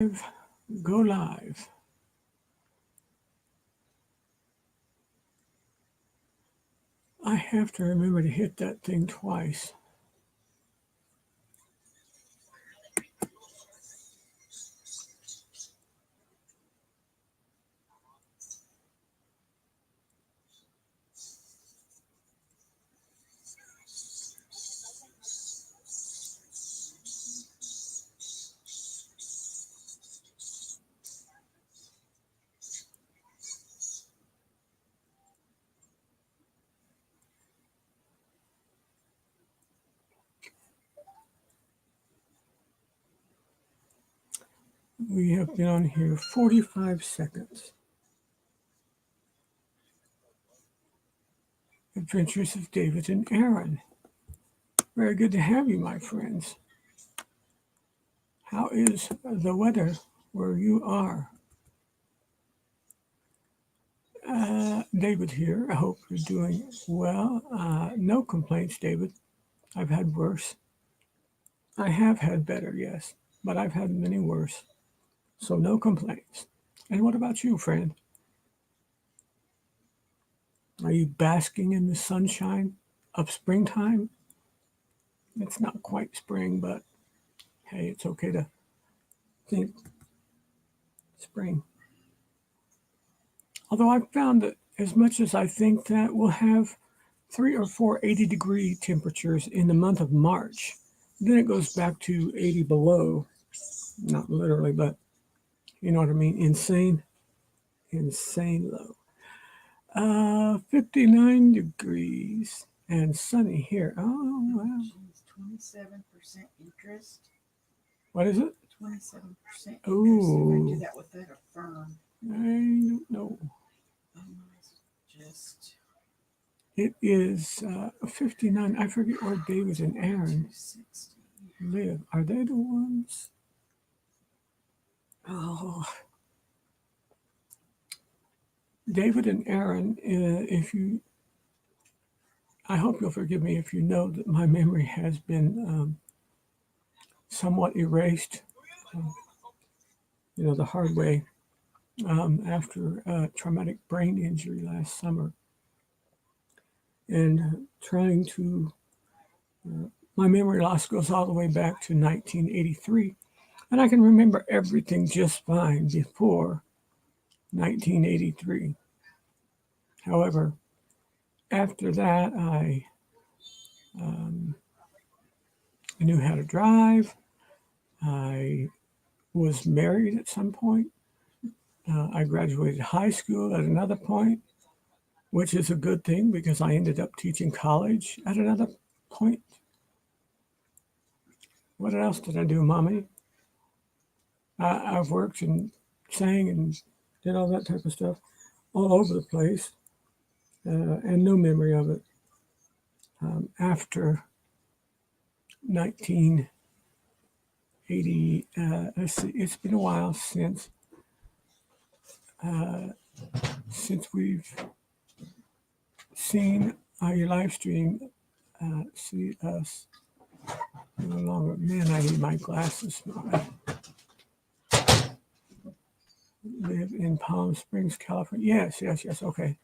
Go live. I have to remember to hit that thing twice. We have been on here 45 seconds. Adventures of David and Aaron. Very good to have you, my friends. How is the weather where you are? David here. I hope you're doing well. No complaints, David. I've had worse. I have had better, yes, but I've had many worse. So no complaints. And what about you, friend? Are you basking in the sunshine of springtime? It's not quite spring, but hey, it's okay to think spring. Although I've found that as much as I think that we'll have 3 or 4 80-degree temperatures in the month of March, then it goes back to 80 below. Not literally, but you know what I mean? Insane low. 59 degrees and sunny here. Oh, wow. 27% interest. What is it? 27% interest. Oh. Do that with that Affirm. I don't know. Just. It is 59. I forget where David and Aaron live. Are they the ones? Oh. David and Aaron, if you, I hope you'll forgive me if you know that my memory has been somewhat erased, the hard way after traumatic brain injury last summer. And trying to, my memory loss goes all the way back to 1983. And I can remember everything just fine before 1983. However, after that, I knew how to drive. I was married at some point. I graduated high school at another point, which is a good thing because I ended up teaching college at another point. What else did I do, Mommy? I've worked and sang and did all that type of stuff all over the place, and no memory of it after 1980. Let's see, it's been a while since we've seen your live stream. See us no longer. Man, I need my glasses. Live in Palm Springs, California. Yes. Okay.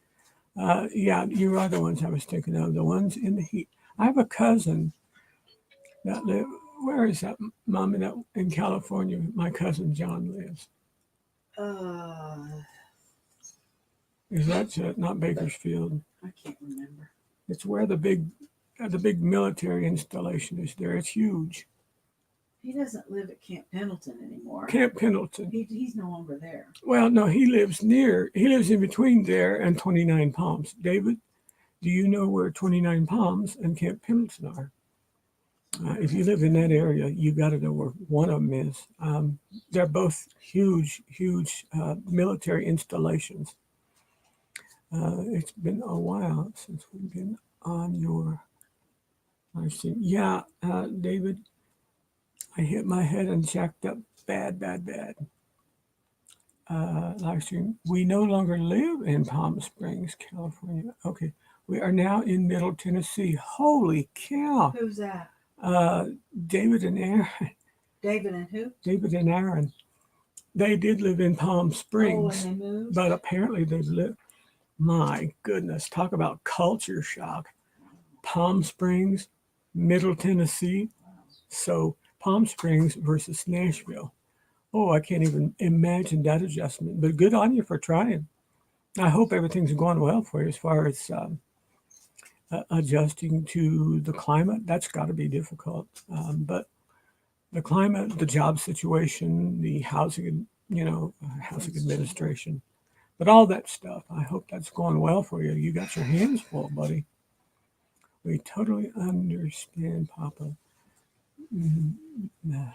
Yeah, you are the ones I was thinking of. The ones in the heat. I have a cousin that live. Where is that, Mommy? That in California, my cousin John lives. Is that not Bakersfield? I can't remember. It's where the big military installation is there. It's huge. He doesn't live at Camp Pendleton anymore. Camp Pendleton. He's no longer there. Well, no, he lives in between there and 29 Palms. David, do you know where 29 Palms and Camp Pendleton are? If you live in that area, you got to know where one of them is. They're both huge military installations. It's been a while since we've been on your live stream. Yeah, David, I hit my head and jacked up bad. Live stream. We no longer live in Palm Springs, California. Okay, we are now in Middle Tennessee. Holy cow! Who's that? David and Aaron. David and who? David and Aaron. They did live in Palm Oh, and Springs, they moved? but apparently they've lived. My goodness, talk about culture shock. Palm Springs, Middle Tennessee. So Palm Springs versus Nashville. Oh, I can't even imagine that adjustment. But good on you for trying. I hope everything's going well for you as far as adjusting to the climate. That's got to be difficult. But the climate, the job situation, the housing, housing administration, but all that stuff. I hope that's going well for you. You got your hands full, buddy. We totally understand, Papa. Nah,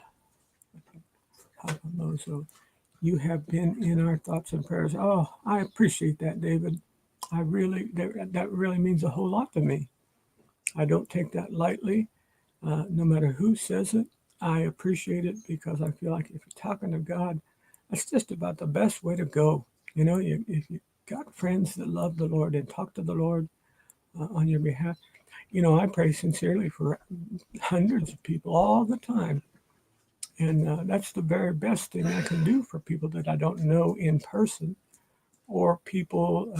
Papa Mozo. You have been in our thoughts and prayers. Oh, I appreciate that, David. I really, that really means a whole lot to me. I don't take that lightly, no matter who says it. I appreciate it because I feel like if you're talking to God, that's just about the best way to go. If you got friends that love the Lord and talk to the Lord on your behalf, I pray sincerely for hundreds of people all the time. And that's the very best thing I can do for people that I don't know in person or people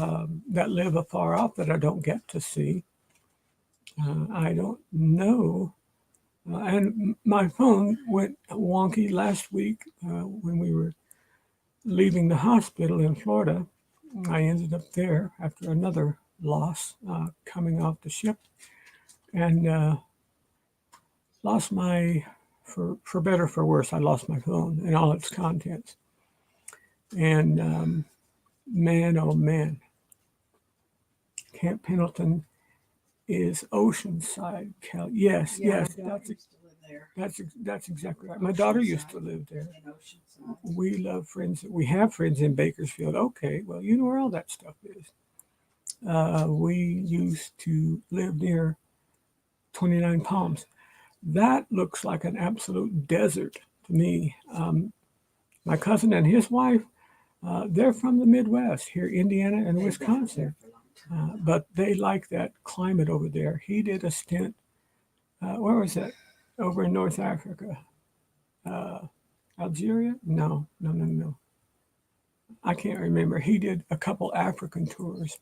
that live afar off that I don't get to see. I don't know. And my phone went wonky last week when we were leaving the hospital in Florida. I ended up there after another loss coming off the ship and lost for better for worse, I lost my phone and all its contents. And man, oh man, Camp Pendleton is Oceanside, Cal. Yes, Yeah, yes, my daughter used to live there that's exactly right. My daughter used to live there. in Oceanside. We love friends. We have friends in Bakersfield. Okay, well, you know where all that stuff is. We used to live near 29 Palms. That looks like an absolute desert to me. My cousin and his wife, they're from the Midwest, here, Indiana and They've been Wisconsin. there for a long time. But they like that climate over there. He did a stint, where was that? Over in North Africa. Uh, Algeria? No, no, no, no. I can't remember. He did a couple African tours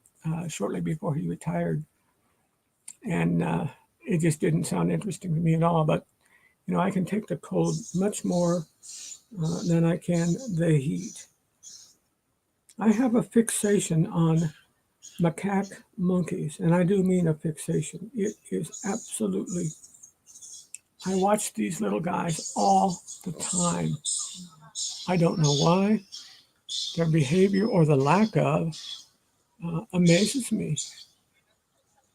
shortly before he retired. And it just didn't sound interesting to me at all. But, I can take the cold much more than I can the heat. I have a fixation on macaque monkeys, and I do mean a fixation. It is absolutely, I watch these little guys all the time. I don't know why. Their behavior or the lack of amazes me.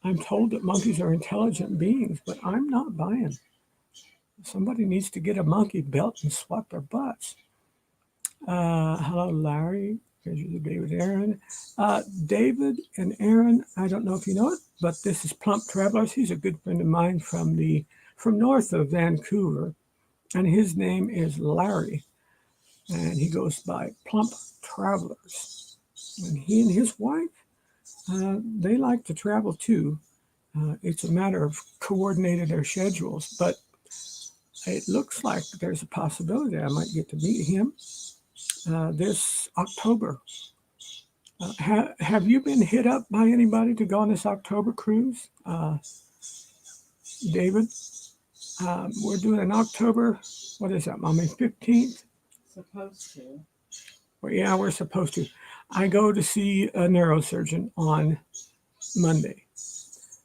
I'm told that monkeys are intelligent beings, but I'm not buying. Somebody needs to get a monkey belt and swat their butts. Hello, Larry. Pictures of David Aaron. David and Aaron, I don't know if you know it, but this is Plump Travelers. He's a good friend of mine from north of Vancouver, and his name is Larry, and he goes by Plump Travelers. And he and his wife, they like to travel too. It's a matter of coordinating their schedules, but it looks like there's a possibility I might get to meet him this October. Have you been hit up by anybody to go on this October cruise, David? We're doing an October, what is that, Mommy, 15th? Supposed to. Well, yeah, we're supposed to. I go to see a neurosurgeon on Monday,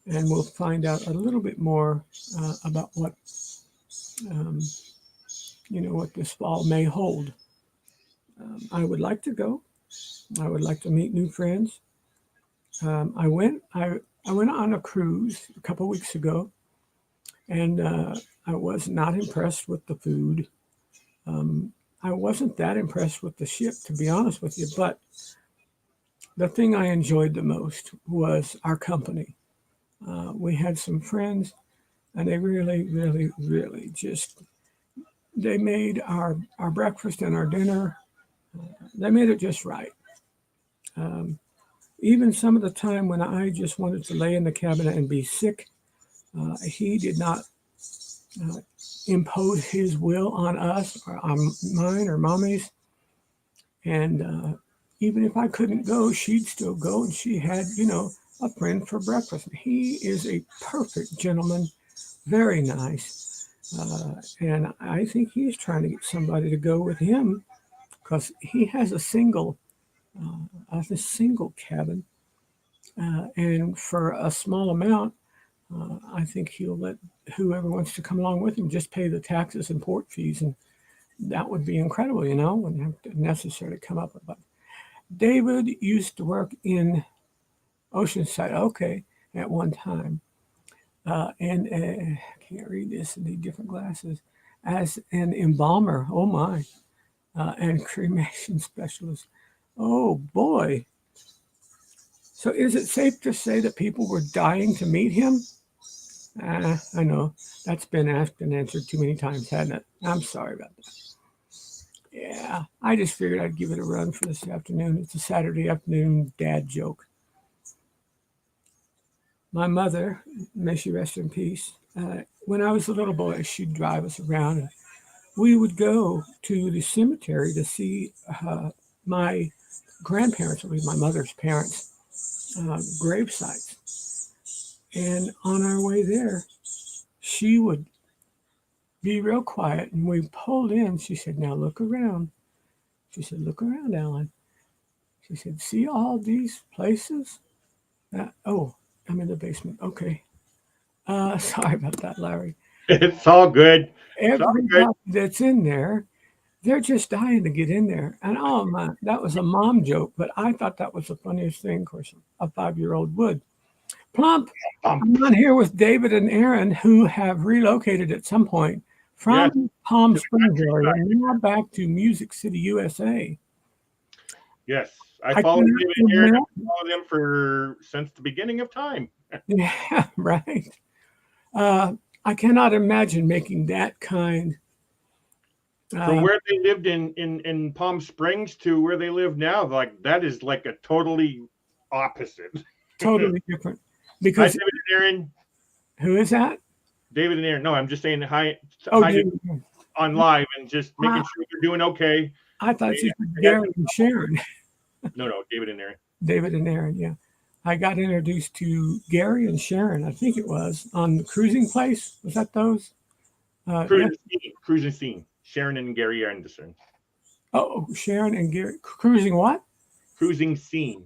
and we'll find out a little bit more about what, what this fall may hold. I would like to go. I would like to meet new friends. I went on a cruise a couple weeks ago, and I was not impressed with the food. I wasn't that impressed with the ship, to be honest with you, but the thing I enjoyed the most was our company. We had some friends, and they really, really, really they made our breakfast and our dinner, they made it just right. Even some of the time when I just wanted to lay in the cabinet and be sick, he did not impose his will on us or on mine or Mommy's. And even if I couldn't go, she'd still go. And she had, a friend for breakfast. He is a perfect gentleman, very nice. And I think he's trying to get somebody to go with him because he has a single cabin. And for a small amount, I think he'll let whoever wants to come along with him just pay the taxes and port fees. And that would be incredible, wouldn't have to necessarily come up with it. David used to work in Oceanside, okay, at one time. And I can't read this, in the different glasses, as an embalmer, oh my, and cremation specialist. Oh boy. So is it safe to say that people were dying to meet him? I know that's been asked and answered too many times, hasn't it? I'm sorry about that. Yeah, I just figured I'd give it a run for this afternoon. It's a Saturday afternoon dad joke. My mother, may she rest in peace, when I was a little boy, she'd drive us around. And we would go to the cemetery to see my grandparents, at least my mother's parents, grave sites. And on our way there, she would be real quiet. And we pulled in. She said, "Now look around." She said, "Look around, Alan." She said, "See all these places?" Oh, I'm in the basement. Okay. Sorry about that, Larry. It's all good. It's all good. Everybody that's in there, they're just dying to get in there. And oh my, that was a mom joke, but I thought that was the funniest thing, of course, a 5-year-old would. Plump, I'm on here with David and Aaron, who have relocated at some point from Palm Springs area and now back to Music City, USA. Yes, I followed David and Aaron. I've followed them since the beginning of time. Yeah, right. I cannot imagine making that kind. From where they lived in Palm Springs to where they live now, like that is like a totally opposite. Totally different. Because hi, David and Aaron. Who is that? David and Aaron. No, I'm just saying hi. Oh, hi on live and just making sure you're doing okay. I thought you said Gary and Sharon. No, David and Aaron. David and Aaron, yeah. I got introduced to Gary and Sharon, I think it was, on the Cruising Place. Was that those? Cruising Scene. Sharon and Gary Anderson. Oh, Sharon and Gary. Cruising what? Cruising Scene.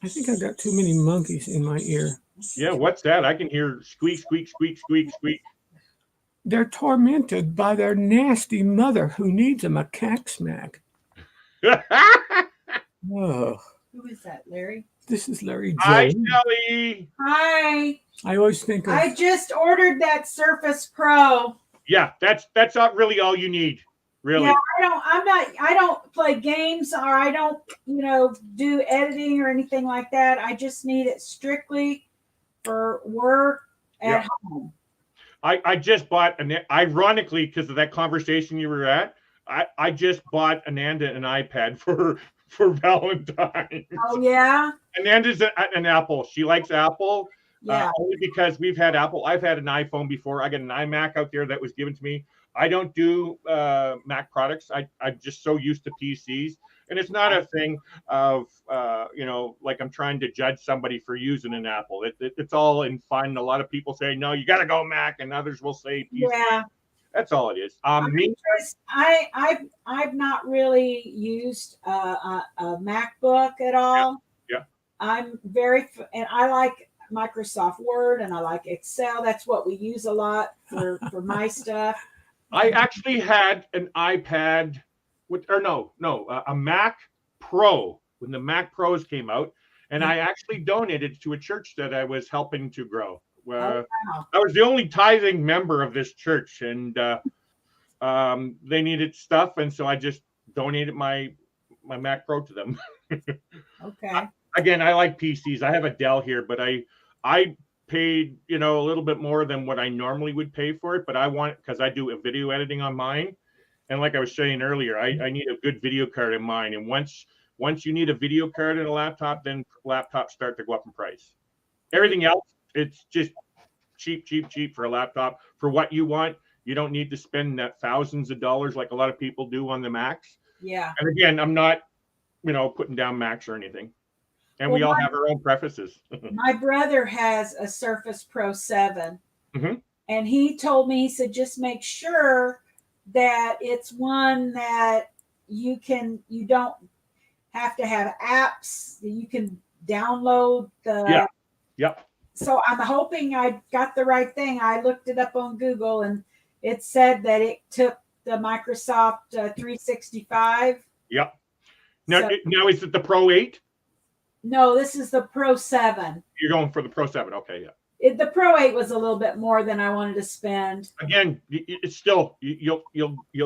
I think I've got too many monkeys in my ear. Yeah, what's that? I can hear squeak, squeak, squeak, squeak, squeak. They're tormented by their nasty mother who needs a macaque smack. Oh. Who is that, Larry? This is Larry Joe. Hi, Shelly. Hi. I always think of... I just ordered that Surface Pro. Yeah, that's not really all you need. Really. Yeah, I don't play games, or I don't, do editing or anything like that. I just need it strictly for work at home. I just bought ironically, because of that conversation you were at, I just bought Ananda an iPad for Valentine's. Oh yeah. Ananda's an Apple. She likes Apple. Yeah. Only because we've had Apple. I've had an iPhone before. I got an iMac out there that was given to me. I don't do Mac products. I'm just so used to PCs. And it's not a thing of, like I'm trying to judge somebody for using an Apple. It's all in fun. A lot of people say, no, you got to go Mac. And others will say PC. Yeah. That's all it is. I've not really used a MacBook at all. Yeah. I'm and I like Microsoft Word and I like Excel. That's what we use a lot for my stuff. I actually had an iPad a Mac Pro when the Mac Pros came out, and I actually donated to a church that I was helping to grow. Wow. I was the only tithing member of this church, and they needed stuff, and so I just donated my Mac Pro to them. Okay. Again, I like PCs. I have a Dell here, but I paid a little bit more than what I normally would pay for it, but I want, because I do a video editing on mine, and like I was saying earlier, I need a good video card in mine, and once you need a video card in a laptop, then laptops start to go up in price. Everything else, it's just cheap for a laptop for what you want. You don't need to spend thousands of dollars like a lot of people do on the Macs. Yeah. And again, I'm not, putting down Macs or anything. And we all have our own prefaces. My brother has a Surface Pro 7. Mhm. And he told me, he said, just make sure that it's one that you don't have to have apps that you can download the. Yeah. Yep. So I'm hoping I got the right thing. I looked it up on Google and it said that it took the Microsoft 365. Yep. Now, So- now is it the Pro 8? No, this is the Pro 7. You're going for the Pro 7. Okay, yeah. The Pro 8 was a little bit more than I wanted to spend. Again, it's still you'll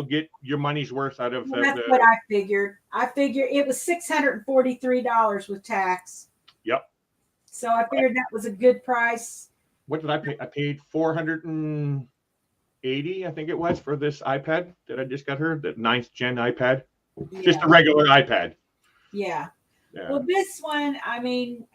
get your money's worth out of Well, that's what I figured. I figured it was $643 with tax. Yep. So I figured that was a good price. What did I pay? I paid $480, I think it was, for this iPad that I just got her, the 9th gen iPad. Just a regular iPad. Yeah. Yeah. Well, this one, I mean,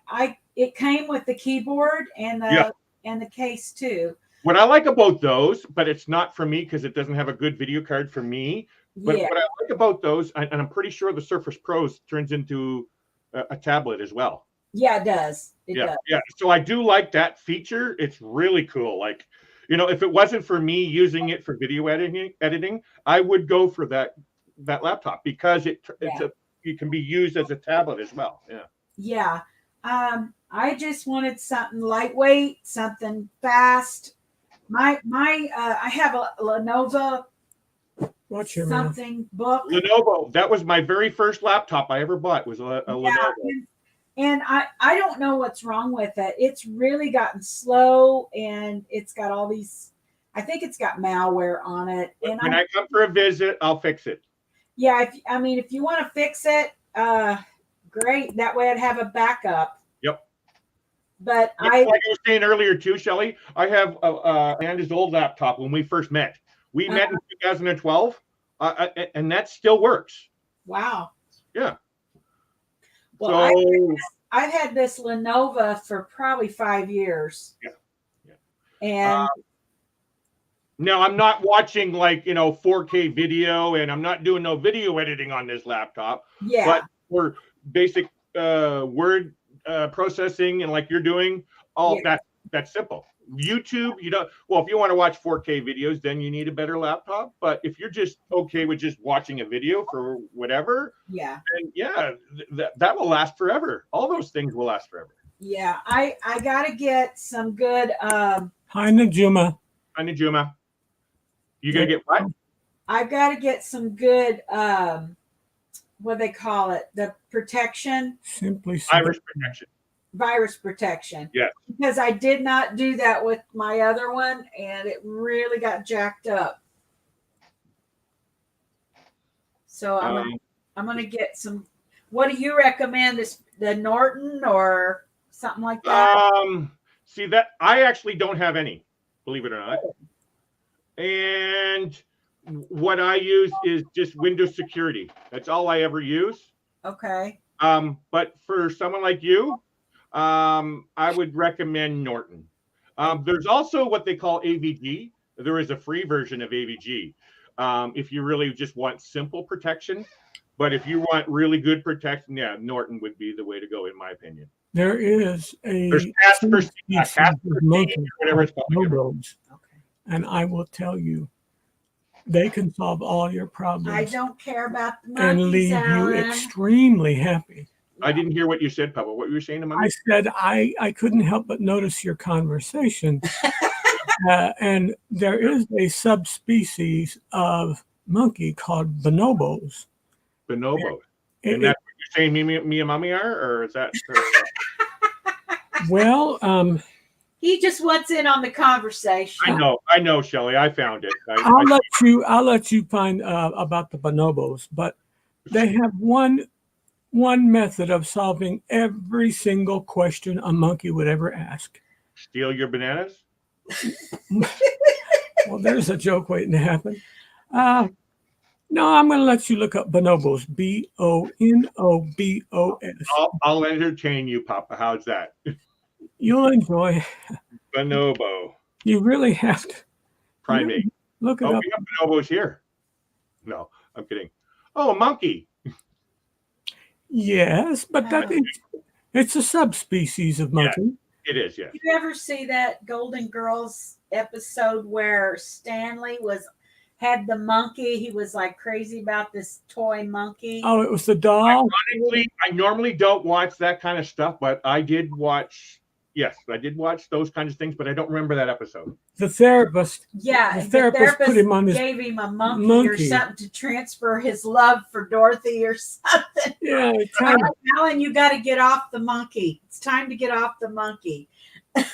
it came with the keyboard and the case too. What I like about those, but it's not for me because it doesn't have a good video card for me. But Yeah. what I like about those, and I'm pretty sure the Surface Pros turns into a tablet as well. Yeah, it does. It Yeah, does. yeah. So I do like that feature. It's really cool. Like, if it wasn't for me using it for video editing, I would go for that laptop because it can be used as a tablet as well. Yeah. Yeah. I just wanted something lightweight, something fast. I have a Lenovo Watch your mouth. something book. Lenovo. That was my very first laptop I ever bought. Was a Lenovo. And I don't know what's wrong with it. It's really gotten slow, and it's got all these. I think it's got malware on it. And When I come for a visit, I'll fix it. yeah, if you want to fix it, great. That way, I'd have a backup. Yep. But Like I was saying earlier too, Shelly, I have Amanda's old laptop when we first met. We met in 2012, and that still works. wow. Yeah. Well, So I've had this Lenovo for probably 5 years. Yeah. Yeah. And now I'm not watching 4K video, and I'm not doing no video editing on this laptop. yeah, But for basic word processing and like you're doing, that's simple. YouTube, if you want to watch 4K videos, then you need a better laptop. But if you're just okay with just watching a video for whatever, yeah, then that will last forever. All those things will last forever. yeah. I got to get some good. Hi, Najuma. Hi, Najuma. You gonna get what? I've got to get some good. What do they call it? The protection, Simply Virus protection. virus protection. Yes. Because I did not do that with my other one, and it really got jacked up. So I'm gonna get some. What do you recommend? The Norton or something like that? See that I actually don't have any, believe it or not. And what I use is just Windows security. That's all I ever use. Okay. But for someone like you, I would recommend Norton. There's also what they call AVG. There is a free version of AVG. If you really just want simple protection, but if you want really good protection, Norton would be the way to go, in my opinion. There is There's a Casper, species Casper of monkey whatever it's called called. bonobos, Okay. and I will tell you, they can solve all your I problems don't care about the and monkeys, leave you Alan. extremely happy. I didn't hear what you said, Papa. What were you saying to I me? said I couldn't help but notice your conversation, and there is a subspecies of monkey called bonobos. Bonobo. It- And that's what you're saying me and mommy are? Or is that... well, He just wants in on the conversation. I know, Shelly. I found it. I'll let you find about the bonobos, but they have one method of solving every single question a monkey would ever ask. Steal your bananas? Well, there's a joke waiting to happen. No, I'm going to let you look up bonobos. Bonobos. I'll entertain you, Papa. How's that? You'll enjoy. Bonobo. You really have to. Primate. Look it Oh, up. we have bonobos here. No, I'm kidding. Oh, a monkey. Yes, but it's a subspecies of monkey. It is, yes. Did you ever see that Golden Girls episode where Stanley had the monkey? He was like crazy about this toy monkey. Oh, it was the doll. Honestly, I normally don't watch that kind of stuff, but I did watch. Yes, I did watch those kinds of things, but I don't remember that episode. The therapist. Yeah, The therapist put him on this gave him a monkey, or monkey. something to transfer his love for Dorothy or something. Yeah, it's kind of- Alan, you got to get off the monkey. It's time to get off the monkey. I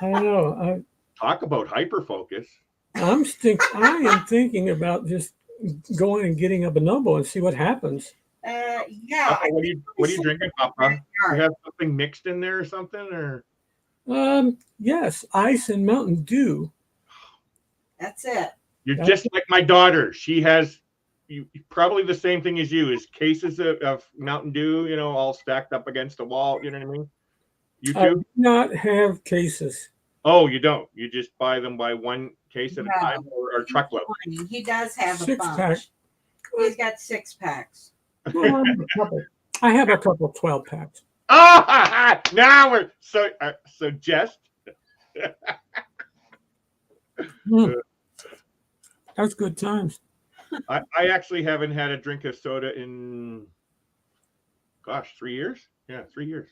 know. Talk about hyper focus. I am thinking about just going and getting a bonobo and see what happens. Yeah. Papa, what are you drinking, Papa? You have something mixed in there or something, or? Yes, ice and Mountain Dew. That's it. You're just like my daughter. She has probably the same thing as you, is cases of Mountain Dew, all stacked up against the wall. You know what I mean? You I too? do not have cases. Oh, you don't. You just buy them by one case at a time, or truckload. He does have a 6-pack. bunch. He's got 6-packs. Well, I have a couple 12-packs. Oh, now we're so just. That's good times. I actually haven't had a drink of soda in, 3 years. Yeah, 3 years.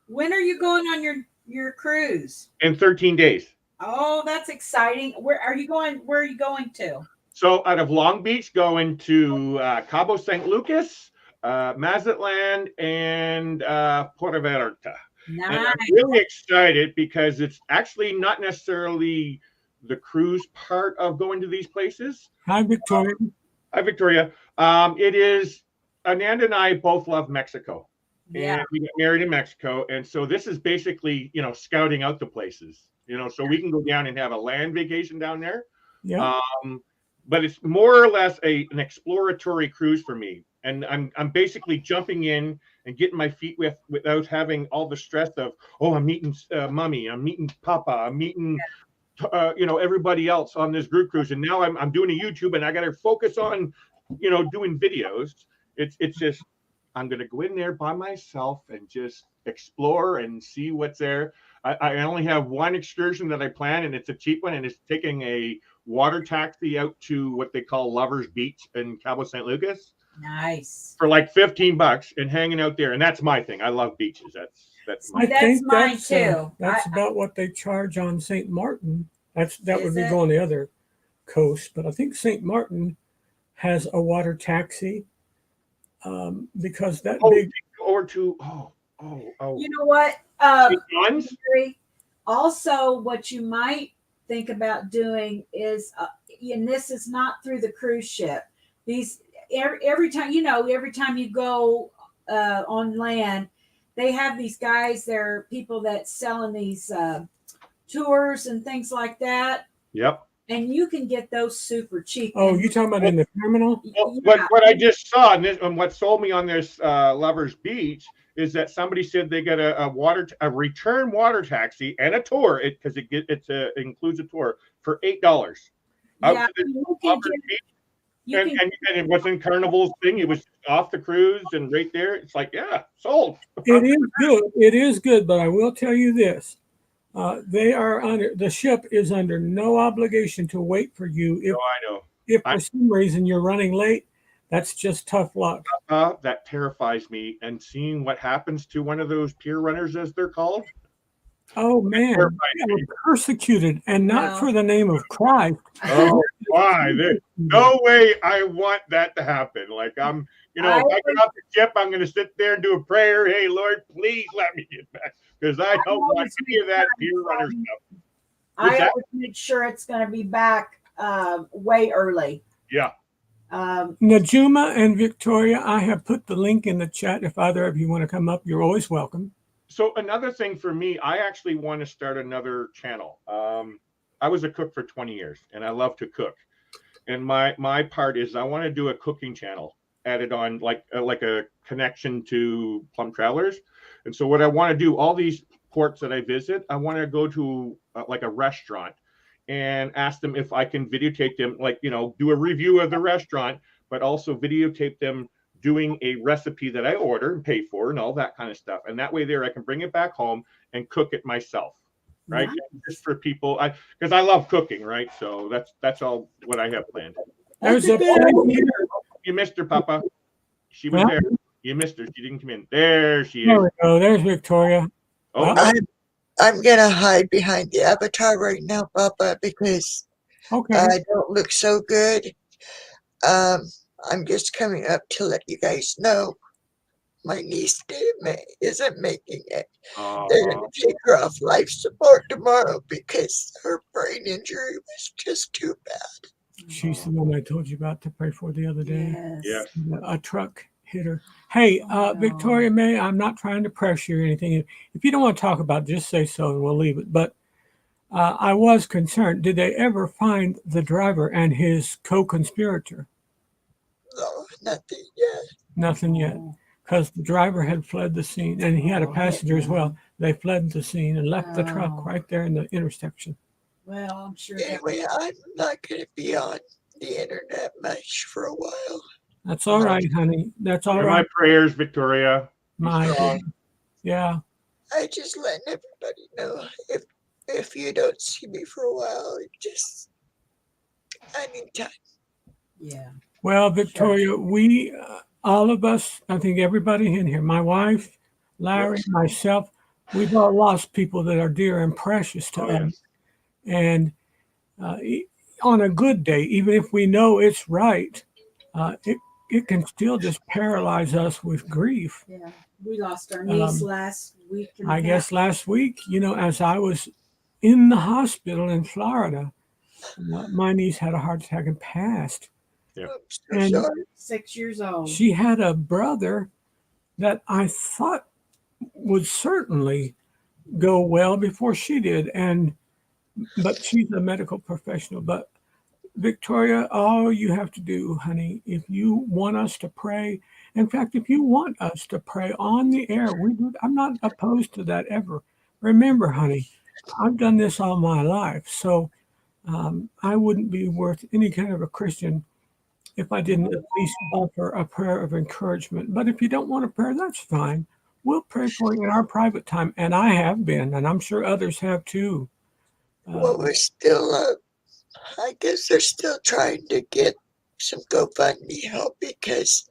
When are you going on your cruise? In 13 days. Oh, that's exciting. Where are you going? Where are you going to? So out of Long Beach, going to Cabo San Lucas, Mazatlan, and Puerto Vallarta. Nice. And I'm really excited because it's actually not necessarily the cruise part of going to these places. Hi, Victoria. Hi, Victoria. It is, Ananda and I both love Mexico. Yeah. And we got married in Mexico. And so this is basically, scouting out the places, so we can go down and have a land vacation down there. Yeah. But it's more or less an exploratory cruise for me. And I'm basically jumping in and getting my feet without having all the stress of, I'm meeting mommy, I'm meeting papa, I'm meeting, everybody else on this group cruise. And now I'm doing a YouTube and I got to focus on, doing videos. It's just, I'm going to go in there by myself and just explore and see what's there. I only have one excursion that I plan, and it's a cheap one, and it's taking a water taxi out to what they call Lovers Beach in Cabo San Lucas. Nice. For like $15 and hanging out there. And that's my thing. I love beaches. That's my I That's think mine that's, too. That's about what they charge on St. Martin. That would Is be it? going the other coast, but I think St. Martin has a water taxi because that big. or to You know what? John's? Also, what you might think about doing is, and this is not through the cruise ship. These every time you go on land, they have these guys. They're people that selling these tours and things like that. Yep. And you can get those super cheap. Oh, you talking about in the terminal? Well, what I just saw and what sold me on this Lovers Beach is that somebody said they got a return water taxi and a tour because it includes a tour for $8. Yeah, you can get, and it wasn't Carnival's thing. It was off the cruise and right there. It's like, yeah, sold. It is good. It is good, but I will tell you this: the ship is under no obligation to wait for you. I know. If for some reason you're running late, that's just tough luck. That terrifies me. And seeing what happens to one of those pier runners, as they're called. Oh man, they were persecuted, and not for the name of Christ. Oh, why? No way I want that to happen. Like if I get off the ship, I'm going to sit there and do a prayer. Hey, Lord, please let me get back, because I don't want any of that pier runner stuff. I always make sure it's going to be back way early. Yeah. Najuma and Victoria, I have put the link in the chat. If either of you want to come up, you're always welcome. So another thing for me, I actually want to start another channel. I was a cook for 20 years, and I love to cook. And my part is I want to do a cooking channel added on, like a connection to Plum Travelers. And so what I want to do, all these ports that I visit, I want to go to like a restaurant and ask them if I can videotape them, like, do a review of the restaurant, but also videotape them doing a recipe that I order and pay for and all that kind of stuff. And that way there I can bring it back home and cook it myself. Right. Nice. Just for people, because I love cooking, right? So that's all what I have planned. There's a place here. You missed her, Papa. She was Huh? there. You missed her. She didn't come in. There she There is. we go. There's Victoria. Oh, Well, I'm gonna hide behind the avatar right now, Papa, because okay. I don't look so good. I'm just coming up to let you guys know my niece isn't making it. They're gonna take her off life support tomorrow because her brain injury was just too bad. She's the one I told you about to pray for the other day. Yes. yes. A truck hit her. Hey, Oh, no. Victoria May, I'm not trying to pressure you or anything. If you don't want to talk about it, just say so and we'll leave it. But I was concerned. Did they ever find the driver and his co-conspirator? No, nothing yet. Nothing yet. Because the driver had fled the scene and he had a passenger as well. They fled the scene and left the truck Oh. right there in the intersection. Well, I'm sure that Anyway, I'm not gonna be on the internet much for a while. That's all right, honey. That's all You're right. my prayers, Victoria. My strong. goodness. Yeah. I just letting everybody know if you don't see me for a while, I need time. yeah. Well, Victoria, we, all of us, I think everybody in here, my wife, Larry, myself, we've all lost people that are dear and precious to Oh, us. yes. And on a good day, even if we know it's right, it can still just paralyze us with grief. Yeah. We lost our niece last week. and a I half. guess last week, as I was in the hospital in Florida, my niece had a heart attack and passed. I'm so And sorry. 6 years old. she had a brother that I thought would certainly go well before she did. But she's a medical professional. But Victoria, all you have to do, honey, if you want us to pray, in fact, if you want us to pray on the air, I'm not opposed to that ever. Remember, honey, I've done this all my life. So I wouldn't be worth any kind of a Christian if I didn't at least offer a prayer of encouragement. But if you don't want a prayer, that's fine. We'll pray for you in our private time. And I have been, and I'm sure others have too. Well, we're still, I guess they're still trying to get some GoFundMe help because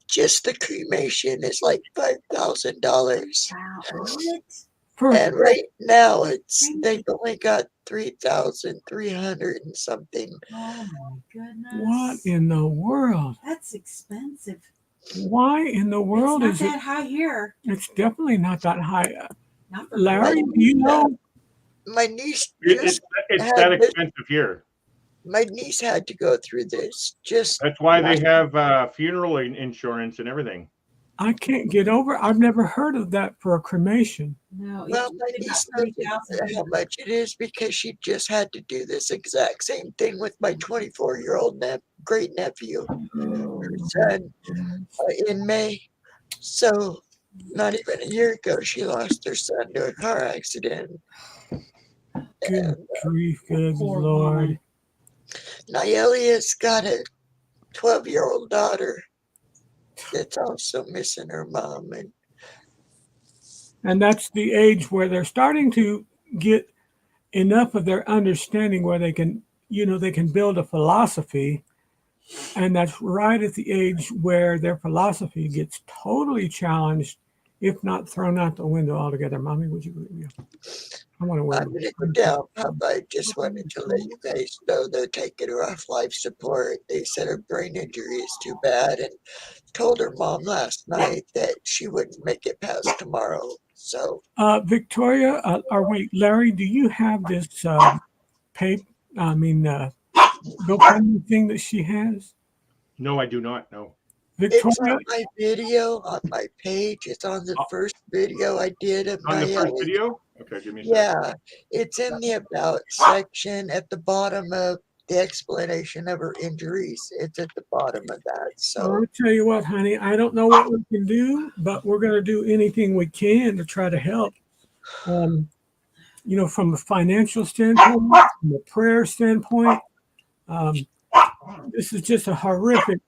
just the cremation is like $5,000. Wow. What? And right now they've only got 3,300 and something. Oh my goodness. What in the world? That's expensive. Why in the world it's is not that high here. It's definitely not that high. Not for Larry, me. do you know? My niece It's that expensive here. my niece had to go through this. That's why they have funeral insurance and everything. I can't get over. I've never heard of that for a cremation. No, Well, it's my about niece knows 3,000. how much it is because she just had to do this exact same thing with my 24-year-old great nephew, her son, in May. So not even a year ago, she lost her son to a car accident. Good grief, good Poor Lord. woman. Nayelia's got a 12-year-old daughter that's also missing her mom. And that's the age where they're starting to get enough of their understanding where they can, they can build a philosophy. And that's right at the age where their philosophy gets totally challenged, if not thrown out the window altogether. Mommy, would you agree? I want to I'm going to go down, Papa. I just wanted to let you guys know they're taking her off life support. They said her brain injury is too bad and told her mom last night that she wouldn't make it past tomorrow. So, Victoria, or wait, Larry, do you have this GoFundMe thing that she has? No, I do not. No. it's Victoria, on my video on my page. It's on the first video I did of On the first Nayeli. video? Okay, give me a second. Yeah, it's in the about section at the bottom of the explanation of her injuries. It's at the bottom of that. So I'll tell you what, honey, I don't know what we can do, but we're going to do anything we can to try to help. from a financial standpoint, from a prayer standpoint, this is just a horrific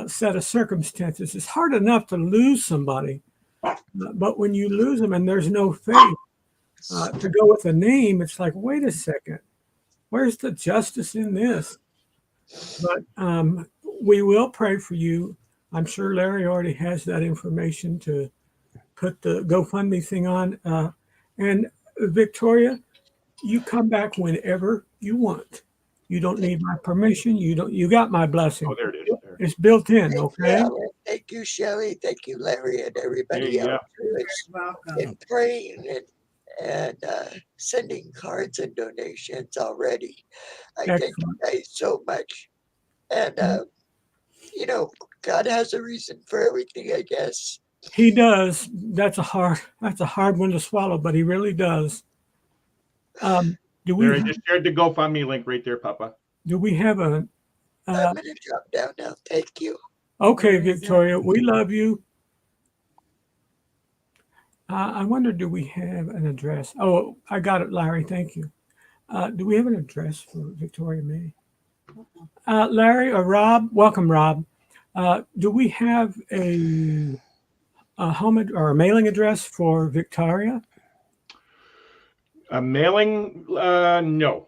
set of circumstances. It's hard enough to lose somebody, but when you lose them and there's no faith to go with a name, it's like, wait a second, where's the justice in this? But we will pray for you. I'm sure Larry already has that information to put the GoFundMe thing on. And Victoria, you come back whenever you want. You don't need my permission. You got my blessing. Oh, there it is. There. It's built in, Thank you, okay? Alan. Thank you, Shelley. Thank you, Larry, and everybody Yeah. else who has Welcome. been praying and sending cards and donations already. I thank you Excellent. guys so much. And God has a reason for everything, I guess. He does. That's a hard one to swallow, but he really does. Do There, I we just shared the GoFundMe link right there, Papa. have a I'm gonna drop down now. Thank you. okay, Where is Victoria, we love you. I wonder, do we have an address? Oh, I got it, Larry. Thank you. Do we have an address for Victoria May? Larry or Rob? Welcome, Rob. Do we have a home or a mailing address for Victoria? A mailing? No.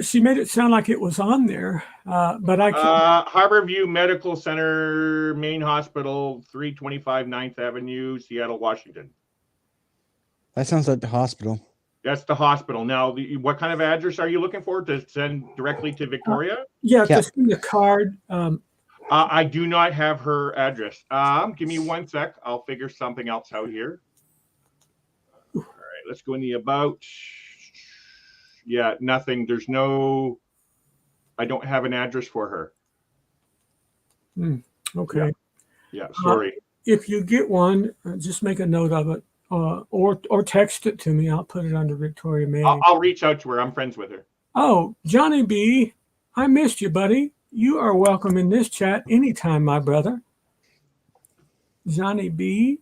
She made it sound like it was on there, but I can't. Harborview Medical Center, Main Hospital, 325 9th Avenue, Seattle, Washington. That sounds like the hospital. That's the hospital. Now, what kind of address are you looking for to send directly to Victoria? Yeah, Yeah. to send the card. I do not have her address. Give me 1 sec. I'll figure something else out here. All right, let's go in the about. Yeah, nothing. There's no. I don't have an address for her. Okay. Yeah, sorry. If you get one, just make a note of it, or text it to me. I'll put it under Victoria May. I'll reach out to her. I'm friends with her. Oh, Johnny B, I missed you, buddy. You are welcome in this chat anytime, my brother. Johnny B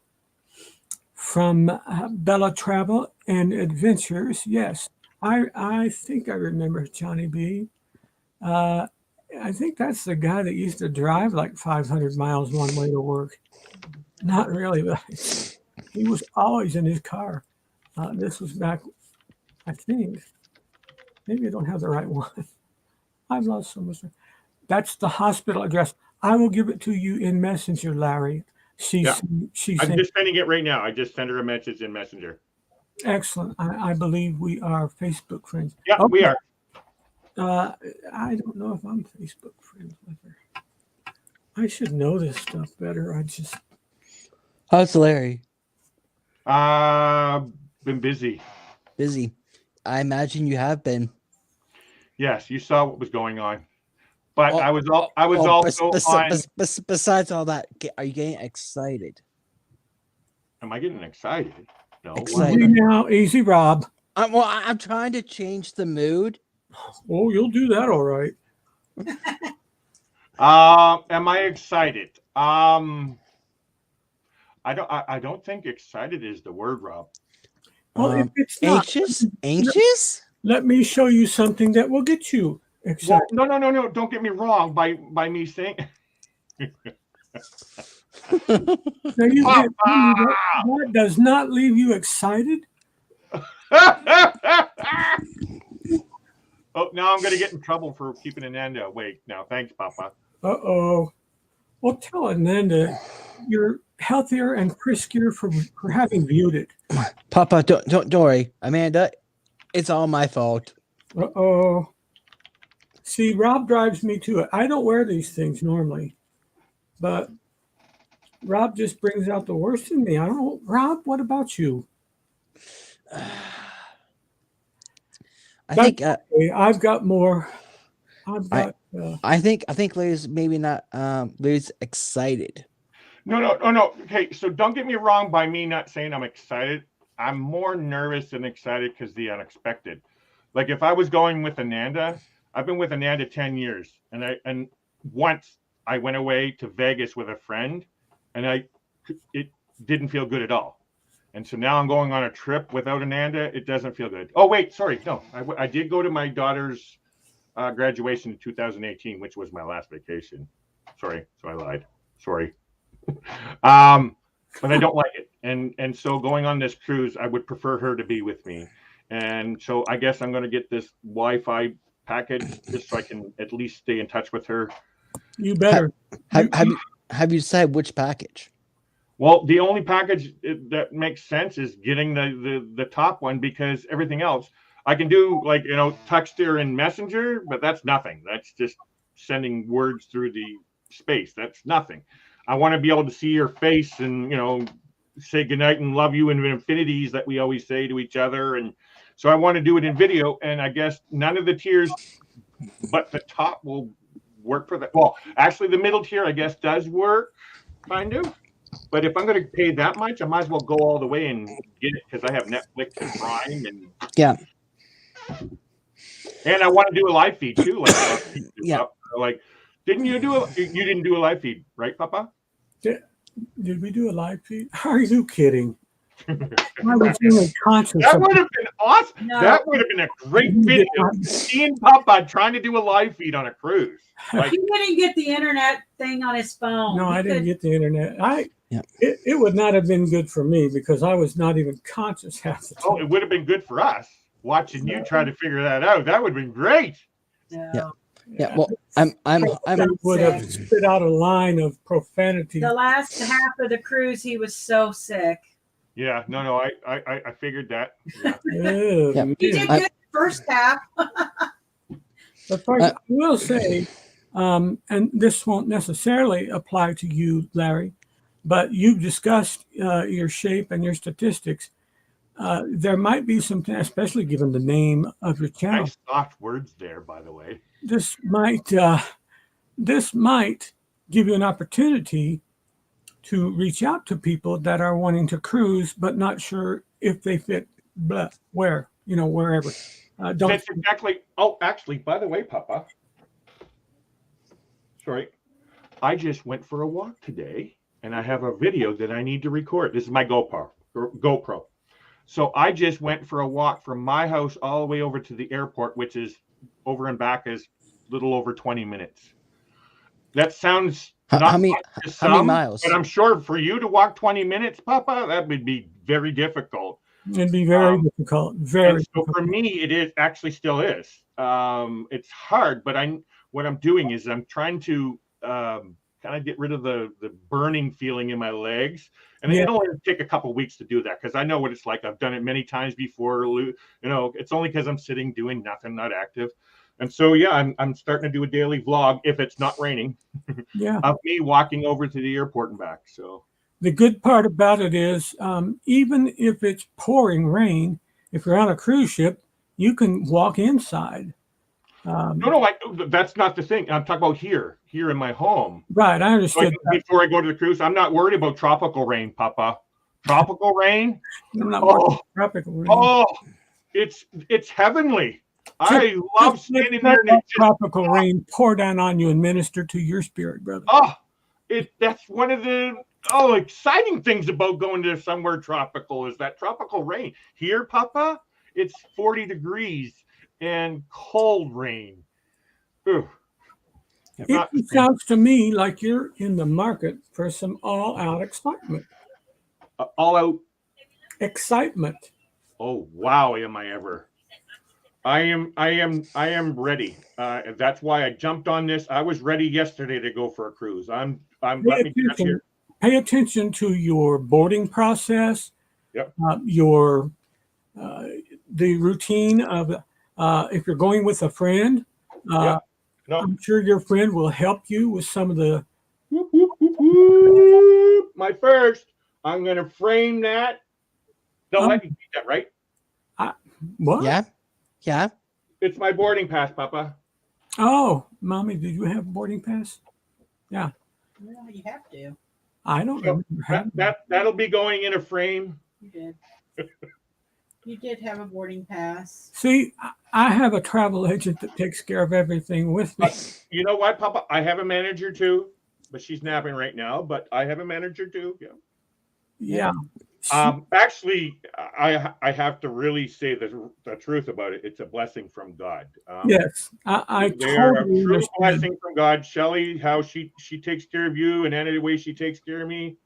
from Bella Travel and Adventures. Yes, I think I remember Johnny B. I think that's the guy that used to drive like 500 miles one way to work. Not really, but he was always in his car. This was back, I think. Maybe I don't have the right one. I've lost so much. That's the hospital address. I will give it to you in Messenger, Larry. She's I'm just sending it right now. I just sent her a message in Messenger. excellent. I believe we are Facebook friends. Yeah, we are. I don't know if I'm Facebook friends with her. I should know this stuff better. How's Larry? Been busy. Busy. I imagine you have been. Yes, you saw what was going on. But Oh, I was also on. Besides all that, are you getting excited? Am I getting excited? No. Excited. Easy now, easy, Rob. I'm trying to change the mood. Oh, you'll do that all right. Am I excited? I don't think excited is the word, Rob. Well, if it's not, Anxious? Anxious? let me show you something that will get you Well, excited. no. Don't get me wrong. By me saying. Now you can't tell me that does not leave you excited. Oh, now I'm going to get in trouble for keeping Ananda awake. Now, thanks, Papa. Uh-oh. Well, tell Ananda you're healthier and friskier for having viewed it. Papa, don't worry. Amanda, it's all my fault. Uh-oh. See, Rob drives me to it. I don't wear these things normally, but Rob just brings out the worst in me. I don't know. Rob, what about you? I think Okay, I've got more. I think Larry's maybe not Larry's excited. No. Okay, so don't get me wrong by me not saying I'm excited. I'm more nervous than excited because the unexpected. Like if I was going with Ananda, I've been with Ananda 10 years, and once I went away to Vegas with a friend, and it didn't feel good at all. And so now I'm going on a trip without Ananda. It doesn't feel good. Oh, wait, sorry. No, I did go to my daughter's graduation in 2018, which was my last vacation. Sorry. So I lied. Sorry. But I don't like it. And so going on this cruise, I would prefer her to be with me. And so I guess I'm going to get this Wi-Fi package just so I can at least stay in touch with her. You better. Have you decided which package? Well, the only package that makes sense is getting the top one, because everything else I can do, like, text her in Messenger, but that's nothing. That's just sending words through the space. That's nothing. I want to be able to see her face and, say goodnight and love you in infinities that we always say to each other. And so I want to do it in video, and I guess none of the tiers but the top will work for that. Well, actually the middle tier, I guess, does work kind of. But if I'm going to pay that much, I might as well go all the way and get it, because I have Netflix and Prime and Yeah. And I want to do a live feed too. Yeah. Like, didn't you do it? You didn't do a live feed, right, Papa? Did we do a live feed? Are you kidding? I was really conscious That of would have been awesome. No. That would have been a great video. Seeing Papa trying to do a live feed on a cruise. Like, He didn't get the internet thing on his phone. No, He I didn't could- get the internet. Yeah. It would not have been good for me because I was not even conscious half the oh, time. it would have been good for us watching you try to figure that out. That would have been great. No. Yeah. Well, I'm I would have spit out a line of profanity. The last half of the cruise, he was so sick. Yeah, no, I figured that. Yeah. Oh, Yeah. man. He did good the first half. But first, I will say, and this won't necessarily apply to you, Larry, but you've discussed your shape and your statistics. There might be some, especially given the name of your channel, Nice soft words there, by the way. this might give you an opportunity to reach out to people that are wanting to cruise but not sure if they fit wherever. Don't That's exactly. Oh, actually, by the way, Papa. Sorry, I just went for a walk today, and I have a video that I need to record. This is my GoPro. So I just went for a walk from my house all the way over to the airport, which is over and back is a little over 20 minutes. That sounds How not many much to how many some, miles? but I'm sure for you to walk 20 minutes, Papa, that would be very difficult. It'd be very difficult. Very And so for me, it is actually still is. It's hard, but what I'm doing is I'm trying to kind of get rid of the burning feeling in my legs, and Yeah. it'll only take a couple weeks to do that because I know what it's like. I've done it many times before. It's only because I'm sitting doing nothing, not active. And so yeah, I'm starting to do a daily vlog if it's not raining Yeah. of me walking over to the airport and back. So The good part about it is, even if it's pouring rain, if you're on a cruise ship, you can walk inside. no, that's not the thing. I'm talking about here in my home. Right, I understood. Like, before I go to the cruise, I'm not worried about tropical rain, Papa. Tropical rain? I'm not Oh, watching tropical rain. oh, it's heavenly. I love Just let standing there and that tropical rain pour down on you and minister to your spirit, brother. that's one of the exciting things about going to somewhere tropical is that tropical rain. Here, Papa, it's 40 degrees and cold rain. Ugh. It sounds to me like you're in the market for some all-out excitement. All out. Excitement. Oh wow, am I ever? I am ready. That's why I jumped on this. I was ready yesterday to go for a cruise. Let me get here. Pay attention to your boarding process. Yep. The routine of if you're going with a friend. Yep. No. I'm sure your friend will help you with some of the. Whoop, whoop, whoop, whoop. My first. I'm gonna frame that. Don't let me keep that, right? What? Yeah. It's my boarding pass, Papa. Oh, mommy, did you have a boarding pass? Yeah. Well, you have to. I don't So remember having. that'll be going in a frame. You did. You did have a boarding pass. See, I have a travel agent that takes care of everything with me. You know what, Papa? I have a manager too, but she's napping right now. But I have a manager too. Yeah. Yeah. Actually, I have to really say the truth about it. It's a blessing from God. Yes, I They're a totally true understand. blessing from God. Shelley, how she takes care of you, and any way she takes care of me,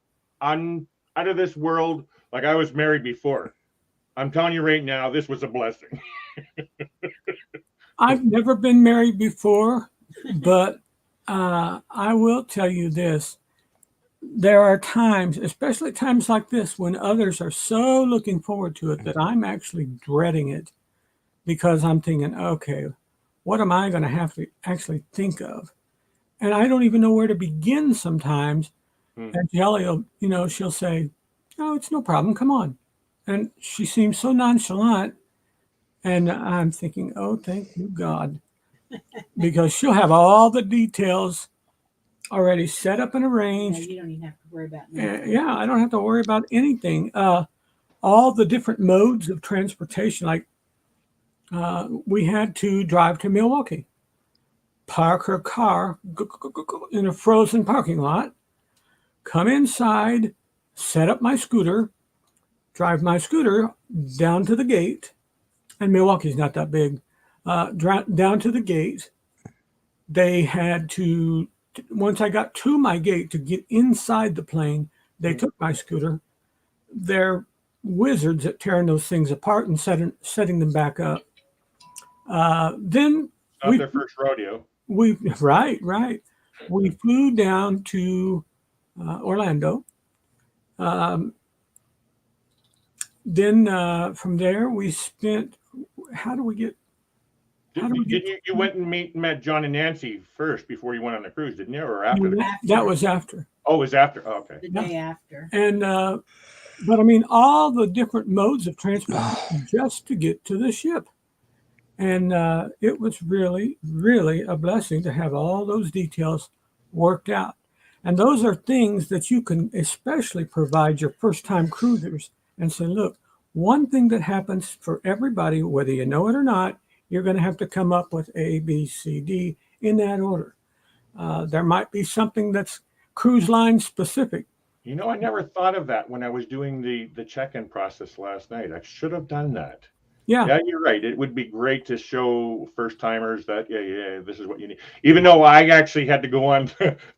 I'm out of this world. Like I was married before. I'm telling you right now, this was a blessing. I've never been married before, but I will tell you this. There are times, especially times like this, when others are so looking forward to it that I'm actually dreading it because I'm thinking, okay, what am I going to have to actually think of? And I don't even know where to begin sometimes. And Jelly will, she'll say, oh, it's no problem. Come on. And she seems so nonchalant. And I'm thinking, oh, thank you, God. Because she'll have all the details already set up and Yeah, arranged. you don't even have to worry about that. Yeah, I don't have to worry about anything. All the different modes of transportation, like we had to drive to Milwaukee, park her car in a frozen parking lot, come inside, set up my scooter, drive my scooter down to the gate, and Milwaukee's not that big, down to the gate. They had to, once I got to my gate to get inside the plane, they took my scooter. They're wizards at tearing those things apart and setting them back up. Then Not their first rodeo. right. We flew down to Orlando. Then from there we spent. How do we get? You went and met John and Nancy first before you went on the cruise, didn't you, or after? That was after. Oh, it was after. Oh, okay. The day after. And but I mean, all the different modes of transportation just to get to the ship. And it was really, really a blessing to have all those details worked out. And those are things that you can especially provide your first time cruisers and say, look, one thing that happens for everybody, whether you know it or not, you're going to have to come up with A, B, C, D in that order. There might be something that's cruise line specific. I never thought of that when I was doing the check-in process last night. I should have done that. Yeah, you're right. It would be great to show first timers that, this is what you need. Even though I actually had to go on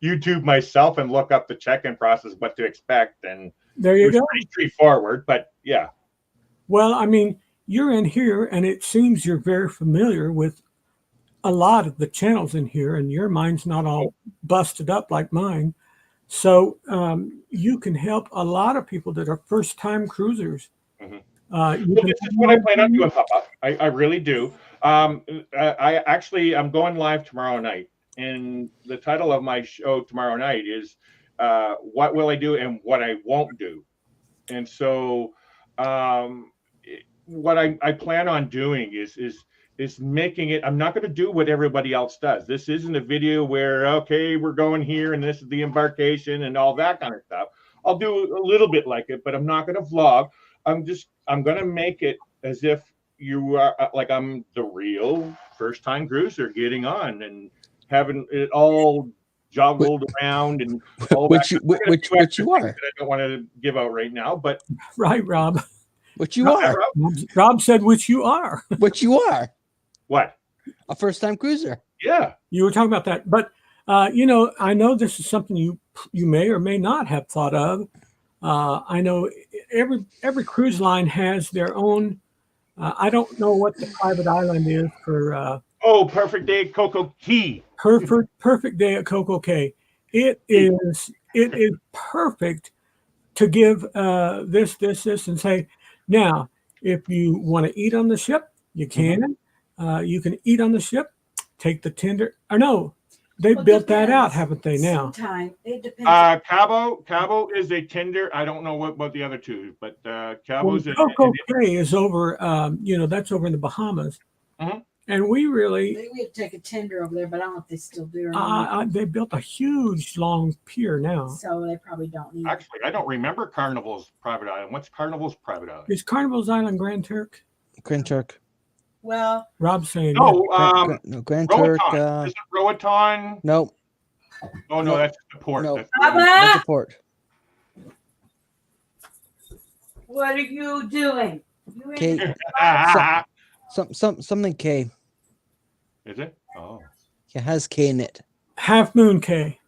YouTube myself and look up the check-in process, what to expect. And there you go. Pretty straightforward, but yeah. Well, I mean, you're in here and it seems you're very familiar with a lot of the channels in here, and your mind's not all busted up like mine. So you can help a lot of people that are first-time cruisers. Mm-hmm. This is what I plan on doing, Papa. I really do. I'm going live tomorrow night, and the title of my show tomorrow night is "What Will I Do and What I Won't Do." And so, what I plan on doing is making it. I'm not going to do what everybody else does. This isn't a video where we're going here and this is the embarkation and all that kind of stuff. I'll do a little bit like it, but I'm not going to vlog. I'm going to make it as if you are like I'm the real first-time cruiser getting on and having it all joggled around and all which you are. That I don't want to give out right now, but right, Rob. Which you are. Rob said, which you are. Which you are. What? A first-time cruiser. Yeah. You were talking about that, but I know this is something you may or may not have thought of. I know every cruise line has their own. I don't know what the private island is for. Perfect Day at Coco Cay. Perfect Day at Coco Cay. It is perfect to give this, and say, now, if you want to eat on the ship, you can. You can eat on the ship. Take the tender. Or no, they built that out, haven't they? Now, it depends. Cabo is a tender. I don't know what about the other two, but Cabo's Coco Cay is over. That's over in the Bahamas. Mm-hmm. And we really we had to take a tender over there, but I don't know if they still do. Or not. They built a huge long pier now, so they probably don't need. Actually, I don't remember Carnival's private island. What's Carnival's private island? Is Carnival's Island Grand Turk? Grand Turk. Well, Rob's saying no. Grand Turk. Is it Roatan? Nope. Oh no, that's the port. No, That's the port. What are you doing? You in- K, something K. Is it? Oh. Yeah, has K in it. Half Moon K.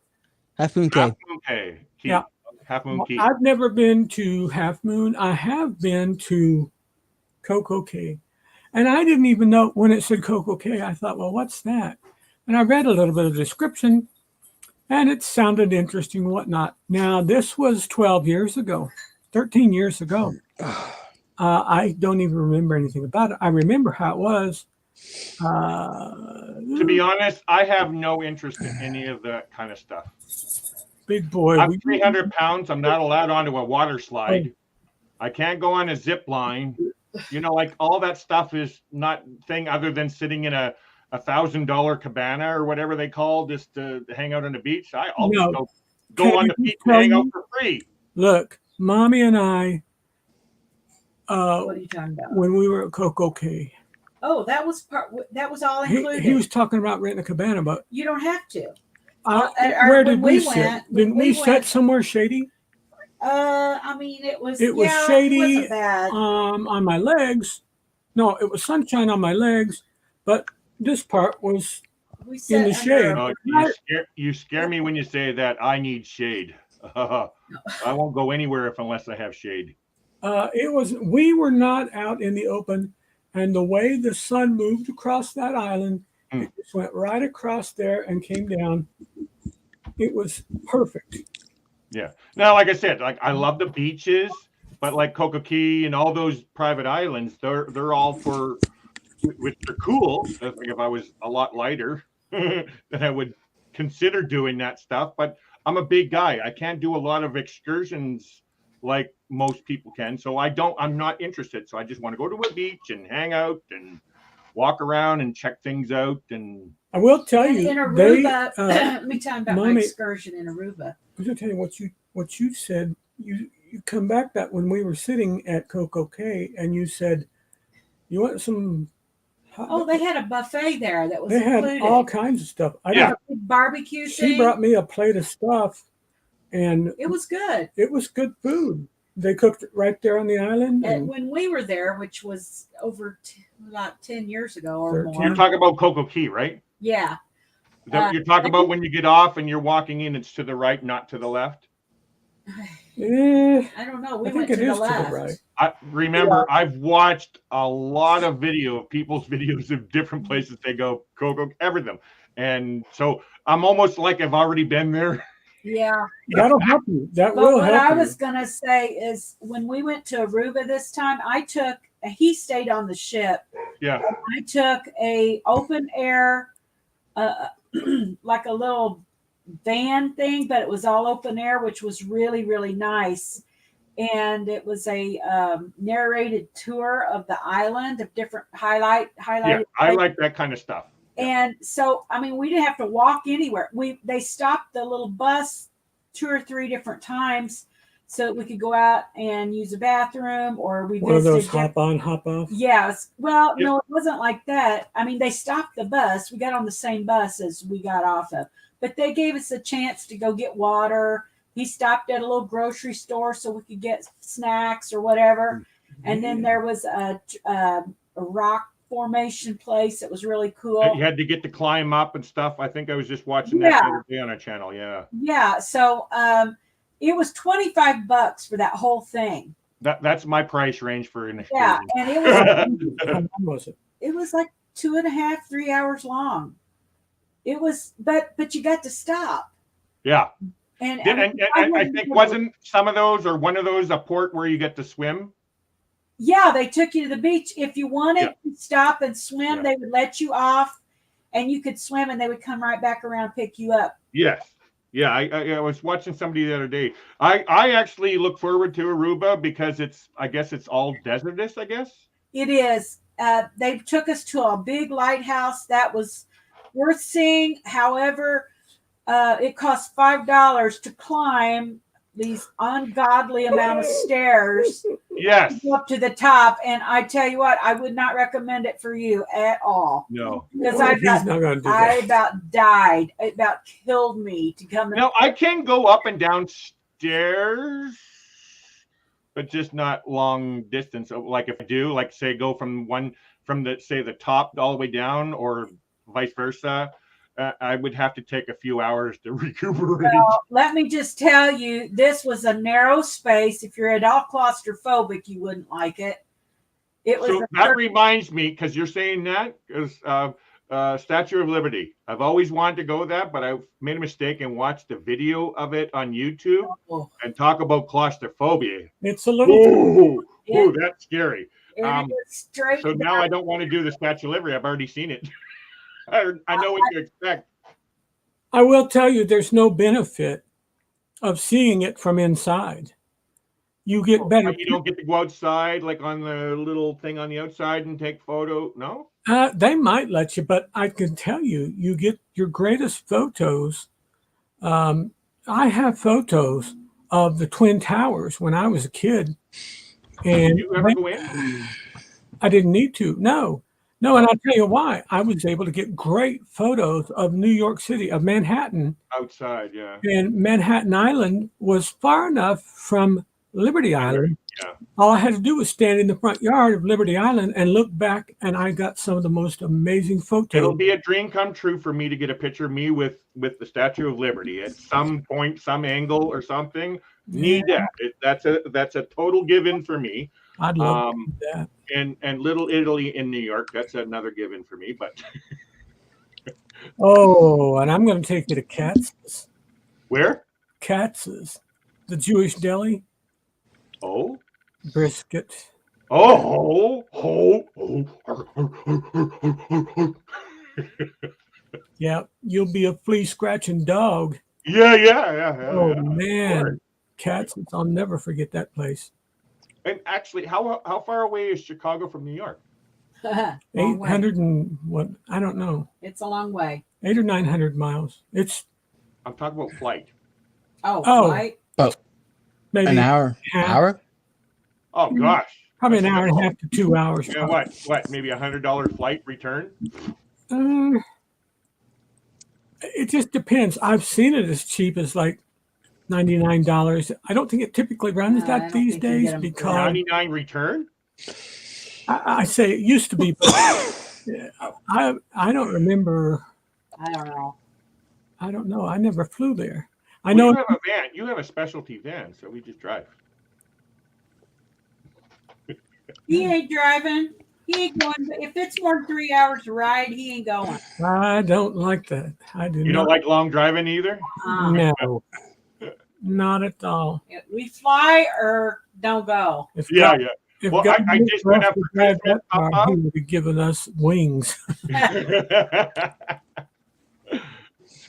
Half Moon K. Half Moon K. Key. Yeah. Half Moon Well, Key. I've never been to Half Moon. I have been to Coco K. And I didn't even know when it said Coco K. I thought, well, what's that? And I read a little bit of the description and it sounded interesting, whatnot. Now, this was 12 years ago, 13 years ago. I don't even remember anything about it. I remember how it was. To be honest, I have no interest in any of that kind of stuff. Big boy. I'm 300 pounds. I'm not allowed onto a water slide. I can't go on a zip line. You know, like all that stuff is not thing other than sitting in a $1,000 cabana or whatever they call just to hang out on the beach. I'll No. just go on the beach and hang out for free. Look, Mommy and I, What are you talking about? when we were at Coco K, Oh, that was all included. he was talking about renting a cabana, but You don't have to. where did when we we sit? went- Didn't when we we sit went- somewhere shady? I mean, it was It was yeah, shady, It wasn't bad. On my legs. No, it was sunshine on my legs, but this part was We in sat the shade. Oh, you scare me when you say that. I need shade. I won't go anywhere unless I have shade. We were not out in the open, and the way the sun moved across that island, it just went right across there and came down. It was perfect. Yeah. Now, like I said, like I love the beaches, but like Coco Key and all those private islands, they're all for, which are cool. I think if I was a lot lighter, then I would consider doing that stuff. But I'm a big guy. I can't do a lot of excursions like most people can. So I'm not interested. So I just want to go to a beach and hang out and walk around and check things out. And I will tell you, In they. Aruba, let me tell you about my Mommy- excursion in Aruba. I was gonna tell you what you said. You come back that when we were sitting at Coco K, and you said you want some. Oh, they had a buffet there that was They had included. all kinds of stuff. Yeah. Big barbecue She thing. brought me a plate of stuff, and It was good. it was good food. They cooked it right there on the island. And And when we were there, which was over about 10 years ago or 13. more. you're talking about Coco Key, right? Yeah. Is that what you're talking about when you get off and you're walking in, it's to the right, not to the left? eh, I don't know. I We think went it to the is to left. the right. I remember I've watched a lot of people's videos of different places they go, Coco, everything. And so I'm almost like I've already been there. Yeah. That'll help you. That But will what help I you. was going to say is when we went to Aruba this time, he stayed on the ship. Yeah. I took a open air, like a little van thing, but it was all open air, which was really, really nice. And it was a narrated tour of the island of different highlighted. Yeah. I like that kind of stuff. And so, I mean, we didn't have to walk anywhere. They stopped the little bus 2 or 3 different times so that we could go out and use a bathroom, or we One of visited. those hop on, hop off. Yes. Well, Yeah. no, it wasn't like that. I mean, they stopped the bus. We got on the same bus as we got off of, but they gave us a chance to go get water. He stopped at a little grocery store so we could get snacks or whatever. And then there was a rock formation place that was really cool. You had to get to climb up and stuff. I think I was just watching that the other day on a channel. Yeah. Yeah. So it was $25 for that whole thing. That's my price range for an Yeah. excursion. And it was How long was it? it was like 2.5, 3 hours long. It was, but you got to stop. Yeah. And, And I think wasn't some of those or one of those a port where you get to swim? yeah, they took you to the beach. If you wanted Yeah. to stop and swim, Yeah. they would let you off, and you could swim, and they would come right back around and pick you up. Yes. Yeah, I was watching somebody the other day. I actually look forward to Aruba because I guess it's all desertous, I guess. It is. They took us to a big lighthouse that was worth seeing. However, it cost $5 to climb these ungodly amount of stairs Yes. to go up to the top. And I tell you what, I would not recommend it for you at all. No. Because Well, he's not going to do I that. about died. It about killed me to come. Now I can go up and down stairs. but just not long distance. So, like if I do, like say go from the top all the way down, or vice versa, I would have to take a few hours to recuperate. Well, let me just tell you, this was a narrow space. If you're at all claustrophobic, you wouldn't like it. It was So that reminds me, because you're saying that, is Statue of Liberty. I've always wanted to go that, but I made a mistake and watched a video of it on YouTube and talk about claustrophobia. It's a little. Oh, that's scary. straight. So now I don't want to do the Statue of Liberty. I've already seen it. I know what to expect. I will tell you, there's no benefit of seeing it from inside. You get better. You don't get to go outside, like on the little thing on the outside, and take photo. No. They might let you, but I can tell you, you get your greatest photos. I have photos of the Twin Towers when I was a kid, and Did you ever go in? I didn't need to. No, and I'll tell you why. I was able to get great photos of New York City, of Manhattan. Outside, yeah. And Manhattan Island was far enough from Liberty Island. Yeah. All I had to do was stand in the front yard of Liberty Island and look back, and I got some of the most amazing photos. It'll be a dream come true for me to get a picture of me with the Statue of Liberty at some point, some angle or something. Need that. That's a total given for me. I'd love to do that. And Little Italy in New York, that's another given for me. But Oh, and I'm going to take you to Katz's. where? Katz's, the Jewish deli, Oh. brisket. Oh. Yeah, you'll be a flea scratching dog. Yeah. Oh man, Katz's! I'll never forget that place. And actually, how far away is Chicago from New York? Long way. 800 and what? I don't know. It's a long way. 800 or 900 miles. It's I'm talking about flight. Oh. Right. maybe An hour? half. Hour? Oh gosh. Probably an hour and a half to 2 hours. You know what? Maybe $100 flight return? It just depends. I've seen it as cheap as like $99. I don't think it typically runs I that don't these think you days get 'em for because 99 return? I say it used to be. But I don't remember. I don't know. I don't know. I never flew there. I Well, know. you have a van. You have a specialty van, so we just drive. He ain't driving. He ain't going. If it's more than 3 hours to ride, he ain't going. I don't like that. I do You not. don't like long driving either? No, not at all. We fly or don't go. If Yeah. if Well, God I meant just for went us up to for drive Christmas, that car, Papa. he would have given us wings.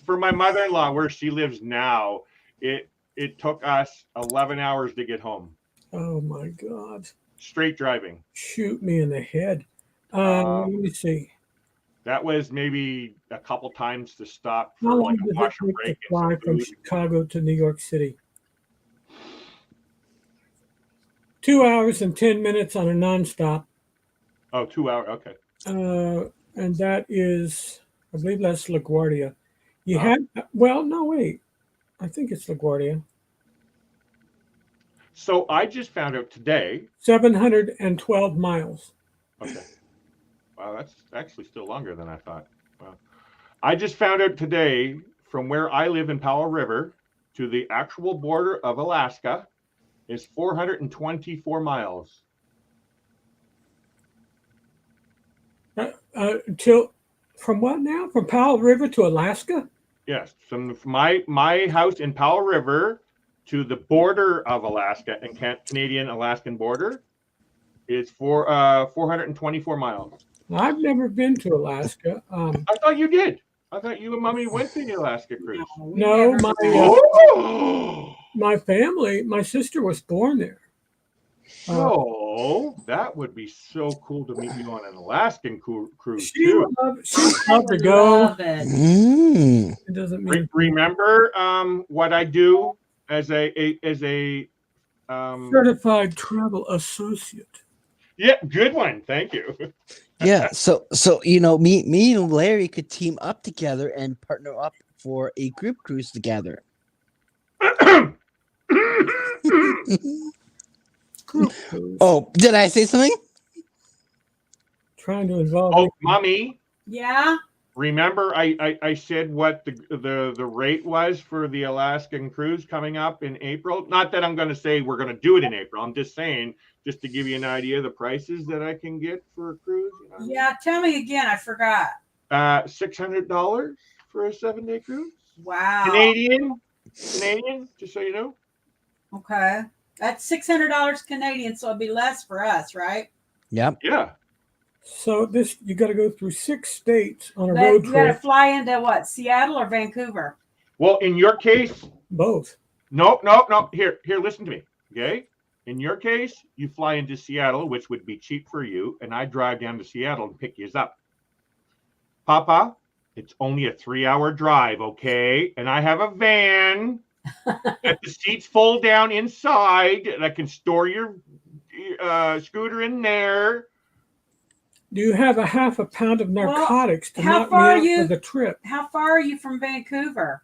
For my mother-in-law, where she lives now, it took us 11 hours to get home. Oh my God! Straight driving. Shoot me in the head. Let me see. That was maybe a couple times to stop How for long like does a it wash and take to break. fly and some from food. Chicago to New York City? 2 hours and 10 minutes on a nonstop. Oh, 2 hours. Okay. And that is, I believe that's LaGuardia. You Oh. had, well, no, wait. I think it's LaGuardia. So I just found out today. 712 miles. Okay. Wow, that's actually still longer than I thought. Wow. I just found out today from where I live in Powell River to the actual border of Alaska is 424 miles. From what now? From Powell River to Alaska? Yes, from my house in Powell River to the border of Alaska and Canadian-Alaskan border is 424 miles. I've never been to Alaska. I thought you did. I thought you and Mommy went to the Alaska cruise. We No, never- my family, my sister was born there. Oh, that would be so cool to meet you on an Alaskan cruise She too. would love to would go. love it. Mm. It doesn't mean Remember what I do as a certified travel associate. yeah, good one. Thank you. Yeah. So me and Larry could team up together and partner up for a group cruise together. group cruise. Oh, did I say something? Trying to involve. Oh, mommy, Yeah. remember I said what the rate was for the Alaskan cruise coming up in April? Not that I'm going to say we're going to do it in April. I'm just saying, just to give you an idea of the prices that I can get for a cruise. You know what I mean? Yeah. Tell me again. I forgot. $600 for a 7-day cruise. Wow. Canadian, just so you know. Okay. That's $600 Canadian, so it'd be less for us, right? Yep. Yeah. So this you got to go through 6 states on a But road you got to trip. fly into what? Seattle or Vancouver? Well, in your case, Both. no. Here, listen to me. Okay. In your case, you fly into Seattle, which would be cheap for you, and I drive down to Seattle and pick you up. Papa, it's only a 3-hour drive, okay? And I have a van that the seats fold down inside, and I can store your scooter in there. Do you have a half a pound of narcotics to how knock me far out you- for the trip? How far are you from Vancouver?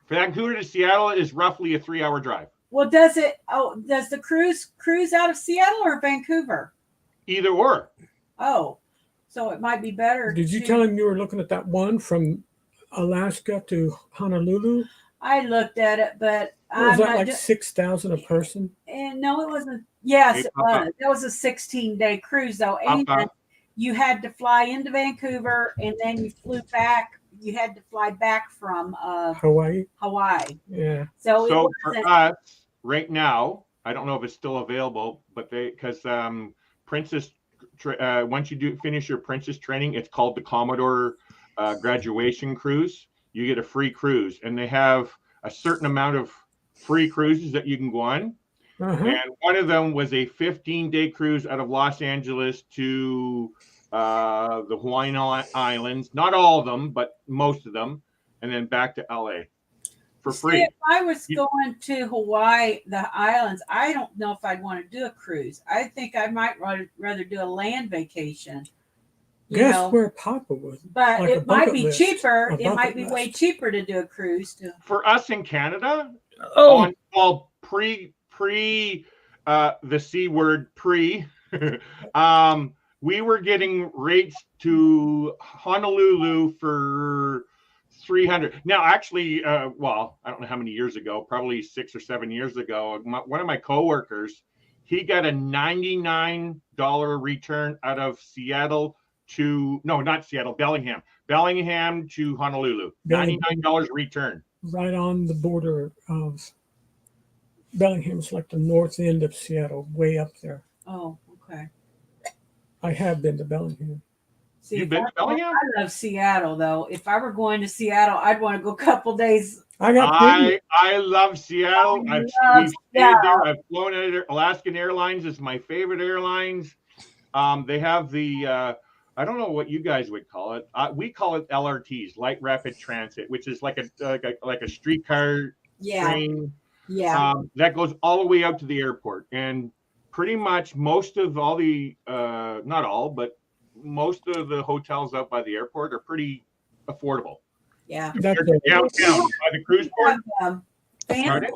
Vancouver to Seattle is roughly a 3-hour drive. Well, does the cruise out of Seattle or Vancouver? Either or. Oh, so it might be better. Did you to- tell him you were looking at that one from Alaska to Honolulu? I looked at it, but Was I'm that not like do- 6,000 a person? and no, it wasn't. Yes, Hey, it Papa. was. That was a 16-day cruise, though. And Papa. you had to fly into Vancouver, and then you flew back. You had to fly back from Hawaii? Hawaii. Yeah. So, So it for wasn't. us, right now, I don't know if it's still available, but because Princess, once you finish your Princess training, it's called the Commodore graduation cruise. You get a free cruise, and they have a certain amount of free cruises that you can go on. Uh-huh. And one of them was a 15-day cruise out of Los Angeles to the Hawaiian Islands. Not all of them, but most of them, and then back to LA for See, free. if I was You- going to Hawaii, the islands, I don't know if I'd want to do a cruise. I think I might rather do a land vacation. You Guess know, where Papa was. but like a it might bucket be list, cheaper. a It might bucket be way list. cheaper to do a cruise. For us in Canada, Oh, pre the C word pre, we were getting rates to Honolulu for 300. Now, actually, well, I don't know how many years ago, probably 6 or 7 years ago, one of my coworkers, he got a $99 return out of Seattle to, no, not Seattle, Bellingham to Honolulu. $99 return. right on the border of Bellingham's like the north end of Seattle, way up there. Oh, okay. I have been to Bellingham. See, You've been to Bellingham? I love Seattle, though. If I were going to Seattle, I'd want to go a couple days. I got family. I love Seattle. I We've love stayed Seattle. there. I've flown at Alaskan Airlines is my favorite airlines. They have the I don't know what you guys would call it. We call it LRTs, light rapid transit, which is like a streetcar Yeah, train yeah. that goes all the way out to the airport. And pretty much most of all the not all, but most of the hotels out by the airport are pretty affordable. Yeah. That's They're a- downtown by the cruise We port. have, family,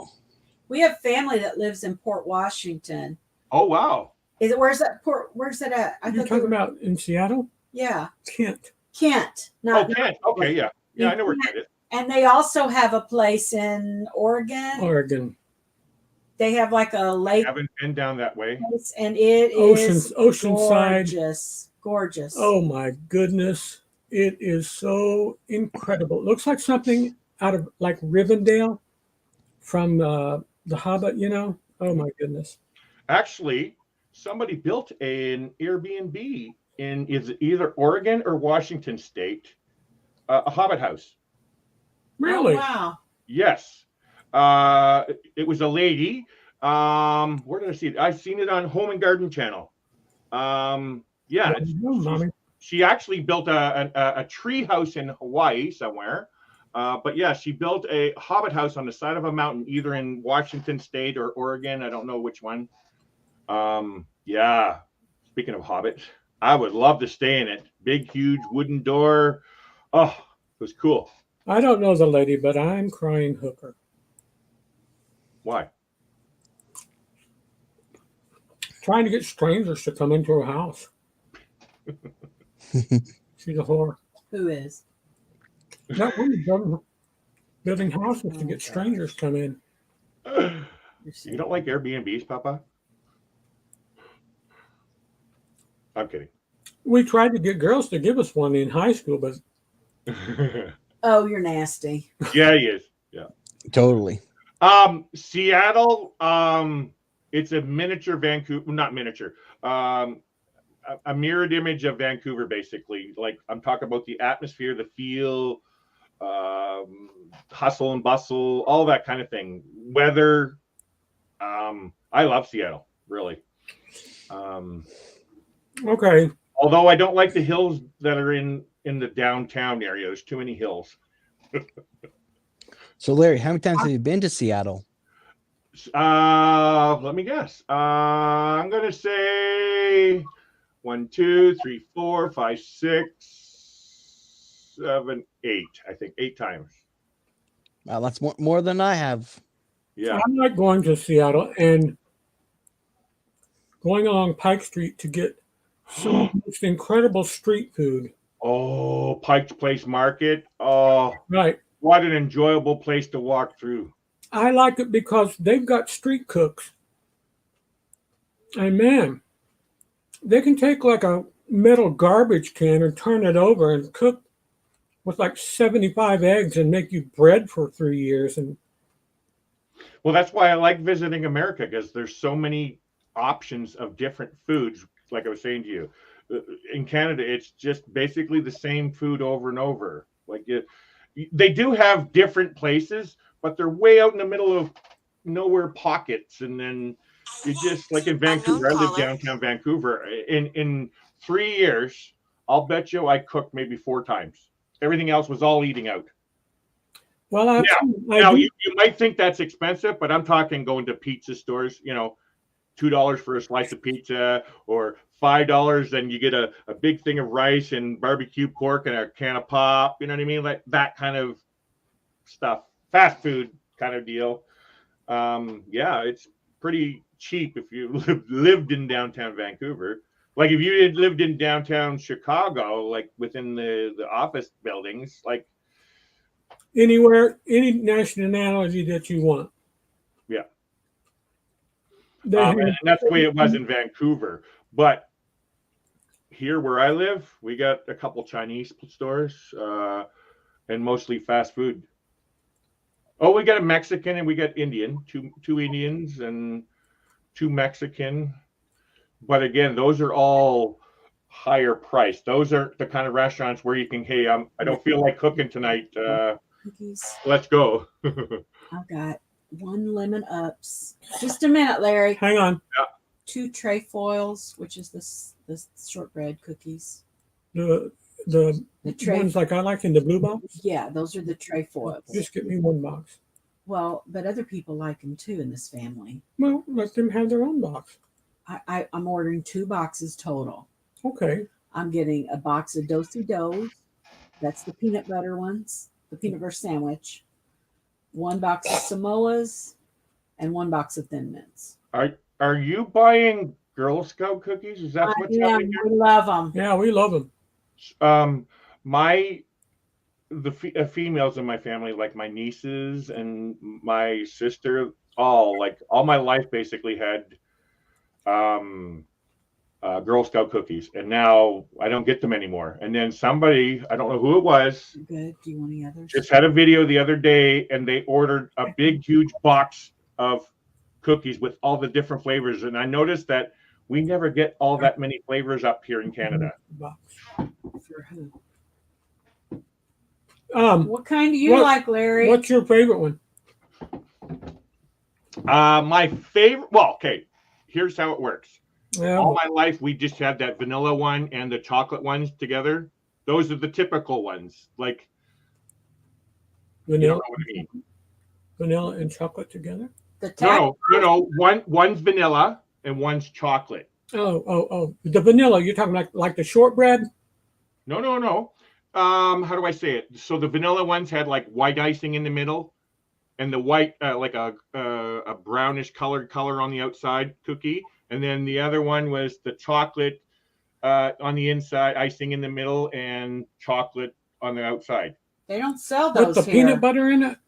we have family that lives in Port Washington. Oh wow. Is it where's that port? Where's that at? I You're thought they talking were- about in Seattle? yeah, Kent. Kent. Oh, Not, Kent. Okay, yeah. Yeah, I know where Kent is. and they also have a place in Oregon. Oregon. They have like a lake I haven't been down that way. place, and it is Oceanside. gorgeous. Gorgeous. Oh my goodness. It is so incredible. It looks like something out of like Rivendell from The Hobbit, you know? Oh my goodness. Actually, somebody built an Airbnb in is either Oregon or Washington State, a Hobbit house. Really? Oh, wow. Yes, it was a lady. Where did I see it? I've seen it on Home and Garden Channel. Yeah, Let me know, Mommy. she actually built a tree house in Hawaii somewhere. But yeah, she built a Hobbit house on the side of a mountain, either in Washington State or Oregon. I don't know which one. Yeah. Speaking of Hobbit, I would love to stay in it. Big, huge wooden door. Oh, it was cool. I don't know the lady, but I'm crying hooker. Why? trying to get strangers to come into her house. She's a whore. Who is? That woman building houses to get strangers come in. You don't like Airbnbs, Papa? I'm kidding. We tried to get girls to give us one in high school, but Oh, you're nasty. Yeah, he is. Yeah. Totally. Seattle, it's a miniature Vancouver, not miniature, a mirrored image of Vancouver, basically. Like, I'm talking about the atmosphere, the feel, hustle and bustle, all that kind of thing. Weather. I love Seattle, really. okay. Although I don't like the hills that are in the downtown area. There's too many hills. So, Larry, how many times have you been to Seattle? Let me guess. I'm gonna say 1, 2, 3, 4, 5, 6, 7, 8. I think 8 times. Well, that's more than I have. Yeah. I'm not going to Seattle and going along Pike Street to get some of the most incredible street food. Oh, Pike's Place Market. Oh, Right. what an enjoyable place to walk through. I like it because they've got street cooks. And man, they can take like a metal garbage can and turn it over and cook with like 75 eggs and make you bread for 3 years. And Well, that's why I like visiting America, because there's so many options of different foods. Like I was saying to you, in Canada, it's just basically the same food over and over. Like they do have different places, but they're way out in the middle of nowhere pockets. And then you just, like in Vancouver, I live downtown Vancouver. In 3 years, I'll bet you I cooked maybe 4 times. Everything else was all eating out. well, Now you might think that's expensive, but I'm talking going to pizza stores, $2 for a slice of pizza, or $5, and you get a big thing of rice and barbecue pork and a can of pop. You know what I mean? Like that kind of stuff. Fast food kind of deal. Yeah, it's pretty cheap if you lived in downtown Vancouver. Like if you had lived in downtown Chicago, like within the office buildings, like anywhere, any nationality that you want. Yeah. They have- and that's the way it was in Vancouver. But here where I live, we got a couple Chinese stores and mostly fast food. Oh, we got a Mexican and we got Indian, two Indians and 2 Mexican. But again, those are all higher priced. Those are the kind of restaurants where you can, hey, I don't feel like cooking tonight. Cookies. Let's go. I've got 1 lemon ups. Just a minute, Larry. hang on. 2 trefoils, which is the shortbread cookies. The The tray. ones like I like in the blue box. Yeah, those are the trefoils. Just get me 1 box. Well, but other people like them too in this family. Well, let them have their own box. I'm ordering 2 boxes total. Okay. I'm getting a box of Do-si-dos. That's the peanut butter ones, the peanut butter sandwich. 1 box of Samoas, and 1 box of Thin Mints. Are you buying Girl Scout cookies? Is that what's happening? We love them. Yeah, we love them. The females in my family, like my nieces and my sister, all my life basically had Girl Scout cookies, and now I don't get them anymore. And then somebody, I don't know who it was, Good. Do you want any others? just had a video the other day, and they ordered a big, huge box of cookies with all the different flavors. And I noticed that we never get all that many flavors up here in Canada. Box. For who? Um, What kind do you What- like, Larry? what's your favorite one? My favorite, well, okay, here's how it works. Yeah. All my life, we just had that vanilla one and the chocolate ones together. Those are the typical ones. Like, you Vanilla, know what I mean? vanilla and chocolate together. The tack. No. One's vanilla and one's chocolate. Oh. The vanilla. You're talking like the shortbread? No. How do I say it? So the vanilla ones had like white icing in the middle, and the white like a brownish color on the outside cookie. And then the other one was the chocolate on the inside, icing in the middle, and chocolate on the outside. They don't sell With those the here. peanut butter in it?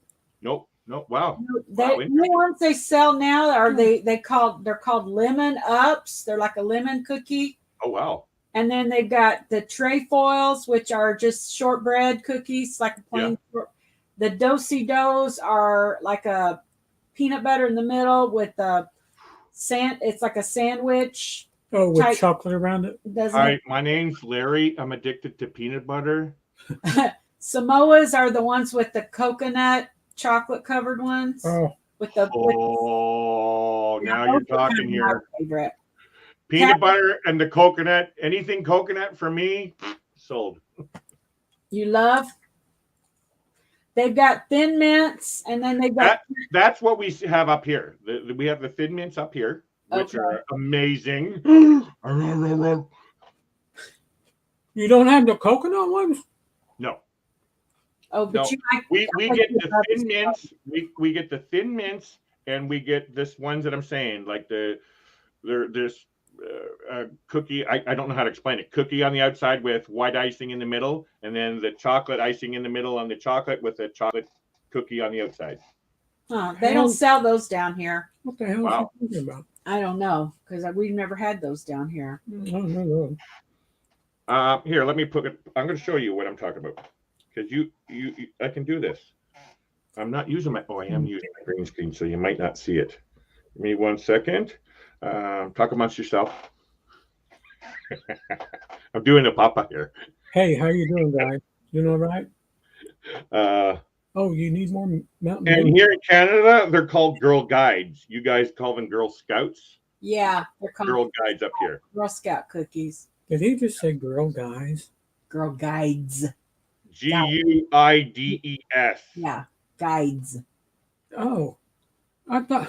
Nope. Wow. The Wow, only ones they sell now are they're called lemon ups. They're like a lemon cookie. Oh, wow. And then they've got the trefoils, which are just shortbread cookies, like a plain. The do-si-dos are like a peanut butter in the middle with a it's like a sandwich. Oh, with Type- chocolate around it? Doesn't All right. My name's Larry. I'm addicted to peanut butter. Samoas are the ones with the coconut chocolate covered ones. Oh, With the Oh, now you're talking here. Favorite. Peanut butter and the coconut. Anything coconut for me, sold. You love. They've got thin mints, and then they've got. That's what we have up here. We have the thin mints up here, which Okay. are amazing. you don't have the coconut ones? No, Oh, but No. you like. we like get you the love thin this mints. We get the thin mints, and we get this ones that I'm saying, like there's cookie. I don't know how to explain it. Cookie on the outside with white icing in the middle, and then the chocolate icing in the middle on the chocolate with a chocolate cookie on the outside. Huh, they don't sell those down here. What the hell Wow. is he talking about? I don't know because we've never had those down here. I don't know. Here, let me put it. I'm going to show you what I'm talking about because you I can do this. I'm not using my. Oh, I am using my green screen, so you might not see it. Give me 1 second. Talk amongst yourself. I'm doing a papa here. Hey, how you doing, guys? You all right? And You need more Mountain Dew? here in Canada, they're called Girl Guides. You guys call them Girl Scouts. Yeah, they're called Girl Guides up here. Girl Scout cookies. Did he just say girl guys? Girl Guides. Guides. Yeah, guides. Oh, I thought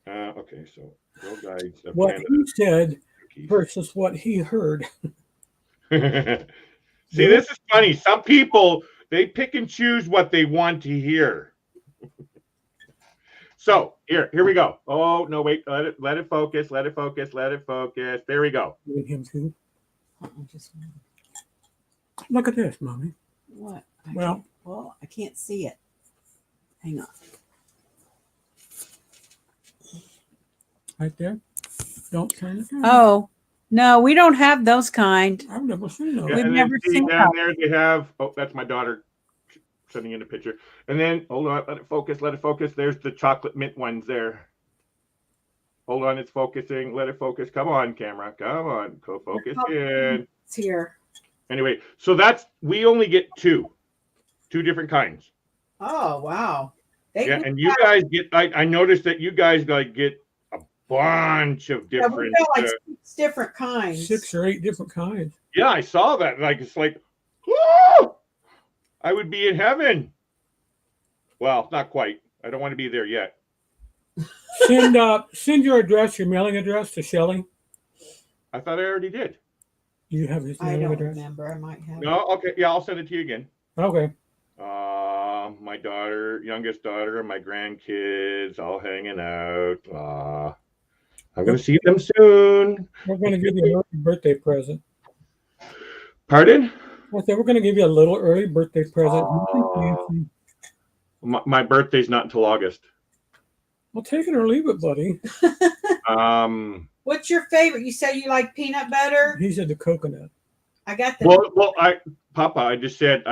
Okay, so Girl Guides of what Canada. he said Cookies. versus what he heard. See, this is funny. Some people, they pick and choose what they want to hear. So here we go. Oh no, wait, let it focus. There we go. With him too. Just Look at this, mommy. what? Well, I can't see it. Hang on. right there. Don't turn it down. Oh no, we don't have those kind. I've never seen those. Yeah, We've and then never see seen down that. there they have. Oh, that's my daughter sending in a picture. And then hold on, let it focus. There's the chocolate mint ones there. Hold on, it's focusing. Let it focus. Come on, camera. Come on, go focus in. It's here. Anyway, so we only get two different kinds. Oh wow. Yeah, and you guys get. I noticed that you guys get a bunch of Yeah, we different. got like 6 different kinds. 6 or 8 different kinds. Yeah, I saw that. Like it's like, woo! I would be in heaven. Well, not quite. I don't want to be there yet. Send your address, your mailing address to Shelley. I thought I already did. You have his I mailing don't address. remember. I might have. No, okay, yeah, I'll send it to you again. Okay. My youngest daughter, and my grandkids all hanging out. I'm gonna see them soon. We're going to give you a early birthday present. Pardon? I said we're going to give you a little early birthday present. My birthday's not until August. Well, take it or leave it, buddy. What's your favorite? You say you like peanut butter. He said the coconut. I got the. Well, Papa, I just said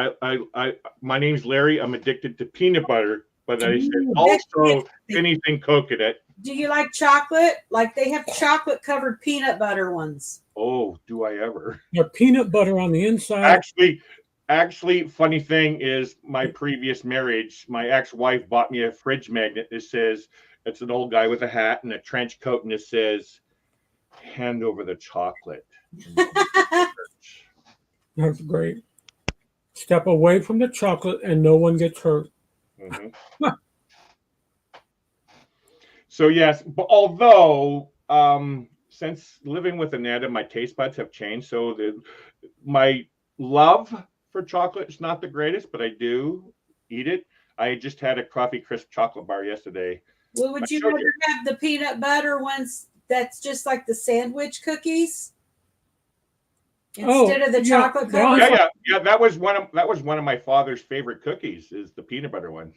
my name's Larry. I'm addicted to peanut butter, but I said also anything coconut. Do you like chocolate? Like they have chocolate covered peanut butter ones. Oh, do I ever? Your peanut butter on the inside. Actually, funny thing is my previous marriage, my ex-wife bought me a fridge magnet that says, it's an old guy with a hat and a trench coat, and it says, hand over the chocolate. That's great. Step away from the chocolate and no one gets hurt. Mhm. So yes, but although since living with Ananda, my taste buds have changed. So my love for chocolate is not the greatest, but I do eat it. I just had a coffee crisp chocolate bar yesterday, Well, I would you showed rather you. have the peanut butter ones that's just like the sandwich cookies instead of the yeah, chocolate they all covered? have- Yeah. That was one of my father's favorite cookies. Is the peanut butter one.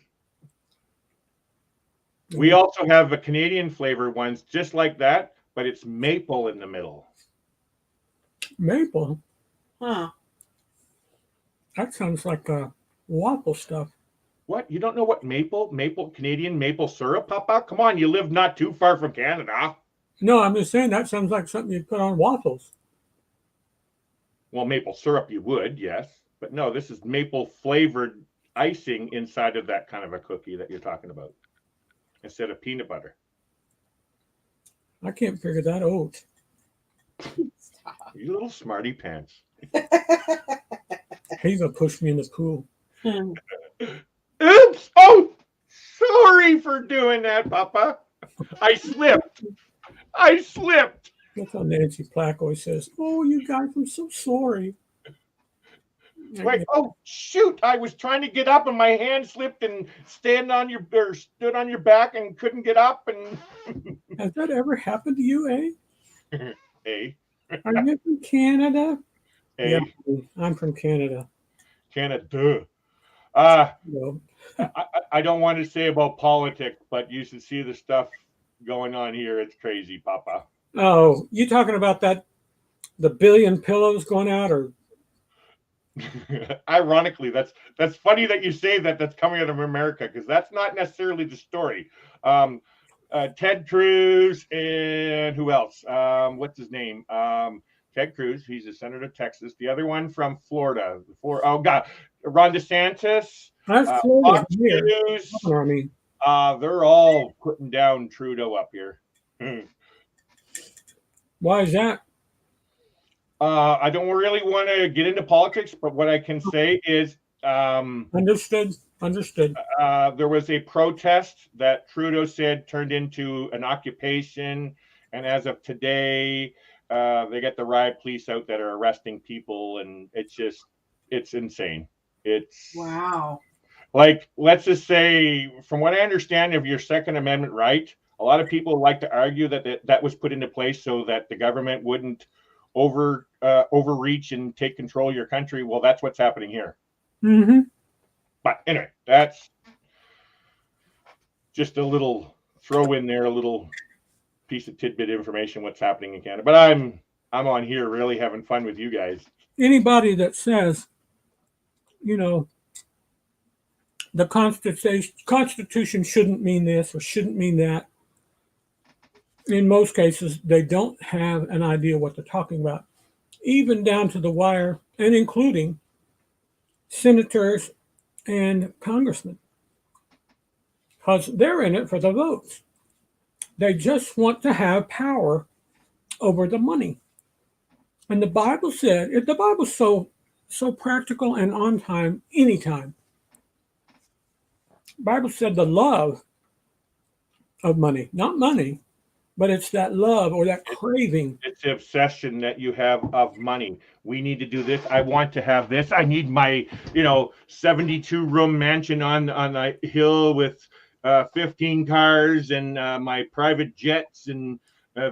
We also have the Canadian flavored ones just like that, but it's maple in the middle. maple. Huh. That sounds like waffle stuff. What? You don't know what Canadian maple syrup, Papa? Come on, you live not too far from Canada. No, I'm just saying that sounds like something you put on waffles. Well, maple syrup you would, yes. But no, this is maple flavored icing inside of that kind of a cookie that you're talking about instead of peanut butter. I can't figure that out. You little smarty pants. Hazel pushed me in the pool. Oops! Oh, sorry for doing that, Papa. I slipped. That's how Nancy Plack always says, "Oh, you guys, I'm so sorry." Wait, oh shoot! I was trying to get up and my hand slipped and stood on your back and couldn't get up and. Has that ever happened to you, eh? Hey, Are you from Canada? hey, Yeah, I'm from Canada. Canada. No. I don't want to say about politics, but you should see the stuff going on here. It's crazy, Papa. Oh, you talking about the billion pillows going out, or Ironically, that's funny that you say that. That's coming out of America because that's not necessarily the story. Ted Cruz and who else? What's his name? Ted Cruz. He's a senator of Texas. The other one from Florida. Oh God, Ron DeSantis. I've Florida's Fox near. News. I mean, They're all putting down Trudeau up here. why is that? I don't really want to get into politics, but what I can say is Understood. there was a protest that Trudeau said turned into an occupation. And as of today, they got the riot police out that are arresting people. And it's insane. It's Wow. like, let's just say, from what I understand of your Second Amendment right, a lot of people like to argue that was put into place so that the government wouldn't overreach and take control of your country. Well, that's what's happening here. Mm-hmm. But anyway, that's just a little throw in there, a little piece of tidbit information what's happening in Canada. But I'm on here really having fun with you guys. Anybody that says, the Constitution shouldn't mean this or shouldn't mean that, in most cases, they don't have an idea what they're talking about, even down to the wire, and including senators and congressmen, because they're in it for the votes. They just want to have power over the money. And the Bible said, if the Bible's so practical and on time, anytime. The Bible said the love of money, not money, but it's that love or that craving. It's the obsession that you have of money. We need to do this. I want to have this. I need my, 72-room mansion on a hill with 15 cars and my private jets and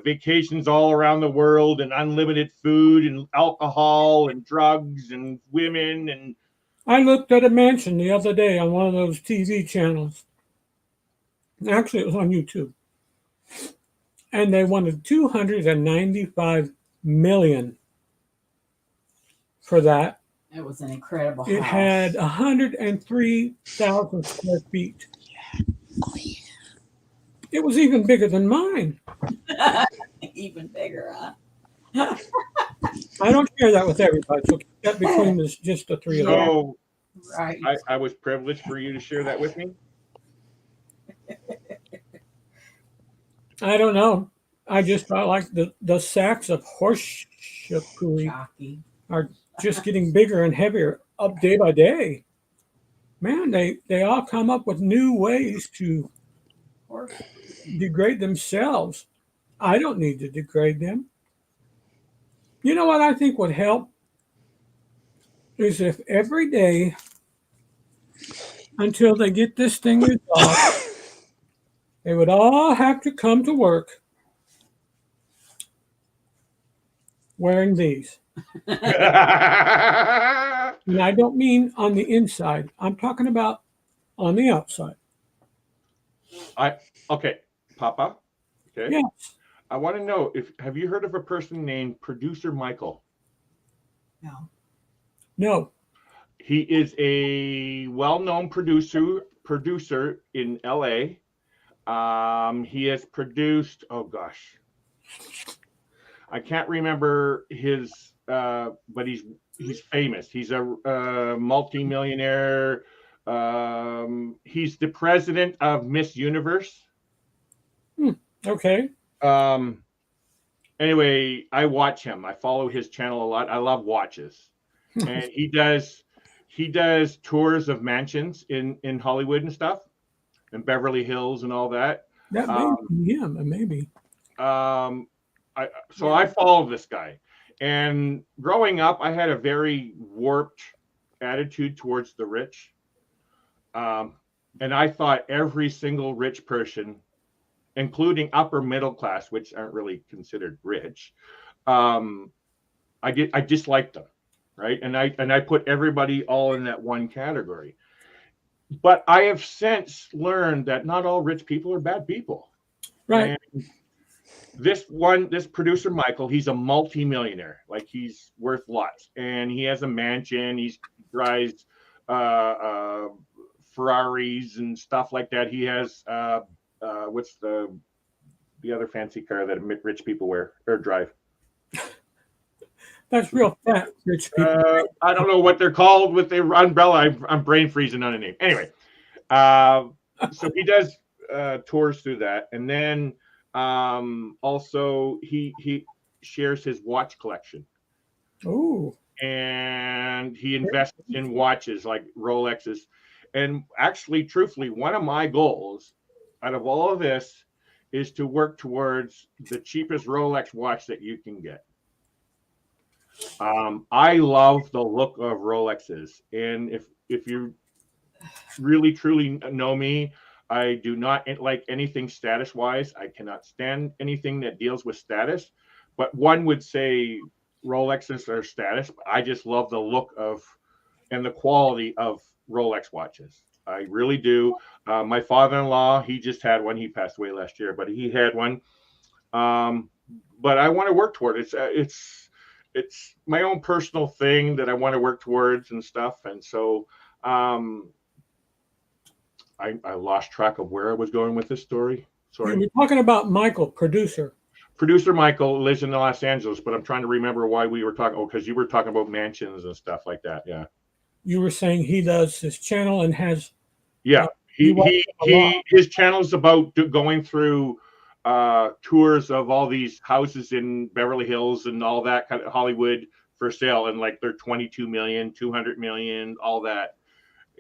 vacations all around the world and unlimited food and alcohol and drugs and women. And I looked at a mansion the other day on one of those TV channels. Actually, it was on YouTube. And they wanted $295 million for that. It was an incredible It house. had 103,000 square feet. Oh yeah. It was even bigger than mine. Even bigger, huh? I don't share that with everybody, so keep that between us, just the three of us. so Right. I was privileged for you to share that with me. I don't know. I just felt like the sacks of horse charcuterie Jockey. are just getting bigger and heavier up day by day. Man, they all come up with new ways to degrade themselves. I don't need to degrade them. You know what I think would help? Is if every day until they get this thing resolved, They would all have to come to work wearing these. I And I don't mean on the inside. I'm talking about on the outside. okay, Papa. Okay. Yes. I want to know if have you heard of a person named Producer Michael? No. No. He is a well-known producer in LA. He has produced, oh gosh, I can't remember his, but he's famous. He's a multi-millionaire. He's the president of Miss Universe. Okay. Anyway, I watch him. I follow his channel a lot. I love watches, and he does tours of mansions in Hollywood and stuff, and Beverly Hills and all that. That may be him, maybe. I follow this guy, and growing up, I had a very warped attitude towards the rich, and I thought every single rich person, including upper middle class, which aren't really considered rich, I disliked them, right? And I put everybody all in that one category. But I have since learned that not all rich people are bad people. Right. And this producer Michael, he's a multi-millionaire. Like, he's worth lots, and he has a mansion. He drives Ferraris and stuff like that. He has what's the other fancy car that rich people wear or drive? That's real fat rich people. I don't know what they're called with the umbrella. I'm brain freezing on a name. Anyway, so he does tours through that, and then also he shares his watch collection. Oh. And he invests in watches like Rolexes. And actually, truthfully, one of my goals out of all of this is to work towards the cheapest Rolex watch that you can get. I love the look of Rolexes, and if you really truly know me, I do not like anything status wise. I cannot stand anything that deals with status, but one would say Rolexes are status. I just love the look of and the quality of Rolex watches. I really do. My father-in-law, he just had one. He passed away last year, but he had one. But I want to work toward it. It's my own personal thing that I want to work towards and stuff. And so I lost track of where I was going with this story. Sorry. We're talking about Michael, producer. Producer Michael lives in Los Angeles, but I'm trying to remember why we were talking. Oh, because you were talking about mansions and stuff like that. Yeah. You were saying he does his channel and has. Yeah. His channel is about going through tours of all these houses in Beverly Hills and all that kind of Hollywood for sale, and like they're 22 million, 200 million, all that,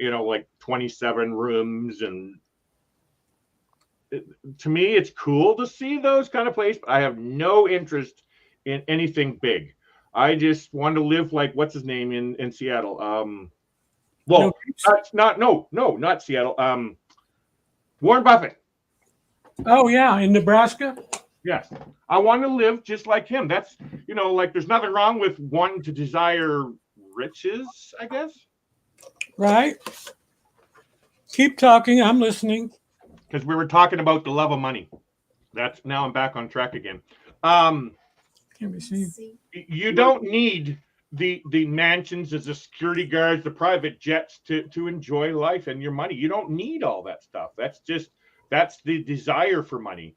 like 27 rooms. And to me, it's cool to see those kind of places, but I have no interest in anything big. I just want to live like what's his name in Seattle. Not Seattle. Warren Buffett. Oh yeah, in Nebraska. Yes, I want to live just like him. That's like there's nothing wrong with wanting to desire riches, I guess. Right. Keep talking. I'm listening. Because we were talking about the love of money. That's now I'm back on track again. Can we see? You don't need the mansions as the security guards, the private jets to enjoy life and your money. You don't need all that stuff. That's the desire for money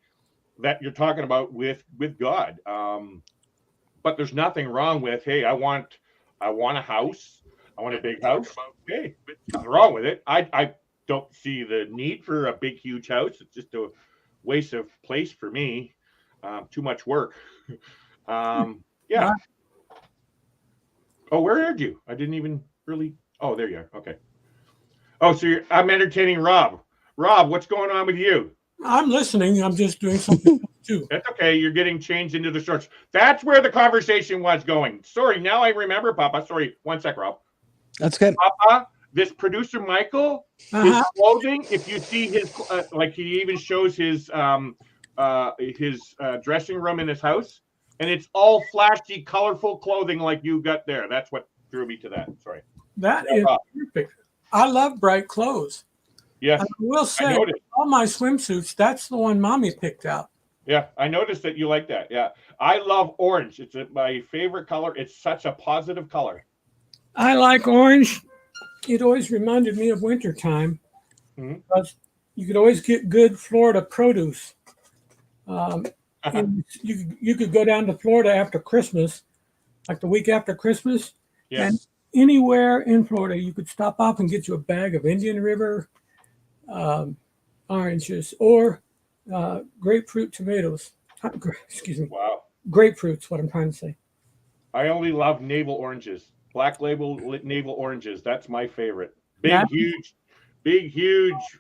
that you're talking about with God. But there's nothing wrong with, hey, I want a house. I want a big house. Okay, nothing wrong with it. I don't see the need for a big, huge house. It's just a waste of place for me. Too much work. Yeah. Oh, where are you? I didn't even really. Oh, there you are. Okay. Oh, so I'm entertaining Rob. Rob, what's going on with you? I'm listening. I'm just doing something too. That's okay. You're getting changed into the shorts. That's where the conversation was going. Sorry. Now I remember, Papa. Sorry. One sec, Rob. That's good. Papa, this producer Michael, his Uh-huh. clothing. If you see his, like he even shows his dressing room in his house, and it's all flashy, colorful clothing like you got there. That's what drew me to that. Sorry. That Yeah, is Rob. perfect. I love bright clothes. Yes, And I will I say, noticed. all my swimsuits, that's the one mommy picked out. Yeah, I noticed that you like that. Yeah, I love orange. It's my favorite color. It's such a positive color. I like orange. It always reminded me of wintertime Mhm. because you could always get good Florida produce. And you could go down to Florida after Christmas, like the week after Christmas, Yeah. and anywhere in Florida, you could stop off and get you a bag of Indian River oranges or grapefruit tomatoes. Excuse me, Wow. grapefruit's what I'm trying to say. I only love navel oranges. Black label navel oranges. That's my favorite. Big, That- huge.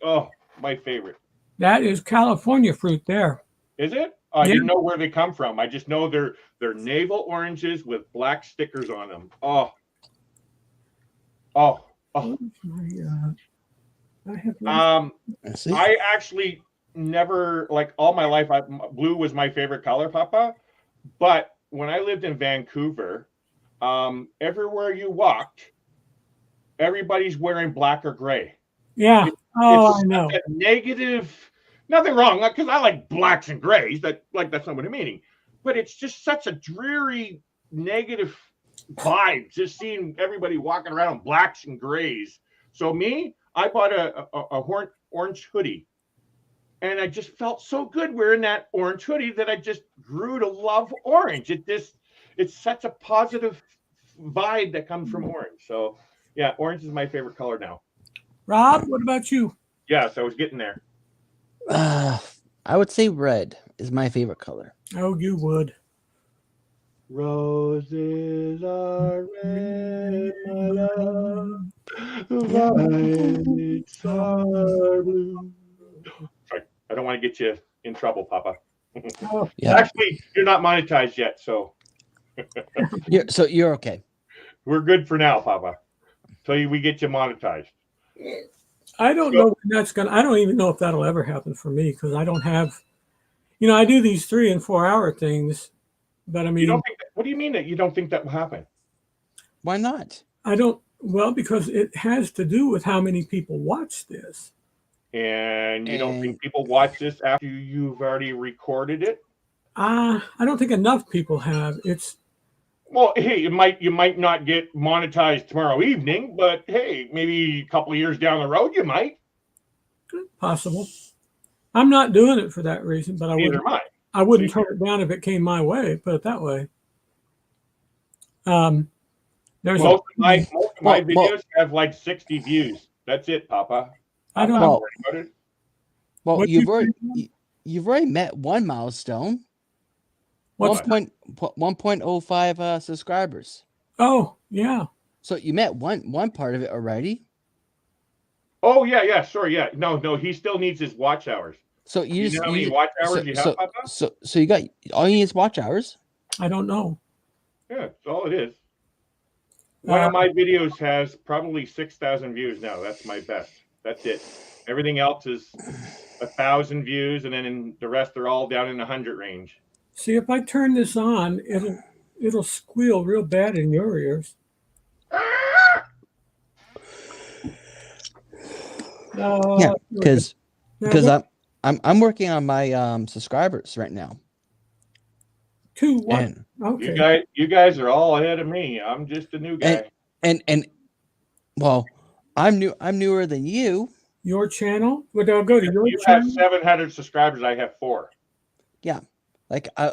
Oh, my favorite. That is California fruit there. Is it? I Yeah. didn't know where they come from. I just know they're navel oranges with black stickers on them. Oh. I have I see. I actually never, like all my life, blue was my favorite color, Papa. But when I lived in Vancouver, everywhere you walked, everybody's wearing black or gray. yeah. Oh, It's I know. such a negative. Nothing wrong, because I like blacks and grays. That's not what I'm meaning. But it's just such a dreary, negative vibe. Just seeing everybody walking around in blacks and grays. So I bought a orange hoodie, and I just felt so good wearing that orange hoodie that I just grew to love orange. It's such a positive vibe that comes from orange. So yeah, orange is my favorite color now. Rob, what about you? Yes, I was getting there. I would say red is my favorite color. Oh, you would. Roses are red, my love. Violets are blue. Sorry, I don't want to get you in trouble, Papa. Oh, Yeah. Actually, you're not monetized yet, so So you're okay. we're good for now, Papa. Till we get you monetized. I don't know when that's gonna. I don't even know if that'll ever happen for me because I don't have. I do these 3 and 4 hour things, but I You mean, don't think what do you mean that you don't think that will happen? Why not? I don't. Well, because it has to do with how many people watch this. And you don't And- think people watch this after you've already recorded it? I don't think enough people have. It's Well, hey, you might not get monetized tomorrow evening, but hey, maybe a couple of years down the road you might. possible. I'm not doing it for that reason, but Neither am I. I wouldn't turn it down if it came my way. Put it that way. There's Most of my Well, videos have like 60 views. That's it, Papa. I don't I'm know. not worried about it. Well, What'd you've you already say? you've already met one milestone. What's 1.05 subscribers. Oh, yeah. So you met one part of it already. Oh yeah, sorry, yeah. No, he still needs his watch hours. So You know how many you watch hours you have, Papa? so you got all you need is watch hours. I don't know. Yeah, that's all it is. One of my videos has probably 6,000 views now. That's my best. That's it. Everything else is 1,000 views, and then the rest are all down in the 100 range. See, if I turn this on, it'll squeal real bad in your ears. Yeah, because I'm working on my subscribers right now. two what? And Okay. You guys are all ahead of me. I'm just a new guy. and well, I'm newer than you. Your channel? Well, I'll go to your You have channel. 700 subscribers. I have 4.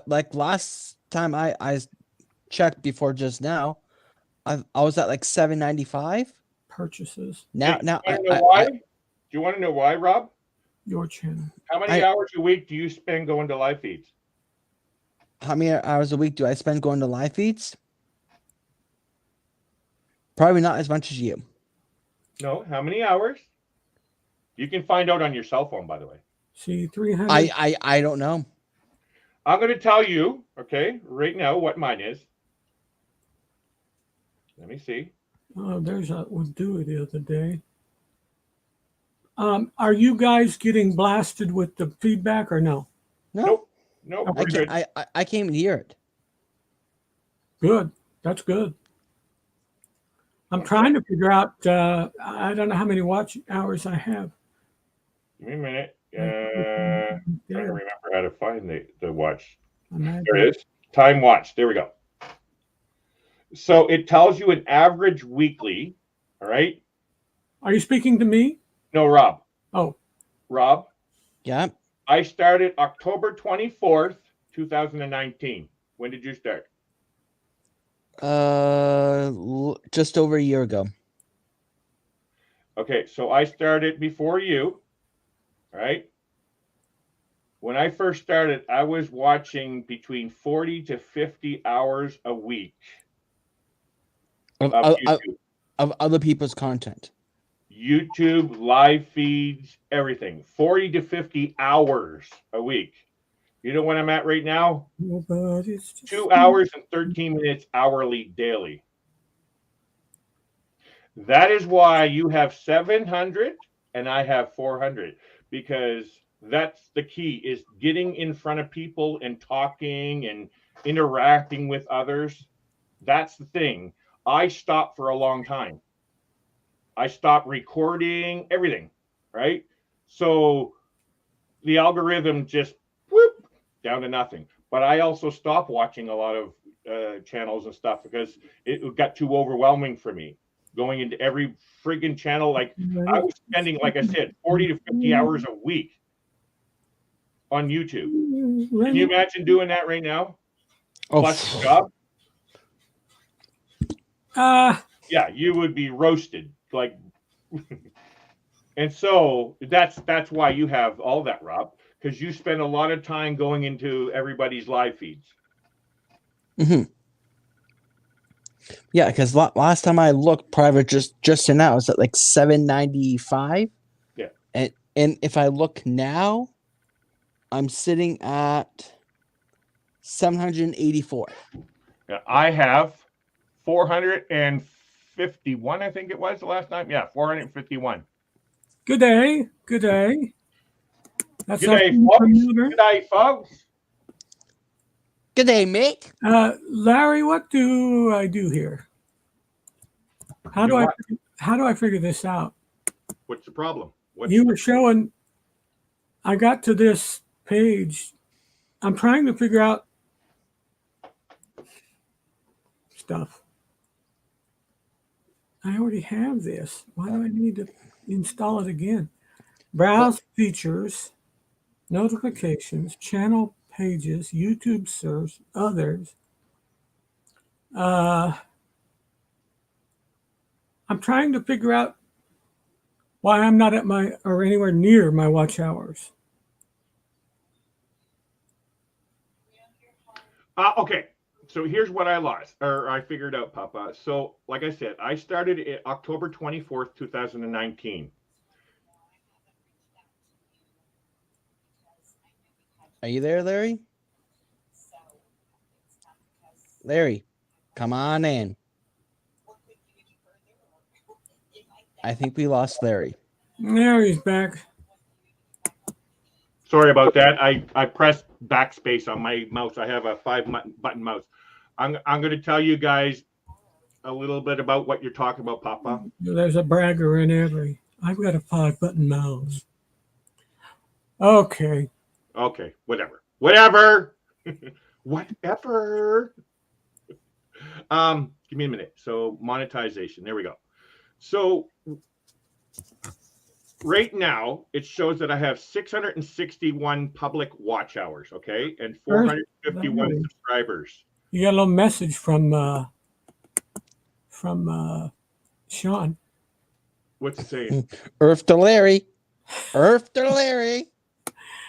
Like last time I checked before just now, I was at like 795. Purchases. Now Do now you wanna know why? Do you want to know why, Rob? Your channel. How many hours a week do you spend going to live feeds? how many hours a week do I spend going to live feeds? Probably not as much as you. No, how many hours? You can find out on your cell phone, by the way. See, 300. I don't know. I'm going to tell you, okay, right now what mine is. Let me see. Oh, there's a was due the other day. Are you guys getting blasted with the feedback or no? No, Nope. Nope. I I We're can't. good. I can't even hear it. Good. That's good. I'm trying to figure out. I don't know how many watch hours I have. Give me a minute. Trying to There, remember how to find the watch. imagine. There it is. Time watch. There we go. So it tells you an average weekly. All right. Are you speaking to me? No, Rob. Oh, Rob, Yeah. I started October 24th, 2019. When did you start? Just over a year ago. Okay, so I started before you, right? When I first started, I was watching between 40 to 50 hours a week Of, of of, YouTube. of other people's content. YouTube, live feeds, everything. 40 to 50 hours a week. You know what I'm at right now? nobody's just 2 hours and 13 minutes hourly daily. That is why you have 700 and I have 400, because that's the key, is getting in front of people and talking and interacting with others. That's the thing. I stopped for a long time. I stopped recording everything, right? So the algorithm just whoop down to nothing. But I also stopped watching a lot of channels and stuff because it got too overwhelming for me. Going into every friggin' channel, like I was spending, like I said, 40 to 50 hours a week on YouTube. Can you imagine doing that right now? Oh, Plus the job? Yeah, you would be roasted. Like, and so that's why you have all that, Rob, because you spend a lot of time going into everybody's live feeds. hmm Yeah, because last time I looked, private just now, it's at like 795. Yeah. And if I look now, I'm sitting at 784. Yeah, I have 451, I think it was the last time. Yeah, 451. Good day. Good day. That's Good day, from folks. Melbourne. Good day, folks. Good day, mate. Larry, what do I do here? How Do do I what? how do I figure this out? What's the problem? What's You were showing. I got to this page. I'm trying to figure out stuff. I already have this. Why do I need to install it again? Browse features, notifications, channel pages, YouTube search, others. I'm trying to figure out why I'm not at my or anywhere near my watch hours. okay. So here's what I lost, or I figured out, Papa. So, like I said, I started it October 24th, 2019. Are you there, Larry? Larry, come on in. I think we lost Larry. There he's back. Sorry about that. I pressed backspace on my mouse. I have a 5-button mouse. I'm going to tell you guys a little bit about what you're talking about, Papa. There's a bragger in every. I've got a 5-button mouse. Okay. Okay, whatever. Whatever. Give me a minute. So monetization. There we go. So right now it shows that I have 661 public watch hours, okay, and 451 subscribers. You got a little message from Sean. What's it saying? Earth to Larry. Earth to Larry.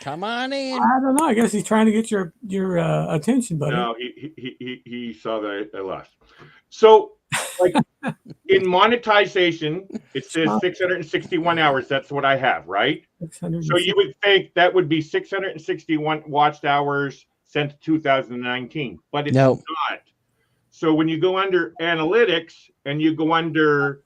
Come on in. I don't know. I guess he's trying to get your attention, buddy. No, he saw that I lost. So, like in monetization, it says 661 hours. That's what I have, right? So you would think that would be 661 watched hours since 2019, but it's No. not. So when you go under analytics and you go under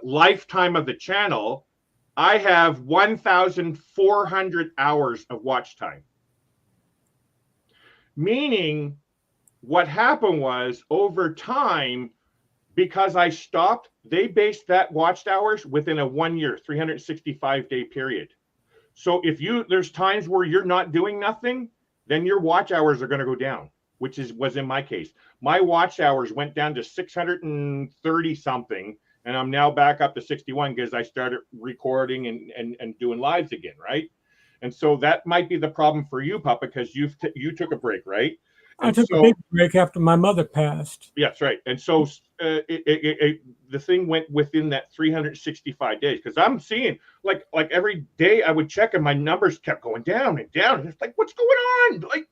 lifetime of the channel, I have 1,400 hours of watch time. Meaning what happened was over time, because I stopped, they based that watched hours within a 1 year, 365-day period. So if there's times where you're not doing nothing, then your watch hours are going to go down, which was in my case. My watch hours went down to 630 something, and I'm now back up to 61 because I started recording and doing lives again, right? And so that might be the problem for you, Papa, because you took a break, right? I took a big break after my mother passed. Yeah, that's right. And so the thing went within that 365 days, because I'm seeing like every day I would check and my numbers kept going down and down. And it's like, what's going on? Like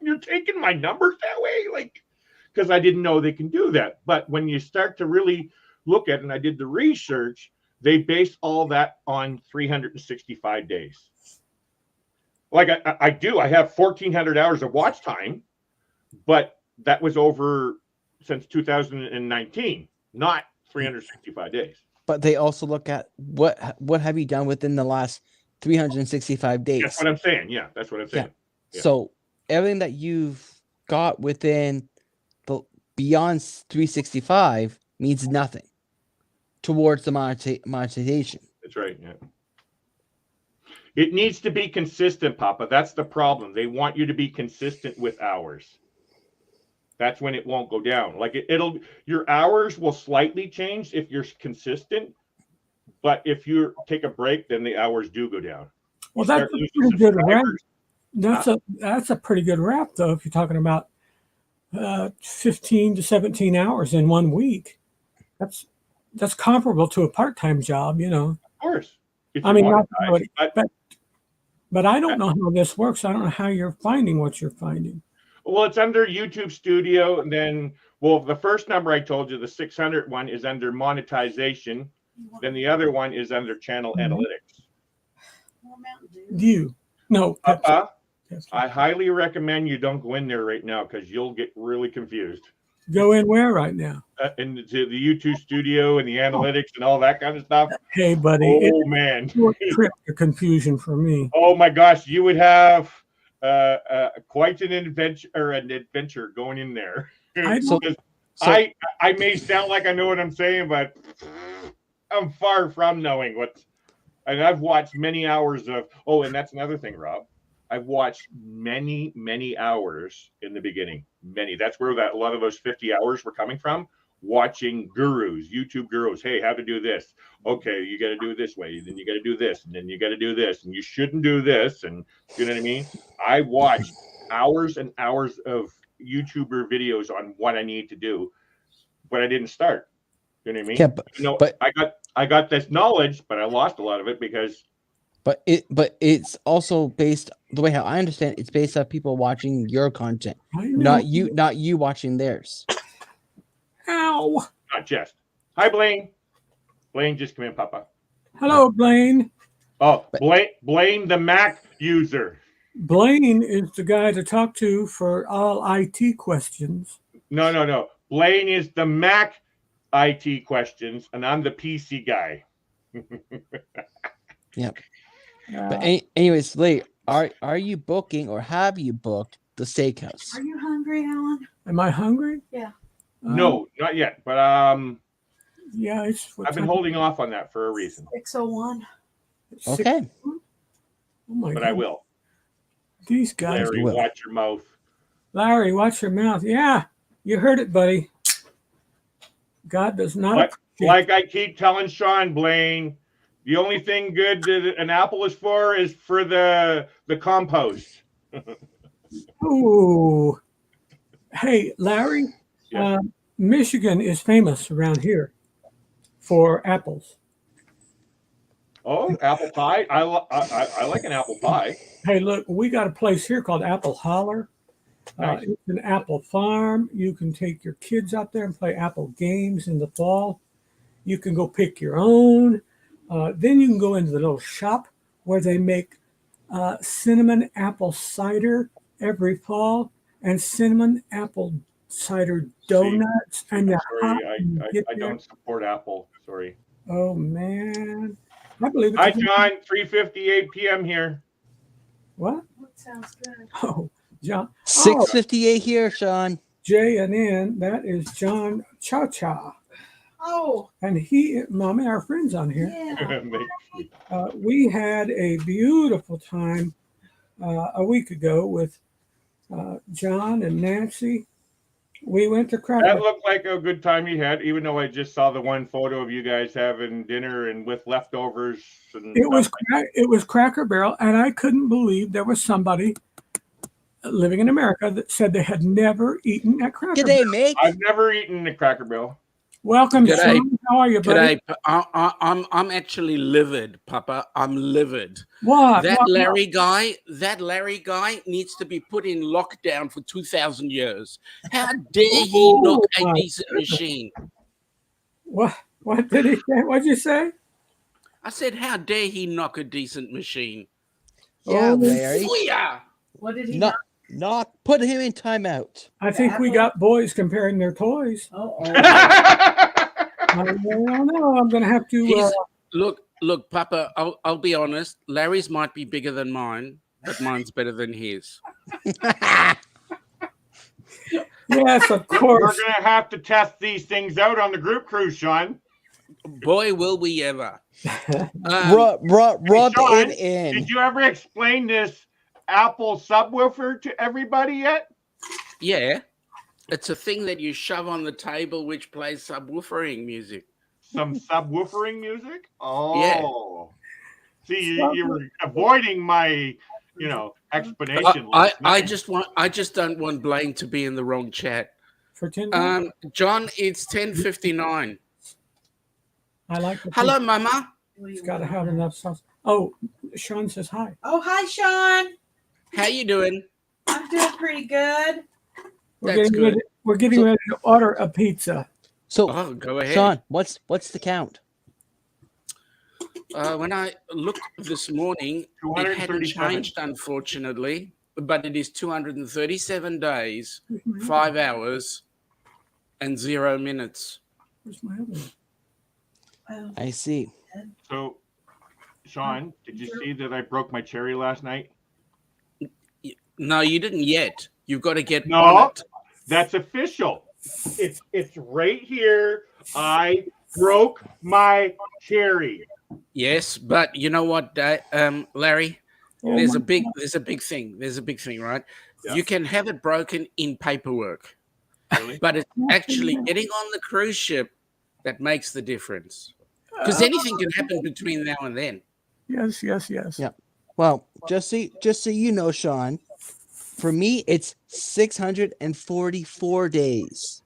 you're taking my numbers that way? Like, because I didn't know they can do that. But when you start to really look at it, and I did the research, they base all that on 365 days. Like I have 1,400 hours of watch time, but that was over since 2019, not 365 days. But they also look at what have you done within the last 365 days. That's what I'm saying. Yeah, that's what I'm saying. Yeah. So everything that you've got within the beyond 365 means nothing towards the monetization. That's right. Yeah. It needs to be consistent, Papa. That's the problem. They want you to be consistent with hours. That's when it won't go down. Like your hours will slightly change if you're consistent, but if you take a break, then the hours do go down. Well, that's a pretty good wrap. That's a pretty good wrap, though. If you're talking about 15 to 17 hours in 1 week, that's comparable to a part-time job, you know. Of course. I mean, but I don't know how this works. I don't know how you're finding what you're finding. Well, it's under YouTube Studio, and then, the first number I told you, the 600 one, is under monetization. Then the other one is under channel analytics. No. Papa, I highly recommend you don't go in there right now because you'll get really confused. Go in where right now? Into the YouTube Studio and the analytics and all that kind of stuff. Hey, buddy. Man. Trip to confusion for me. Oh my gosh, you would have quite an adventure going in there. I may sound like I know what I'm saying, but I'm far from knowing and I've watched many hours of. Oh, and that's another thing, Rob. I've watched many, many hours in the beginning. Many. That's where a lot of those 50 hours were coming from. Watching gurus, YouTube gurus. Hey, how to do this? Okay, you got to do it this way. Then you got to do this, and then you got to do this, and you shouldn't do this. And you know what I mean? I watched hours and hours of YouTuber videos on what I need to do, but I didn't start. You know what I mean? Yeah, but I got this knowledge, but I lost a lot of it because. But it's also based the way how I understand it, it's based on people watching your content, not you watching theirs. Ow! Not just. Hi, Blaine. Blaine, just come in, Papa. Hello, Blaine. Oh, Blaine, the Mac user. Blaine is the guy to talk to for all IT questions. No. Blaine is the Mac IT questions, and I'm the PC guy. Yep. But anyways, Lee, are you booking or have you booked the steakhouse? Are you hungry, Alan? Am I hungry? Yeah. No, not yet. But yeah, I've been holding off on that for a reason. 6:01. Okay. Oh my God. I will. These guys. Larry, watch your mouth. Larry, watch your mouth. Yeah, you heard it, buddy. God does not. Like I keep telling Sean, Blaine, the only thing good that an apple is for the compost. Ooh. Hey, Larry, Yeah. Michigan is famous around here for apples. Oh, apple pie. I like an apple pie. Hey, look, we got a place here called Apple Holler. Nice. It's an apple farm. You can take your kids out there and play apple games in the fall. You can go pick your own. Then you can go into the little shop where they make cinnamon apple cider every fall. and cinnamon apple cider donuts. And the hot Sorry, when you get I there. don't support Apple. Sorry. Oh man, I believe Hi, it's John. 3:58 p.m. here. what? That sounds good. Oh, John. 6:58 here, Sean. JNN. That is John Cha Cha, Oh, and he, Mommy, our friends on here. yeah. We had a beautiful time a week ago with John and Nancy. We went to That Cracker. looked like a good time you had, even though I just saw the one photo of you guys having dinner and with leftovers. And It was stuff. it was Cracker Barrel, and I couldn't believe there was somebody living in America that said they had never eaten at Cracker Barrel. G'day, mate. I've never eaten a Cracker Barrel. Welcome, G'day. Sean. How are you, buddy? G'day. I'm actually livid, Papa. I'm livid. What? That What? Larry guy needs to be put in lockdown for 2,000 years. How dare he knock a my decent goodness. machine? What did he say? What'd you say? I said, how dare he knock a decent machine? Yeah, Oh, Larry. Booyah! What did he Not put him in timeout. I think we Apple? got boys comparing their toys. Oh, I don't know. I'm gonna have to. He's, look, Papa, I'll be honest. Larry's might be bigger than mine, but mine's better than his. Yes, of We're course. going to have to test these things out on the group cruise, Sean. Boy, will we ever. Rub Sean, it in. Did you ever explain this Apple subwoofer to everybody yet? Yeah. It's a thing that you shove on the table which plays subwoofering music. Some subwoofering music? Oh. Yeah. See, you were avoiding my, explanation. I last night. just don't want Blaine to be in the wrong chat. For $10. John, it's 10:59. I like the Hello, Mama. It's got to have enough sauce. Oh, Sean says hi. Oh, hi, Sean. How you doing? I'm doing pretty good. We're That's getting ready. good. We're getting ready to order a pizza. So, Oh, go ahead. Sean, what's the count? When I looked this morning, it hadn't 237. changed, unfortunately, but it is 237 days, 5 hours, and 0 minutes. Where's my other one? I see. So, Sean, did you see that I broke my cherry last night? No, you didn't yet. You've got to get No. on it. That's official. It's right here. I broke my cherry. Yes, but you know what, Larry? Oh, There's my a big thing. There's a big thing, right? Yeah. You can have it broken in paperwork, Really? but it's actually getting on the cruise ship that makes the difference. Because anything can happen between now and then. Yes. Yeah. Well, just so you know, Sean, for me it's 644 days.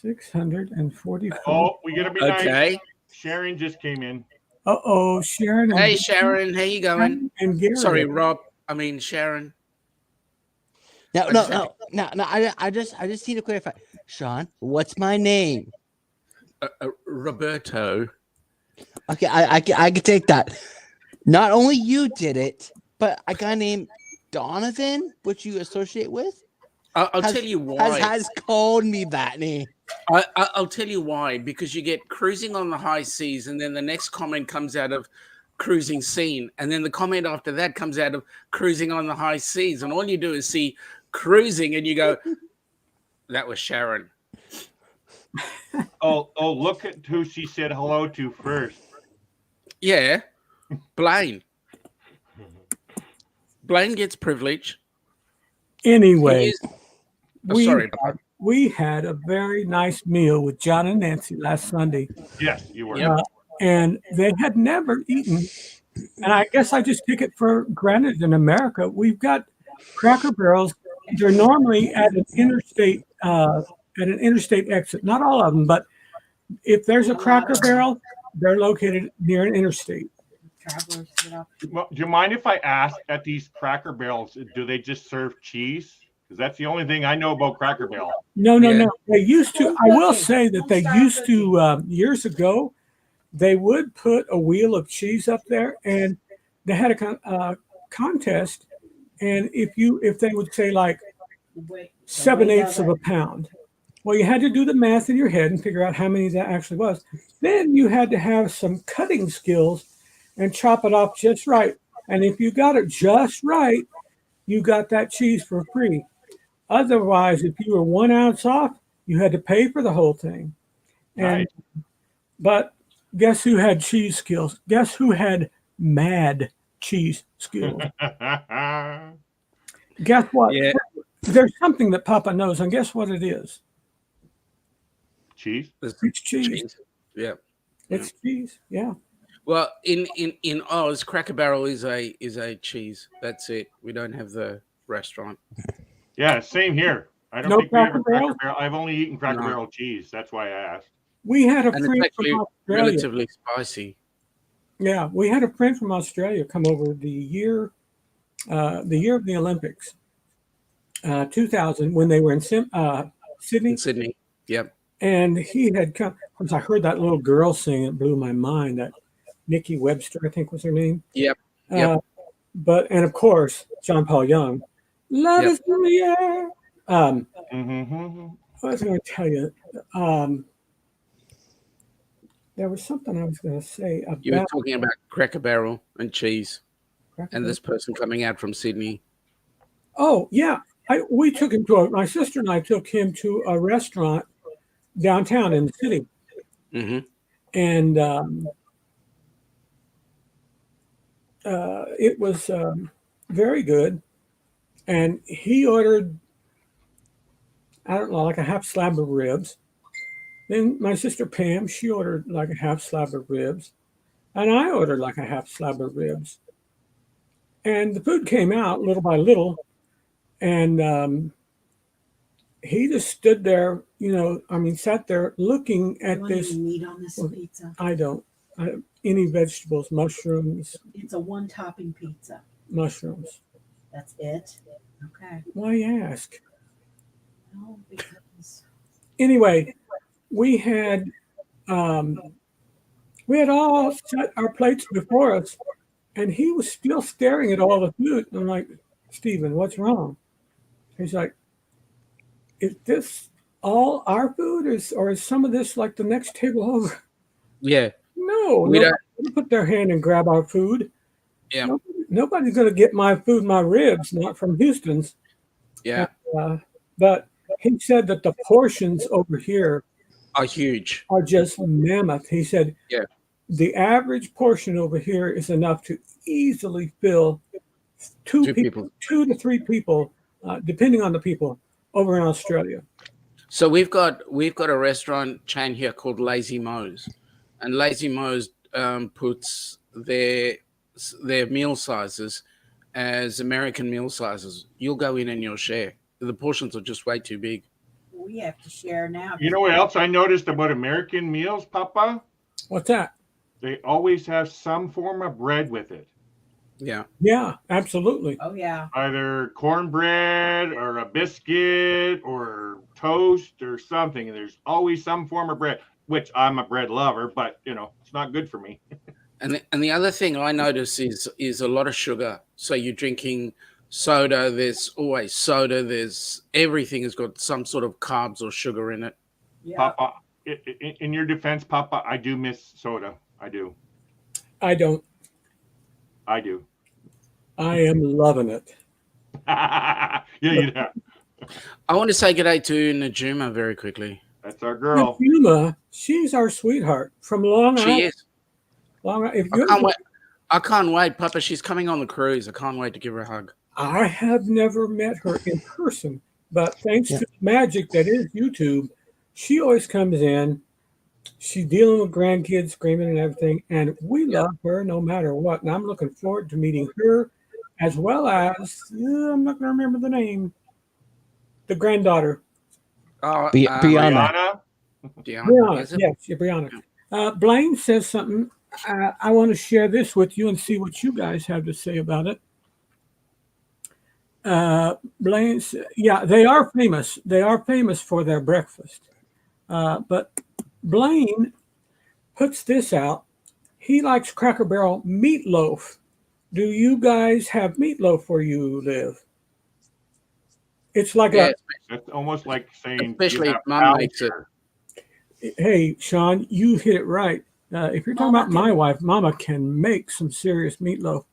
644. Oh, we gotta be nice. Okay. Sharon just came in. Uh-oh, Sharon. Hey, Sharon, how you going? And Gary. Sorry, Rob. I mean, Sharon. No. I just need to clarify. Sean, what's my name? Roberto. Okay, I can take that. Not only you did it, but a guy named Donovan, which you associate with, I'll tell you why. has called me that name. I'll tell you why. Because you get cruising on the high seas, and then the next comment comes out of cruising scene, and then the comment after that comes out of cruising on the high seas, and all you do is see cruising, and you go, "That was Sharon." Oh, look at who she said hello to first. Yeah, Blaine. Blaine gets privilege. Anyway, He is- we, sorry. we had a very nice meal with John and Nancy last Sunday. Yes, you were. Yep. And they had never eaten. And I guess I just take it for granted in America. We've got Cracker Barrels. They're normally at an interstate exit. Not all of them, but if there's a Cracker Barrel, they're located near an interstate. Travelers, Well, do you mind if I ask at these Cracker Barrels, do they just serve cheese? Because that's the only thing I know about Cracker Barrel. No. Yeah. They used to. I will say that they used to years ago. They would put a wheel of cheese up there, and they had a contest. And if they would say like Wait. 7/8 of a pound. Well, you had to do the math in your head and figure out how many that actually was. Then you had to have some cutting skills and chop it off just right. And if you got it just right, you got that cheese for free. Otherwise, if you were 1 ounce off, you had to pay for the whole thing. And Right. but guess who had cheese skills? Guess who had mad cheese skills? Guess what? Yeah. There's something that Papa knows, and guess what it is? Cheese. There's It's cheese. cheese. Yeah. It's cheese. Yeah. Well, in Oz, Cracker Barrel is a cheese. That's it. We don't have the restaurant. Yeah, same here. I don't No think we have Cracker a Cracker Barrel? Barrel. I've only eaten Cracker No. Barrel cheese. That's why I asked. We had a And friend it's actually from Australia. relatively spicy. Yeah, we had a friend from Australia come over the year of the Olympics, 2000, when they were in Sydney, In Sydney. Yep. and he had come. Because I heard that little girl sing, it blew my mind. That Nikki Webster, I think was her name. Yep. Yep. And of course John Paul Young, "Love Yep. is in the air." Mm-hmm. What was I going to tell you? There was something I was going to say about. You were talking about Cracker Barrel and cheese, Cracker and Barrel. this person coming out from Sydney. Oh yeah, we took him to my sister and I took him to a restaurant downtown in the city, Mm-hmm. and it was very good. And he ordered, I don't know, like a half slab of ribs. Then my sister Pam, she ordered like a half slab of ribs, and I ordered like a half slab of ribs. And the food came out little by little, and he just stood there, sat there looking at You want this. any meat on this pizza? I don't. Any vegetables, mushrooms, It's a one-topping pizza. mushrooms. That's it. Okay. Why ask? No, because Anyway, we had all set our plates before us, and he was still staring at all the food. And I'm like, "Stephen, what's wrong?" He's like, "Is this all our food, or is some of this like the next table over?" Yeah. No, We nobody's gonna put their hand and grab our food. Yeah. Nobody's going to get my food, my ribs, not from Houston's. Yeah. But he said that the portions over here Are huge. are just mammoth. He said, Yeah. the average portion over here is enough to easily fill two people. 2 to 3 people, depending on the people, over in Australia. So we've got a restaurant chain here called Lazy Mo's, and Lazy Mo's puts their meal sizes as American meal sizes. You'll go in and you'll share. The portions are just way too big. we have to share now. You know what else I noticed about American meals, Papa? What's that? They always have some form of bread with it. Yeah. Yeah, absolutely. Oh yeah. Either cornbread or a biscuit or toast or something. There's always some form of bread, which I'm a bread lover, but it's not good for me. And the other thing I notice is a lot of sugar. So you're drinking soda. There's always soda. There's everything has got some sort of carbs or sugar in it. Yeah. Papa, in your defense, Papa, I do miss soda. I do. I don't. I do. I am loving it. Yeah, you know. I want to say good day to Najuma very quickly. That's our girl. Yuma, she's our sweetheart from Long She Island. is. Long Island. If I you can't wait. I can't wait, Papa. She's coming on the cruise. I can't wait to give her a hug. I have never met her in person, but thanks to the magic that is YouTube, she always comes in. She's dealing with grandkids screaming and everything, and we love her no matter what. And I'm looking forward to meeting her, as well as I'm not going to remember the name, the granddaughter, Oh, Brianna. Brianna. Is it? Yes, yeah, Brianna. Blaine says something. I want to share this with you and see what you guys have to say about it. Blaine, yeah, they are famous. They are famous for their breakfast. But Blaine puts this out. He likes Cracker Barrel meatloaf. Do you guys have meatloaf where you live? It's like Yeah, That's almost like saying you especially if have mum makes it. hey, Sean, you hit it right. If you're talking Mama about my can- wife, Mama can make some serious meatloaf.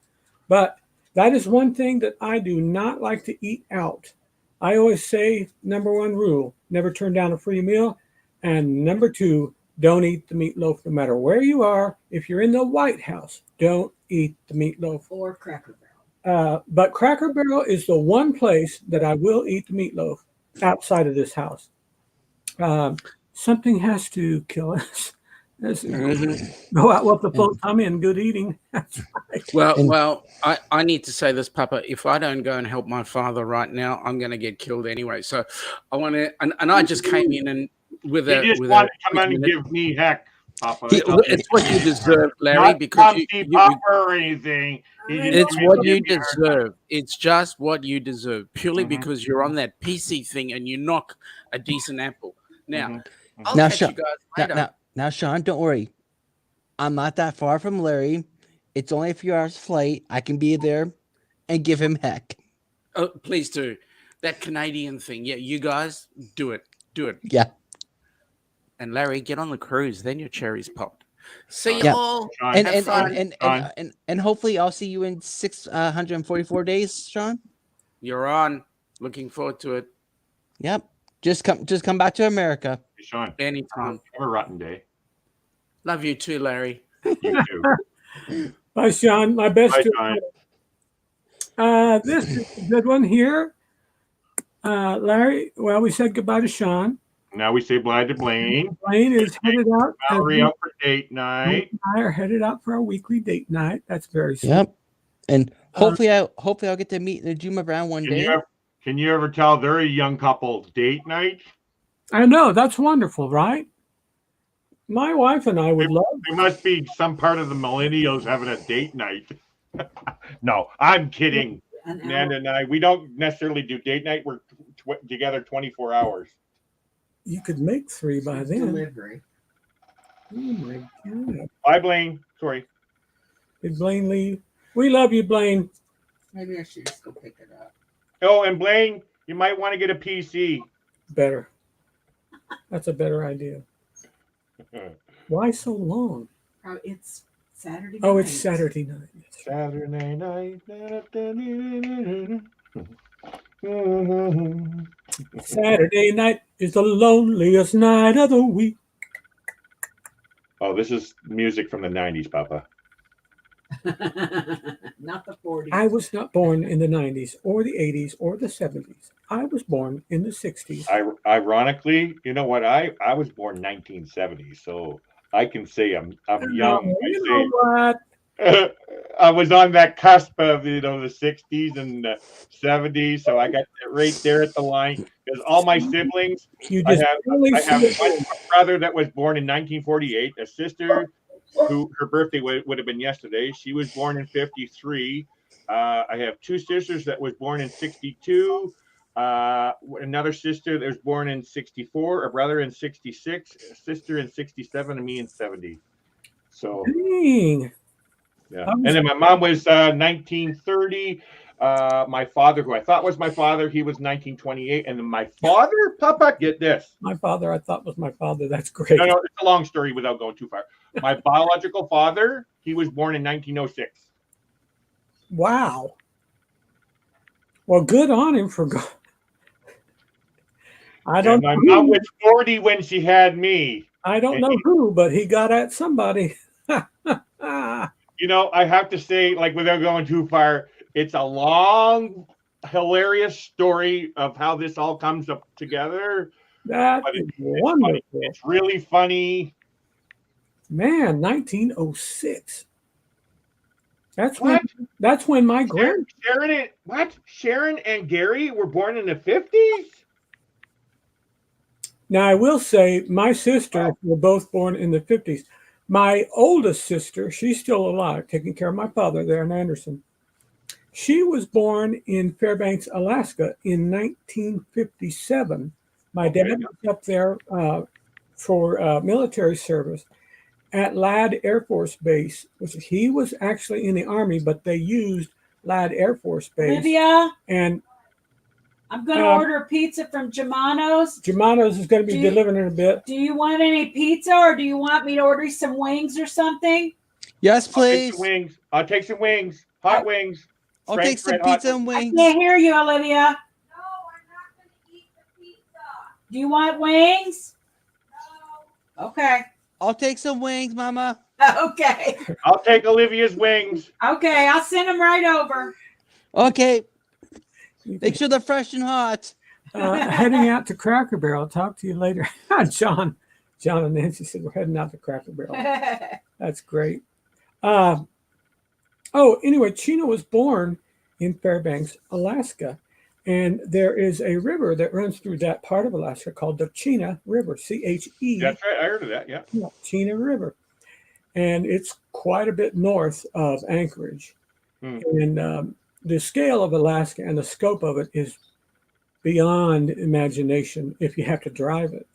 But that is one thing that I do not like to eat out. I always say number one rule, never turn down a free meal. And number two, don't eat the meatloaf no matter where you are. If you're in the White House, don't eat the meatloaf. Or Cracker Barrel. But Cracker Barrel is the one place that I will eat the meatloaf outside of this house. Something has to kill us. Go out with the full tummy and good eating. That's right. Well, I need to say this, Papa. If I don't go and help my father right now, I'm going to get killed anyway. So I want to, and I just came in and with a You just with want a to come in and give me heck, Papa. it's what you deserve, Larry, Not because Pumpty Papa or anything. You just it's come in what and you give me a hard time. deserve. It's just what you deserve, purely Mhm. because you're on that PC thing and you knock a decent apple. Now, Mhm. I'll Now, catch Sean, you guys later. now, Sean, don't worry. I'm not that far from Larry. It's only a few hours flight. I can be there and give him heck. Oh, please do that Canadian thing. Yeah, you guys do it. Do it. Yeah. And Larry, get on the cruise. Then your cherries popped. See you Yeah. all. Sean, And Have and, fun. and hopefully I'll see you in 644 days, Sean. You're on. Looking forward to it. Yep. Just come back to America. Sean, Anytime. have a rotten day. Love you too, Larry. You too. Bye, Sean. My best Bye, to Sean. this is a good one here. Larry, well, we said goodbye to Sean. Now we say bye to Blaine. Blaine is headed out. Valerie and up for date night. I are headed out for our weekly date night. That's very sweet. Yep. And hopefully I'll get to meet Najuma Brown one day. Can you ever tell they're a young couple date night? I know. That's wonderful, right? My wife and I would love. There must be some part of the millennials having a date night. No, I'm kidding. An hour. Nanda and I, we don't necessarily do date night. We're together 24 hours. You could make 3 by then. Delivery. Oh my God. Bye, Blaine. Sorry. Did Blaine leave? We love you, Blaine. Maybe I should just go pick it up. Oh, and Blaine, you might want to get a PC. Better. That's a better idea. Why so long? It's Saturday. Oh, it's night. Saturday night. Saturday night. Saturday night is the loneliest night of the week. Oh, this is music from the 90s, Papa. Not the 40s. I was not born in the 90s or the 80s or the 70s. I was born in the 60s. Ironically, you know what? I was born 1970, so I can say I'm young. You know what? I was on that cusp of the 60s and the 70s, so I got it right there at the line. Because all my siblings, You I just really have see one brother that was born in 1948, a sister who her birthday would have been yesterday. She was born in 53. I have 2 sisters that was born in 62. Another sister that was born in 64, a brother in 66, a sister in 67, and me in 70. So Dang. yeah. And then my mom was 1930. My father, who I thought was my father, he was 1928. And then my father, Papa, get this. My father, I thought was my father. That's great. No, it's a long story without going too far. My biological father, he was born in 1906. Wow. Well, good on him for going. I don't. My know mom who, was 40 when she had me. I don't know who, but he got at somebody. You know, I have to say, like, without going too far, it's a long, hilarious story of how this all comes up together. That But is it's wonderful. It's really funny. Man, 1906. That's What? when my grand. Sharon and Gary were born in the 50s? Now I will say my sisters were both born in the 50s. My oldest sister, she's still alive, taking care of my father there in Anderson. She was born in Fairbanks, Alaska in 1957. My dad was up there for military service at Ladd Air Force Base, which he was actually in the Army, but they used Ladd Air Force Base. Olivia, And I'm going to Uh, order a pizza from Germano's. Germano's is going to be Do you- delivering in a bit. Do you want any pizza or do you want me to order some wings or something? Yes, I'll take please. some wings. I'll take some wings. Hot wings. I'll French take some fried hot pizza and I wings. can't hear you, Olivia. No, I'm not going to eat the pizza. Do you want wings? No. Okay. I'll take some wings, Mama. Okay. I'll take Olivia's wings. Okay. I'll send them right over. Okay. Make sure they're fresh and hot. Heading out to Cracker Barrel. Talk to you later. John and Nancy said we're heading out to Cracker Barrel. That's great. Anyway, Chena was born in Fairbanks, Alaska. And there is a river that runs through that part of Alaska called the Chena River, C-H-E. That's right. I heard of that. Yeah. Chena River. And it's quite a bit north of Anchorage. And the scale of Alaska and the scope of it is beyond imagination if you have to drive it.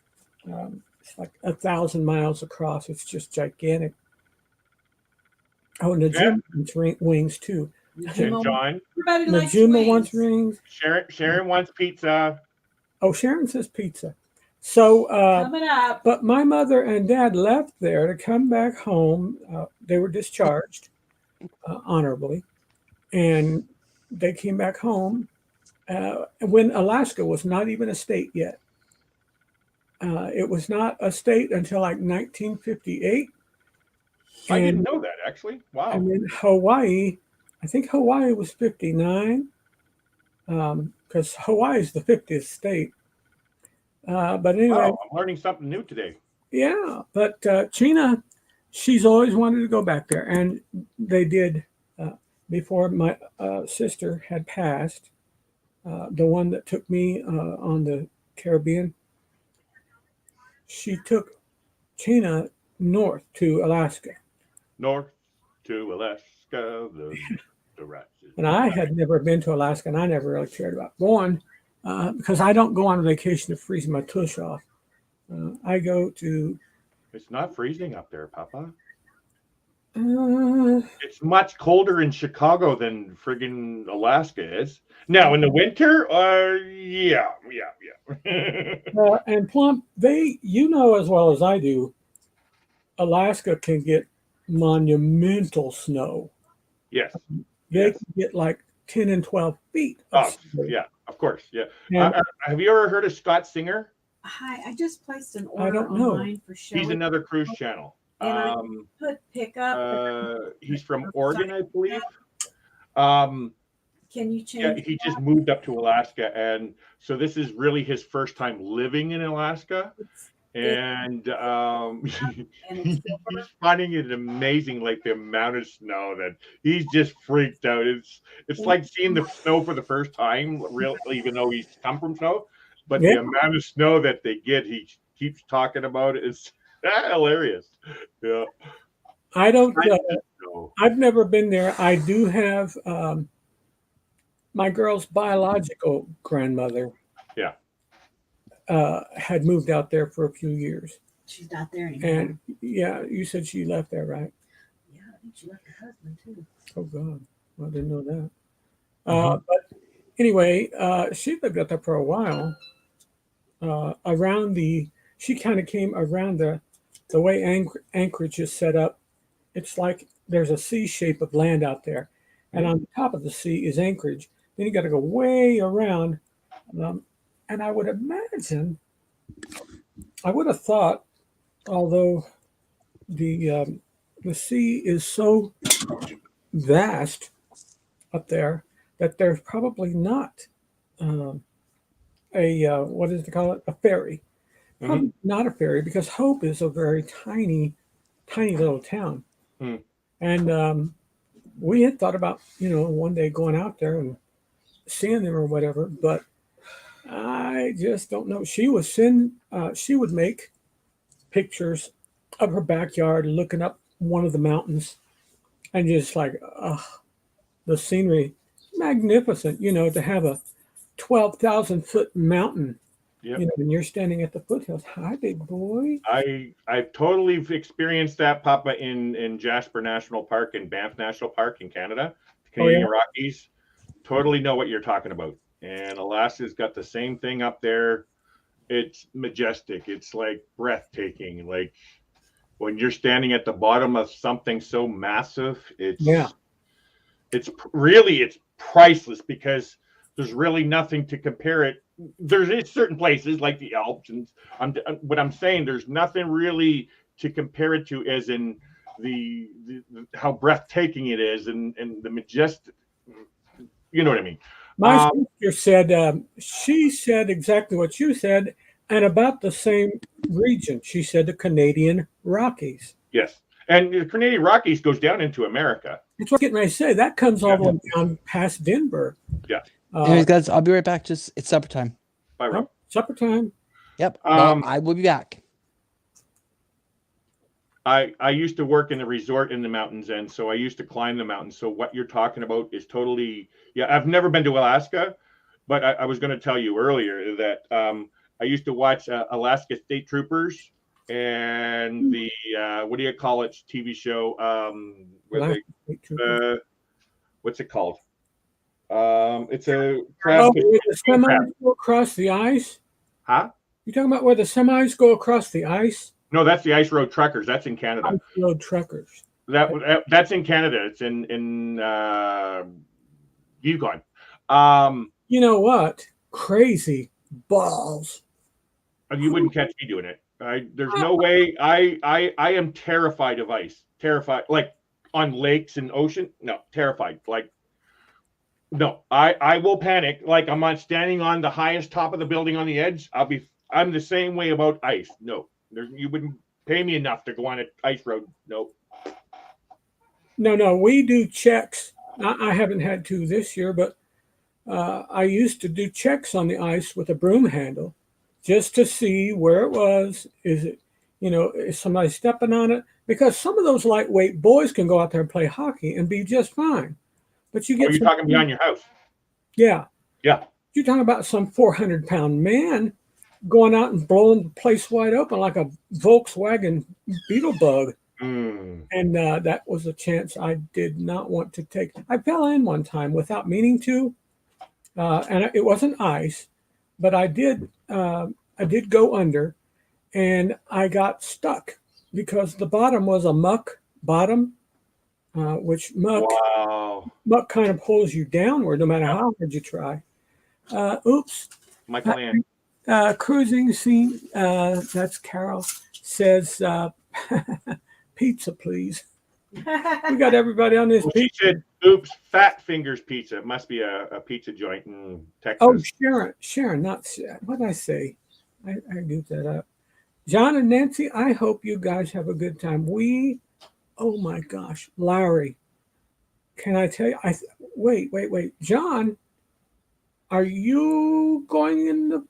It's like 1,000 miles across. It's just gigantic. Oh, and Najuma wants wings too. And John, Everybody likes Najuma wants wings. rings. Sharon wants pizza. Oh, Sharon says pizza. So, Coming up. but my mother and dad left there to come back home. They were discharged honorably, and they came back home when Alaska was not even a state yet. It was not a state until like 1958. I didn't know that, actually. Wow. And then Hawaii, I think Hawaii was 59, because Hawaii is the 50th state. But anyway, Wow, I'm learning something new today. yeah. But Chena, she's always wanted to go back there, and they did before my sister had passed. The one that took me on the Caribbean, she took Chena north to Alaska. North to Alaska, the rats. And I had never been to Alaska, and I never really cared about going because I don't go on vacation to freeze my tush off. I go to. It's not freezing up there, Papa. Uh, It's much colder in Chicago than friggin' Alaska is. Now in the winter, yeah. and Plum, you know as well as I do, Alaska can get monumental snow. Yes. They Yes. can get like 10 and 12 feet. Of Oh, snow. yeah. Of course. Yeah. And Have you ever heard of Scott Singer? Hi, I just placed an I order don't know. online for Shelly. He's another cruise channel. And I put pickup. He's from Oregon, I believe. Can you change? Yeah, he just moved up to Alaska, and so this is really his first time living in Alaska. And he's finding it amazing, like the amount of snow that he's just freaked out. It's like seeing the snow for the first time, real, even though he's come from snow. But the amount of snow that they get, he keeps talking about it. It's hilarious. Yeah, I don't. So, I've never been there. I do have my girl's biological grandmother. Yeah. Had moved out there for a few years. She's not there anymore. And yeah, you said she left there, right? Yeah, I think she left her husband too. Oh God, well, I didn't know that. But anyway, she lived out there for a while. She kind of came around the way Anchorage is set up. It's like there's a C shape of land out there, and on the top of the C is Anchorage. Then you got to go way around, and I would imagine, I would have thought, although the sea is so vast up there, that there's probably not what is it called? A ferry. Probably not a ferry, because Hope is a very tiny little town. And we had thought about, one day going out there and seeing them or whatever, but I just don't know. She would make pictures of her backyard looking up one of the mountains, and just like, the scenery, magnificent, to have a 12,000 foot mountain. Yep. And you're standing at the foothills. Hi, big boy. I've totally experienced that, Papa, in Jasper National Park and Banff National Park in Canada, Canadian Rockies. Totally know what you're talking about. and Alaska's got the same thing up there. It's majestic. It's like breathtaking. Like when you're standing at the bottom of something so massive, it's priceless because there's really nothing to compare it. There's certain places like the Alps, and but I'm saying there's nothing really to compare it to, as in the how breathtaking it is and the majestic. You know what I mean? My sister said, she said exactly what you said, and about the same region. She said the Canadian Rockies. Yes. And the Canadian Rockies goes down into America. That's what I'm getting ready to say. That comes all the way down past Denver. Yeah. Anyways, guys, I'll be right back. It's supper time. Bye, Rob. Supper time. Yep. Well, I will be back. I used to work in a resort in the mountains, and so I used to climb the mountains. So what you're talking about is totally, I've never been to Alaska, but I was going to tell you earlier that I used to watch Alaska State Troopers and the what do you call it, TV show? What's it called? It's a where the semis go across the ice. Huh? You talking about where the semis go across the ice? No, that's the Ice Road Truckers. That's in Canada. Ice Road Truckers. That's in Canada. It's in Yukon. You know what? Crazy balls. You wouldn't catch me doing it. There's no way. I am terrified of ice. Terrified, like on lakes and ocean. No, terrified. Like, no, I will panic. Like I'm standing on the highest top of the building on the edge. I'm the same way about ice. No. You wouldn't pay me enough to go on an ice road. Nope. No. We do checks. I haven't had to this year, but I used to do checks on the ice with a broom handle just to see where it was. Is it, is somebody stepping on it? Because some of those lightweight boys can go out there and play hockey and be just fine. But you get. Are you talking behind your house? Yeah. Yeah. You're talking about some 400-pound man going out and blowing the place wide open like a Volkswagen Beetle bug. And that was a chance I did not want to take. I fell in one time without meaning to, and it wasn't ice, but I did go under, and I got stuck because the bottom was a muck bottom, which muck kind of pulls you downward no matter how hard you try. Oops. Michael Ann. Cruising scene, that's Carol, says pizza, please. We got everybody on this She pizza. said, oops, Fat Fingers Pizza. It must be a pizza joint in Texas. Oh, Sharon, not what did I say? I goofed that up. John and Nancy, I hope you guys have a good time. Oh my gosh, Larry, can I tell you? Wait. John, are you going in the...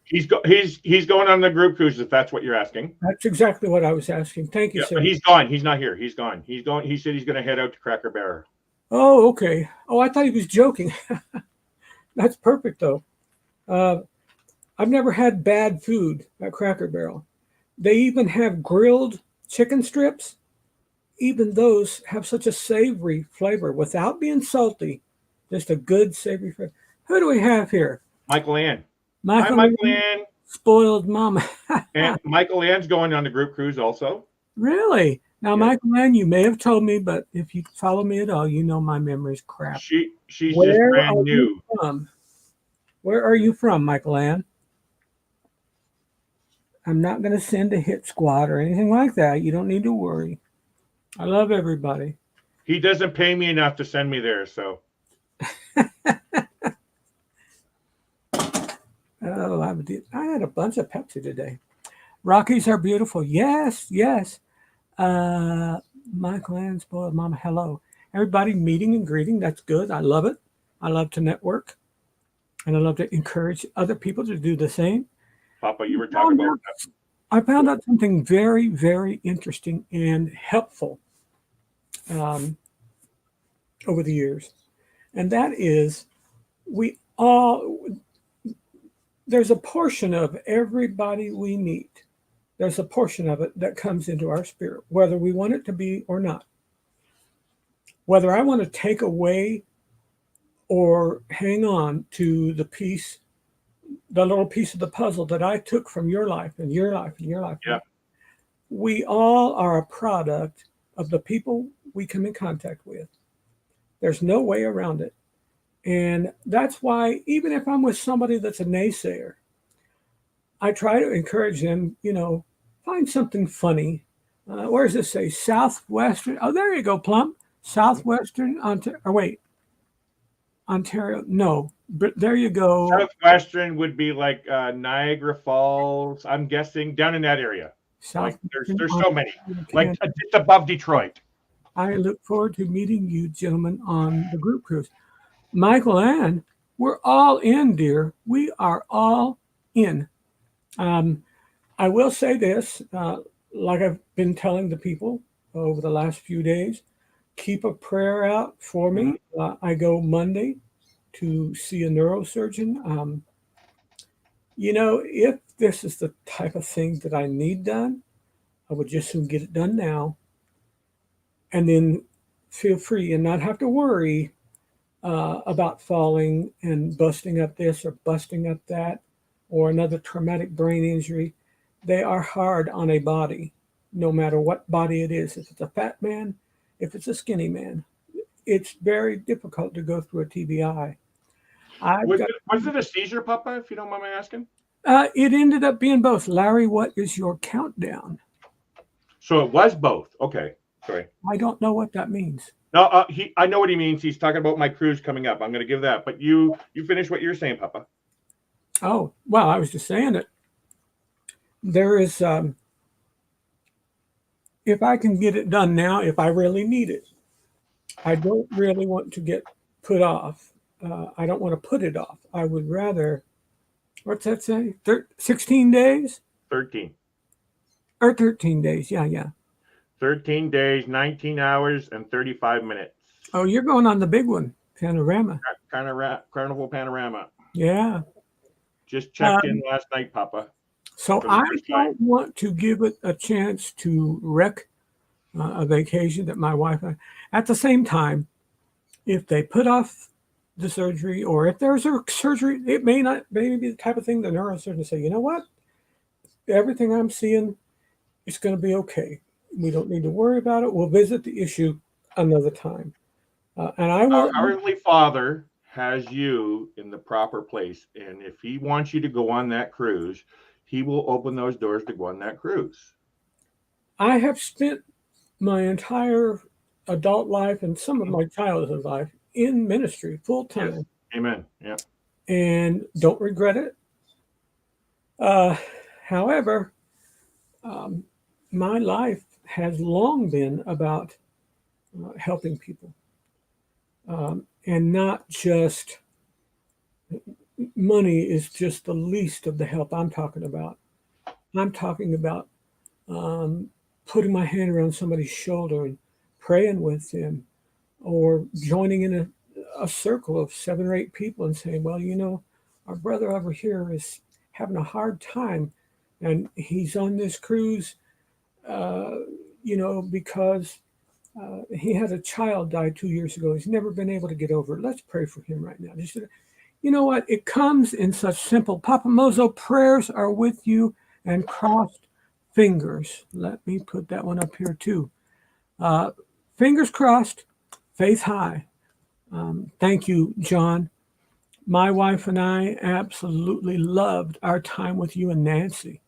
He's going on the group cruise, if that's what you're asking. That's exactly what I was asking. Thank you, sir. But he's gone. He's not here. He's gone. He said he's going to head out to Cracker Barrel. Oh, okay. Oh, I thought he was joking. That's perfect, though. I've never had bad food at Cracker Barrel. They even have grilled chicken strips. Even those have such a savory flavor without being salty. Just a good savory flavor. Who do we have here? Michael Ann. Hi, Michael Ann. Spoiled mama. And Michael Ann's going on the group cruise also. Really? Now, Yeah. Michael Ann, you may have told me, but if you follow me at all, you know my memory's crap. She's just Where brand are new. you from? Where are you from, Michael Ann? I'm not going to send a hit squad or anything like that. You don't need to worry. I love everybody. He doesn't pay me enough to send me there, so. Oh, I had a bunch of Pepsi today. Rockies are beautiful. Yes. Michael Ann, spoiled mama. Hello. Everybody meeting and greeting. That's good. I love it. I love to network. And I love to encourage other people to do the same. Papa, you were talking about I found out something very, very interesting and helpful over the years. And that is there's a portion of everybody we meet. There's a portion of it that comes into our spirit, whether we want it to be or not. Whether I want to take away or hang on to the piece, the little piece of the puzzle that I took from your life and your life and your life. Yeah. We all are a product of the people we come in contact with. There's no way around it. And that's why, even if I'm with somebody that's a naysayer, I try to encourage them, find something funny. Where does this say? Southwestern. Oh, there you go, Plump. Southwestern Ontario. Oh, wait. Ontario. No, but there you go. Southwestern would be like Niagara Falls. I'm guessing down in that area. Like, there's so many. Like just above Detroit. I look forward to meeting you gentlemen on the group cruise. Michael Ann, we're all in, dear. We are all in. I will say this, like I've been telling the people over the last few days, keep a prayer out for me. I go Monday to see a neurosurgeon. If this is the type of thing that I need done, I would just soon get it done now. And then feel free and not have to worry about falling and busting up this or busting up that or another traumatic brain injury. They are hard on a body, no matter what body it is. If it's a fat man, if it's a skinny man, it's very difficult to go through a TBI. Was it a seizure, Papa, if you don't mind my asking? It ended up being both. Larry, what is your countdown? So it was both. Okay. Sorry. I don't know what that means. No, I know what he means. He's talking about my cruise coming up. I'm going to give that. But you finish what you're saying, Papa. Oh, well, I was just saying that there is, if I can get it done now, if I really need it, I don't really want to get put off. I don't want to put it off. I would rather, what's that say? 16 days? 13. Or 13 days. Yeah. 13 days, 19 hours, and 35 minutes. Oh, you're going on the big one, Panorama. Carnival Panorama. Yeah. Just checked in last night, Papa. So I don't want to give it a chance to wreck a vacation that my wife had. At the same time, if they put off the surgery or if there's a surgery, it may be the type of thing the neurosurgeon say, you know what? Everything I'm seeing is going to be okay. We don't need to worry about it. We'll visit the issue another time. And I will. Our Heavenly Father has you in the proper place. And if he wants you to go on that cruise, he will open those doors to go on that cruise. I have spent my entire adult life and some of my childhood life in ministry full time. Yes. Amen. Yeah. And don't regret it. However, my life has long been about helping people. And not just money is just the least of the help I'm talking about. I'm talking about putting my hand around somebody's shoulder and praying with them, or joining in a circle of 7 or 8 people and saying, well, our brother over here is having a hard time and he's on this cruise, because he had a child die 2 years ago. He's never been able to get over it. Let's pray for him right now. Just, you know what? It comes in such simple. Papa Mozo, prayers are with you and crossed fingers. Let me put that one up here too. Fingers crossed, faith high. Thank you, John. My wife and I absolutely loved our time with you and Nancy.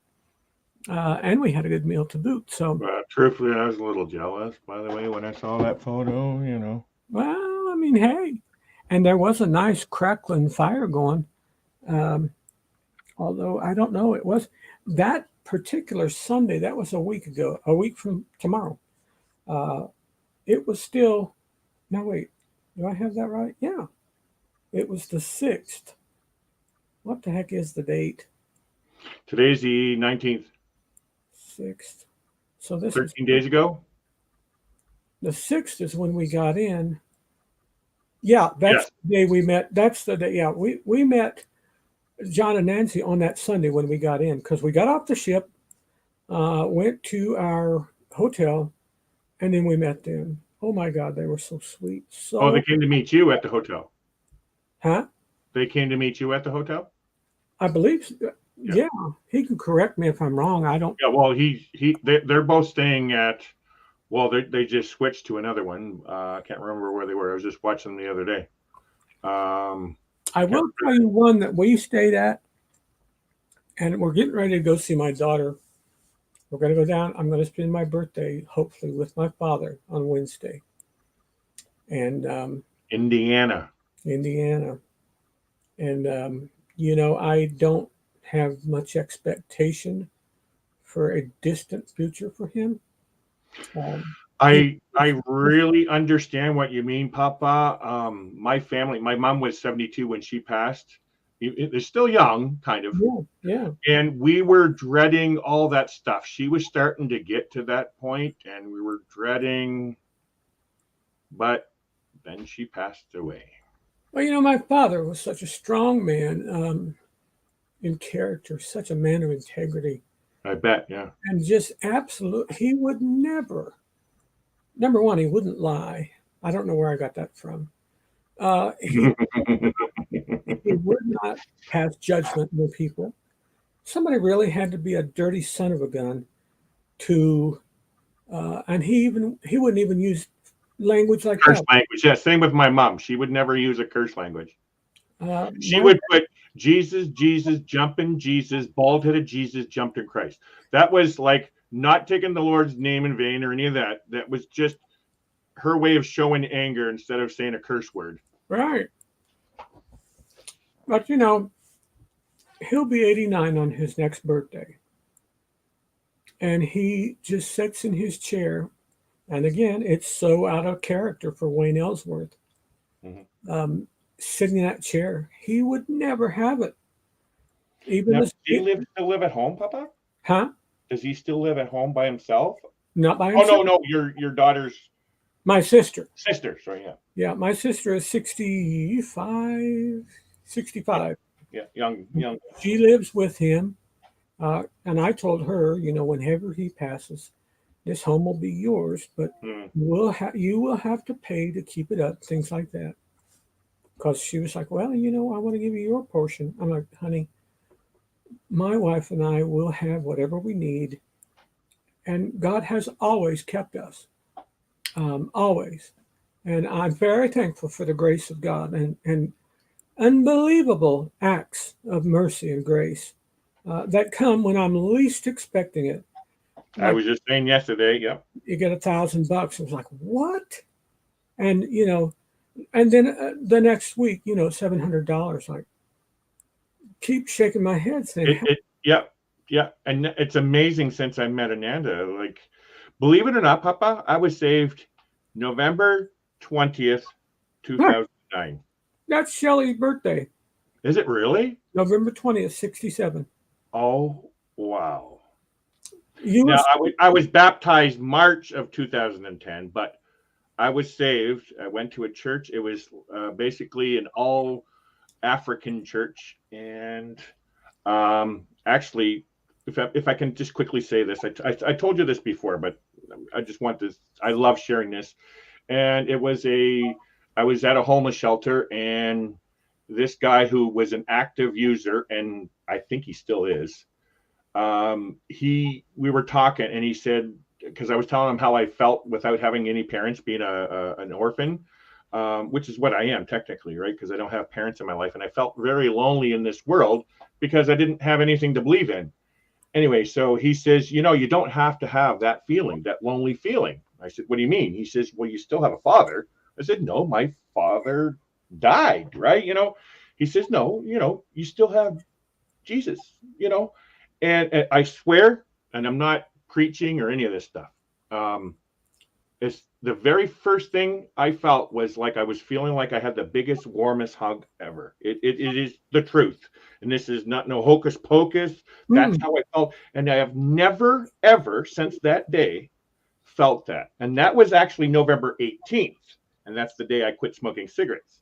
And we had a good meal to boot. So, truthfully, I was a little jealous, by the way, when I saw that photo, Well, I mean, hey. And there was a nice crackling fire going. Although I don't know, it was that particular Sunday, that was a week ago, a week from tomorrow. It was still, no, wait, do I have that right? Yeah. It was the 6th. What the heck is the date? Today's the 19th. 6th. So this 13 days ago? The 6th is when we got in. Yeah, that's the day we met. That's the day. Yeah, we met John and Nancy on that Sunday when we got in, because we got off the ship, went to our hotel, and then we met them. Oh my God, they were so sweet. They came to meet you at the hotel. Huh? They came to meet you at the hotel? I believe. Yeah. He can correct me if I'm wrong. I don't. Yeah, well, they're both staying at, well, they just switched to another one. I can't remember where they were. I was just watching them the other day. I will tell you one that we stayed at, and we're getting ready to go see my daughter. We're going to go down. I'm going to spend my birthday, hopefully, with my father on Wednesday. And Indiana. Indiana. And, you know, I don't have much expectation for a distant future for him. I really understand what you mean, Papa. My family, my mom was 72 when she passed. They're still young, kind of. Yeah. And we were dreading all that stuff. She was starting to get to that point, and we were dreading, but then she passed away. Well, you know, my father was such a strong man in character, such a man of integrity. I bet, yeah. And just absolute, he would never, number one, he wouldn't lie. I don't know where I got that from. He would not pass judgment on people. Somebody really had to be a dirty son of a gun to, and he wouldn't even use language like Curse that. language, yeah. Same with my mom. She would never use a curse language. She My- would put Jesus, jumping Jesus, bald-headed Jesus, jumped in Christ. That was like not taking the Lord's name in vain or any of that. That was just her way of showing anger instead of saying a curse word. Right. But you know, he'll be 89 on his next birthday. And he just sits in his chair. And again, it's so out of character for Wayne Ellsworth. Mhm. Sitting in that chair, he would never have it. Even Now, the- does he still live at home, Papa? Huh? Does he still live at home by himself? Not by Oh, himself. no, your daughter's My sister. sister. Sorry, yeah. Yeah, my sister is 65. Yeah, young. She lives with him. And I told her, you know, whenever he passes, this home will be yours, but you will have to pay to keep it up, things like that. Because she was like, well, you know, I want to give you your portion. I'm like, honey, my wife and I will have whatever we need. And God has always kept us, always. And I'm very thankful for the grace of God and unbelievable acts of mercy and grace that come when I'm least expecting it. I was just saying yesterday, yeah. You get $1,000. I was like, what? And, you know, and then the next week, you know, $700. Like, keep shaking my head saying, Yeah. And it's amazing since I met Ananda. Like, believe it or not, Papa, I was saved November 20th, 2009. that's Shelley's birthday, Is it really? November 20th, 67. Oh, wow. You Now, were, I was baptized March of 2010, but I was saved. I went to a church. It was basically an all African church. And actually, if I can just quickly say this, I told you this before, but I just want this. I love sharing this. And I was at a homeless shelter, and this guy who was an active user, and I think he still is, we were talking, and he said, because I was telling him how I felt without having any parents, being an orphan, which is what I am technically, right? Because I don't have parents in my life, and I felt very lonely in this world because I didn't have anything to believe in. Anyway, so he says, you know, you don't have to have that feeling, that lonely feeling. I said, what do you mean? He says, well, you still have a father. I said, no, my father died, right? You know, he says, no, you know, you still have Jesus, you know. And I swear, and I'm not preaching or any of this stuff. It's the very first thing I felt was like I was feeling like I had the biggest, warmest hug ever. It is the truth. And this is not no hocus pocus. That's how I felt. And I have never, ever since that day felt that. And that was actually November 18th. And that's the day I quit smoking cigarettes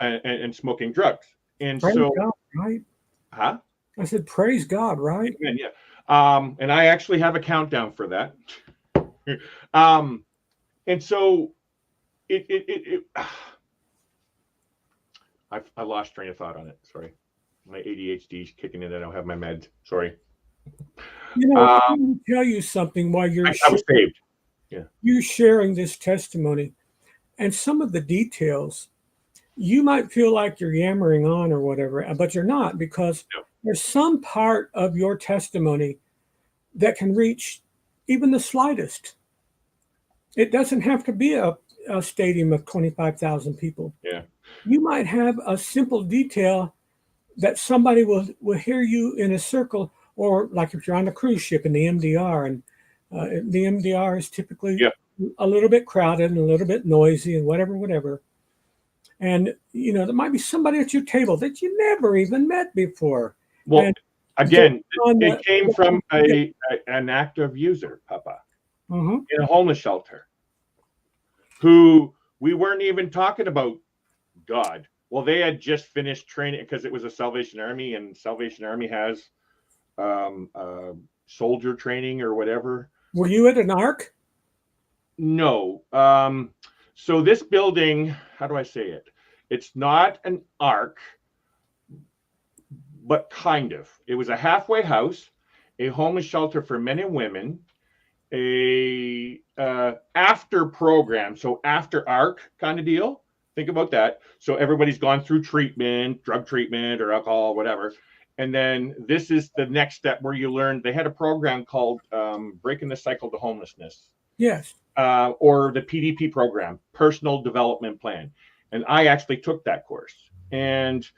and smoking drugs. And praise so, God, right? huh? I said, praise God, right? Amen, yeah. And I actually have a countdown for that. And so I lost train of thought on it. Sorry. My ADHD is kicking in. I don't have my meds. Sorry. You know, let me tell you something while I was saved. you're sharing this testimony and some of the details. You might feel like you're yammering on or whatever, but you're not, because No. there's some part of your testimony that can reach even the slightest. It doesn't have to be a stadium of 25,000 people. Yeah. You might have a simple detail that somebody will hear you in a circle, or like if you're on a cruise ship in the MDR, and the MDR is typically Yeah. a little bit crowded and a little bit noisy and whatever. And, you know, there might be somebody at your table that you never even met before. Well, And again, on it the- came from an active user, Papa, Mhm. in a homeless shelter, who we weren't even talking about God. Well, they had just finished training because it was a Salvation Army, and Salvation Army has soldier training or whatever. Were you at an ARC? No. So this building, how do I say it? It's not an ark, but kind of. It was a halfway house, a homeless shelter for men and women, a after program, so after ARC kind of deal. Think about that. So everybody's gone through treatment, drug treatment or alcohol, whatever. And then this is the next step where you learn. They had a program called Breaking the Cycle to Homelessness. Yes. Or the PDP program, Personal Development Plan. And I actually took that course. And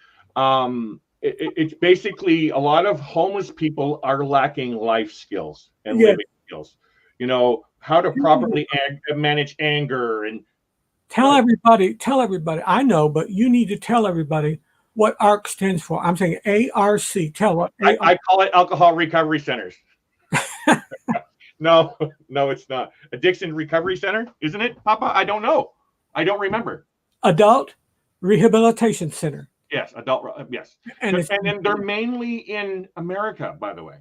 it's basically a lot of homeless people are lacking life skills and living skills. You know, how to properly manage anger and Tell everybody. I know, but you need to tell everybody what ARC stands for. I'm saying ARC. Tell what. I call it alcohol recovery centers. No, it's not. Addiction Recovery Center, isn't it, Papa? I don't know. I don't remember. Adult Rehabilitation Center. Yes, yes. And they're mainly in America, by the way.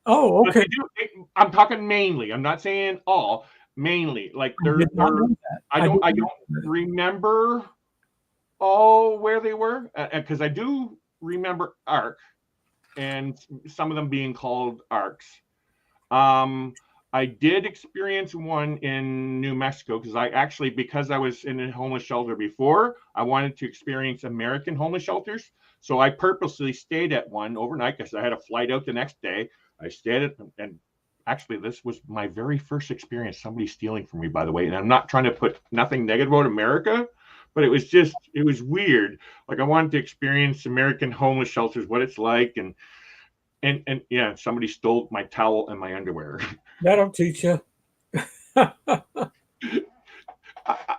Oh, okay. I'm talking mainly. I'm not saying all. Mainly, like I don't remember where they were, because I do remember ARC and some of them being called ARCs. I did experience one in New Mexico because I was in a homeless shelter before. I wanted to experience American homeless shelters, so I purposely stayed at one overnight because I had a flight out the next day. I stayed at, and actually this was my very first experience. Somebody stealing from me, by the way, and I'm not trying to put nothing negative about America, but it was weird. Like I wanted to experience American homeless shelters, what it's like, and yeah, somebody stole my towel and my underwear. That'll teach you.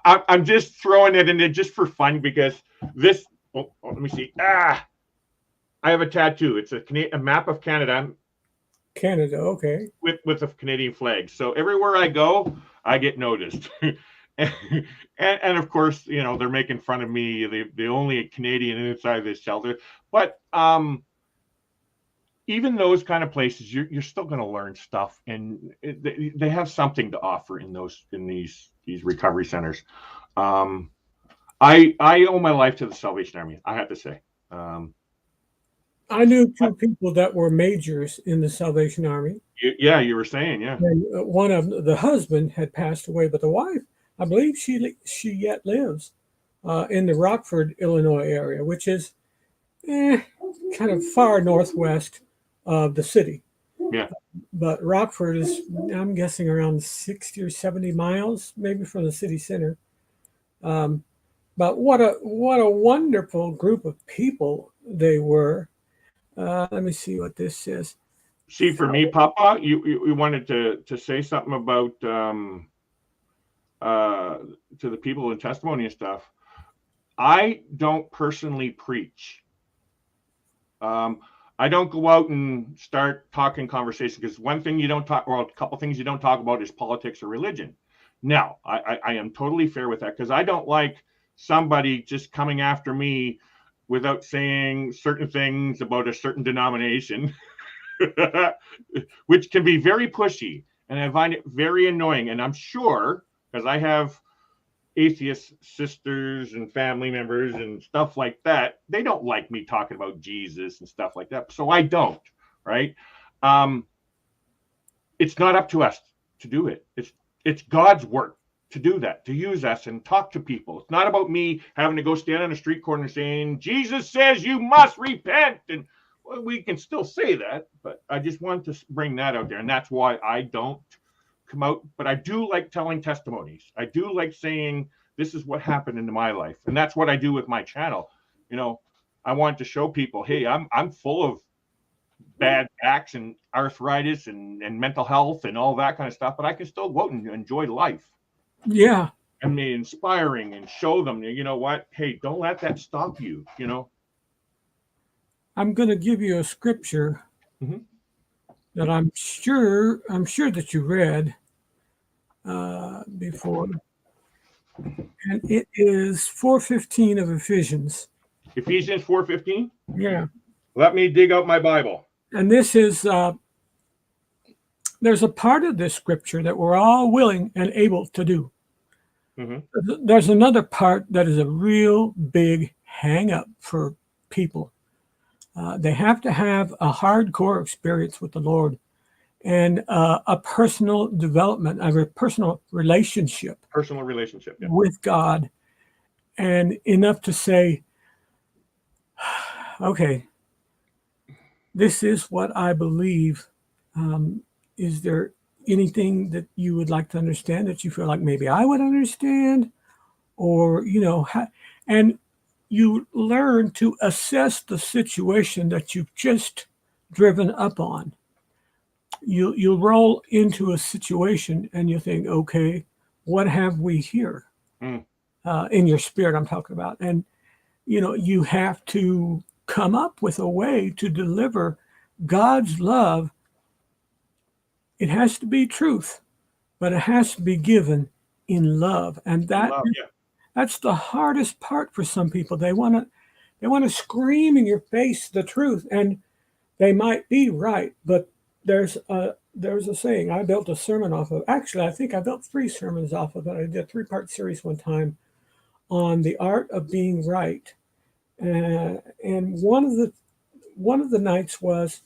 I'm just throwing it in there just for fun because this. Oh, let me see. I have a tattoo. It's a map of Canada. Canada, okay. With a Canadian flag. So everywhere I go, I get noticed. and of course, you know, they're making fun of me, the only Canadian inside this shelter. But even those kind of places, you're still going to learn stuff, and they have something to offer in these recovery centers. I owe my life to the Salvation Army, I have to say. I knew two people that were majors in the Salvation Army. You were saying, yeah. And one of the husband had passed away, but the wife, I believe she yet lives in the Rockford, Illinois area, which is kind of far northwest of the city. Yeah. But Rockford is, I'm guessing, around 60 or 70 miles, maybe, from the city center. But what a wonderful group of people they were. Let me see what this says. See, for me, Papa, you wanted to say something about to the people in testimony and stuff. I don't personally preach. I don't go out and start talking conversation, because one thing you don't talk, or a couple things you don't talk about, is politics or religion. Now, I am totally fair with that, because I don't like somebody just coming after me without saying certain things about a certain denomination, which can be very pushy, and I find it very annoying. And I'm sure, because I have atheist sisters and family members and stuff like that, they don't like me talking about Jesus and stuff like that. So I don't, right? It's not up to us to do it. It's God's work to do that, to use us and talk to people. It's not about me having to go stand on a street corner saying, Jesus says you must repent. And well, we can still say that, but I just want to bring that out there. And that's why I don't come out, but I do like telling testimonies. I do like saying, this is what happened in my life. And that's what I do with my channel. You know, I want to show people, hey, I'm full of bad backs and arthritis and mental health and all that kind of stuff, but I can still go out and enjoy life. Yeah. I mean, inspiring and show them, you know what? Hey, don't let that stop you, you know? I'm going to give you a scripture that I'm sure that you read before. And it is 4:15 of Ephesians. Ephesians 4:15? Yeah. Let me dig out my Bible. And this is, there's a part of this scripture that we're all willing and able to do. There's another part that is a real big hang up for people. They have to have a hardcore experience with the Lord and a personal development, a personal relationship. Yeah. With God, and enough to say, okay, this is what I believe. Is there anything that you would like to understand that you feel like maybe I would understand? Or, you know, and you learn to assess the situation that you've just driven up on. You'll roll into a situation and you think, okay, what have we here? In your spirit, I'm talking about. And, you know, you have to come up with a way to deliver God's love. It has to be truth, but it has to be given in love. And that's the hardest part for some people. They want to scream in your face the truth, and they might be right, but there's a saying I built a sermon off of. Actually, I think I built 3 sermons off of it. I did a 3-part series one time on the art of being right, and one of the nights was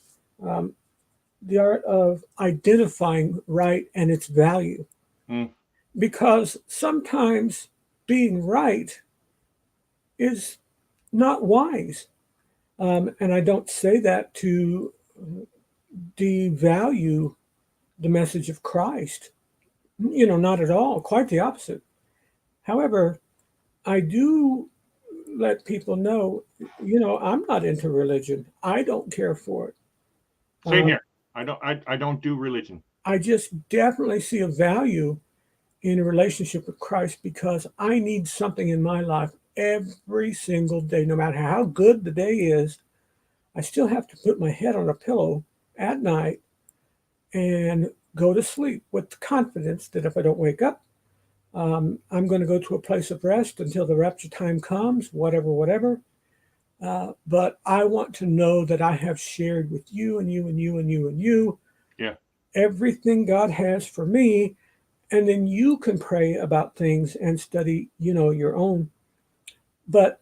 the art of identifying right and its value, because sometimes being right is not wise, and I don't say that to devalue the message of Christ. You know, not at all. Quite the opposite. However, I do let people know, you know, I'm not into religion. I don't care for it. Same here. I don't do religion. I just definitely see a value in a relationship with Christ, because I need something in my life every single day. No matter how good the day is, I still have to put my head on a pillow at night and go to sleep with the confidence that if I don't wake up, I'm going to go to a place of rest until the rapture time comes, whatever. But I want to know that I have shared with you and you and you and you and you everything God has for me. And then you can pray about things and study, you know, your own. But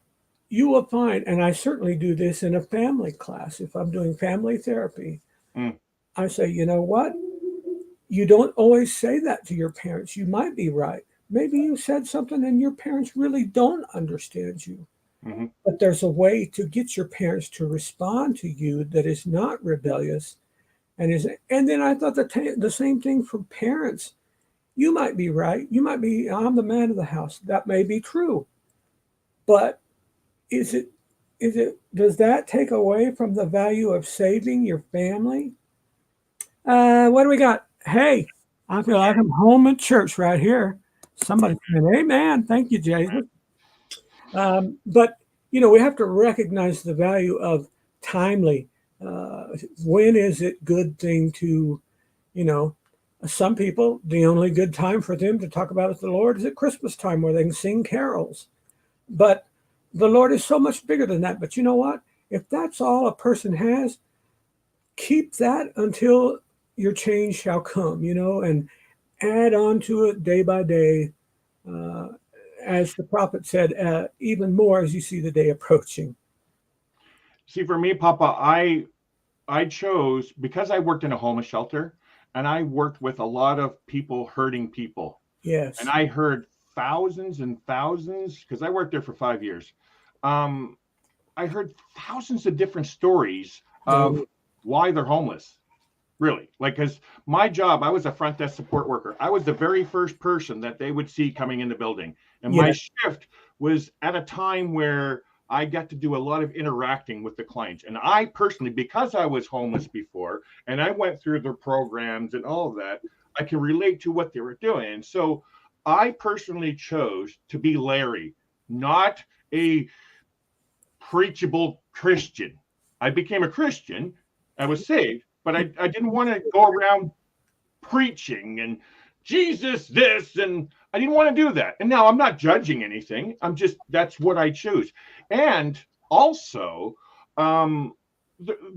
you will find, and I certainly do this in a family class, if I'm doing family therapy, I say, you know what? You don't always say that to your parents. You might be right. Maybe you said something and your parents really don't understand you. But there's a way to get your parents to respond to you that is not rebellious. And then I thought the same thing for parents. You might be right. You might be, I'm the man of the house. That may be true. But does that take away from the value of saving your family? What do we got? Hey, I feel like I'm home at church right here. Somebody saying, amen. Thank you, Jesus. But, you know, we have to recognize the value of timely. When is it good thing to, you know, some people, the only good time for them to talk about the Lord is at Christmas time, where they can sing carols. But the Lord is so much bigger than that. But you know what? If that's all a person has, keep that until your change shall come, you know, and add on to it day by day. as the prophet said, even more as you see the day approaching. See, for me, Papa, I chose, because I worked in a homeless shelter and I worked with a lot of people hurting people. Yes. And I heard thousands and thousands, because I worked there for 5 years. I heard thousands of different stories of why they're homeless. Really, like, because my job, I was a front desk support worker. I was the very first person that they would see coming in the building. And my shift was at a time where I got to do a lot of interacting with the clients. And I personally, because I was homeless before and I went through their programs and all of that, I can relate to what they were doing. And so I personally chose to be Larry, not a preachable Christian. I became a Christian. I was saved, but I didn't want to go around preaching and Jesus this, and I didn't want to do that. And now I'm not judging anything. I'm just, that's what I choose. And also, the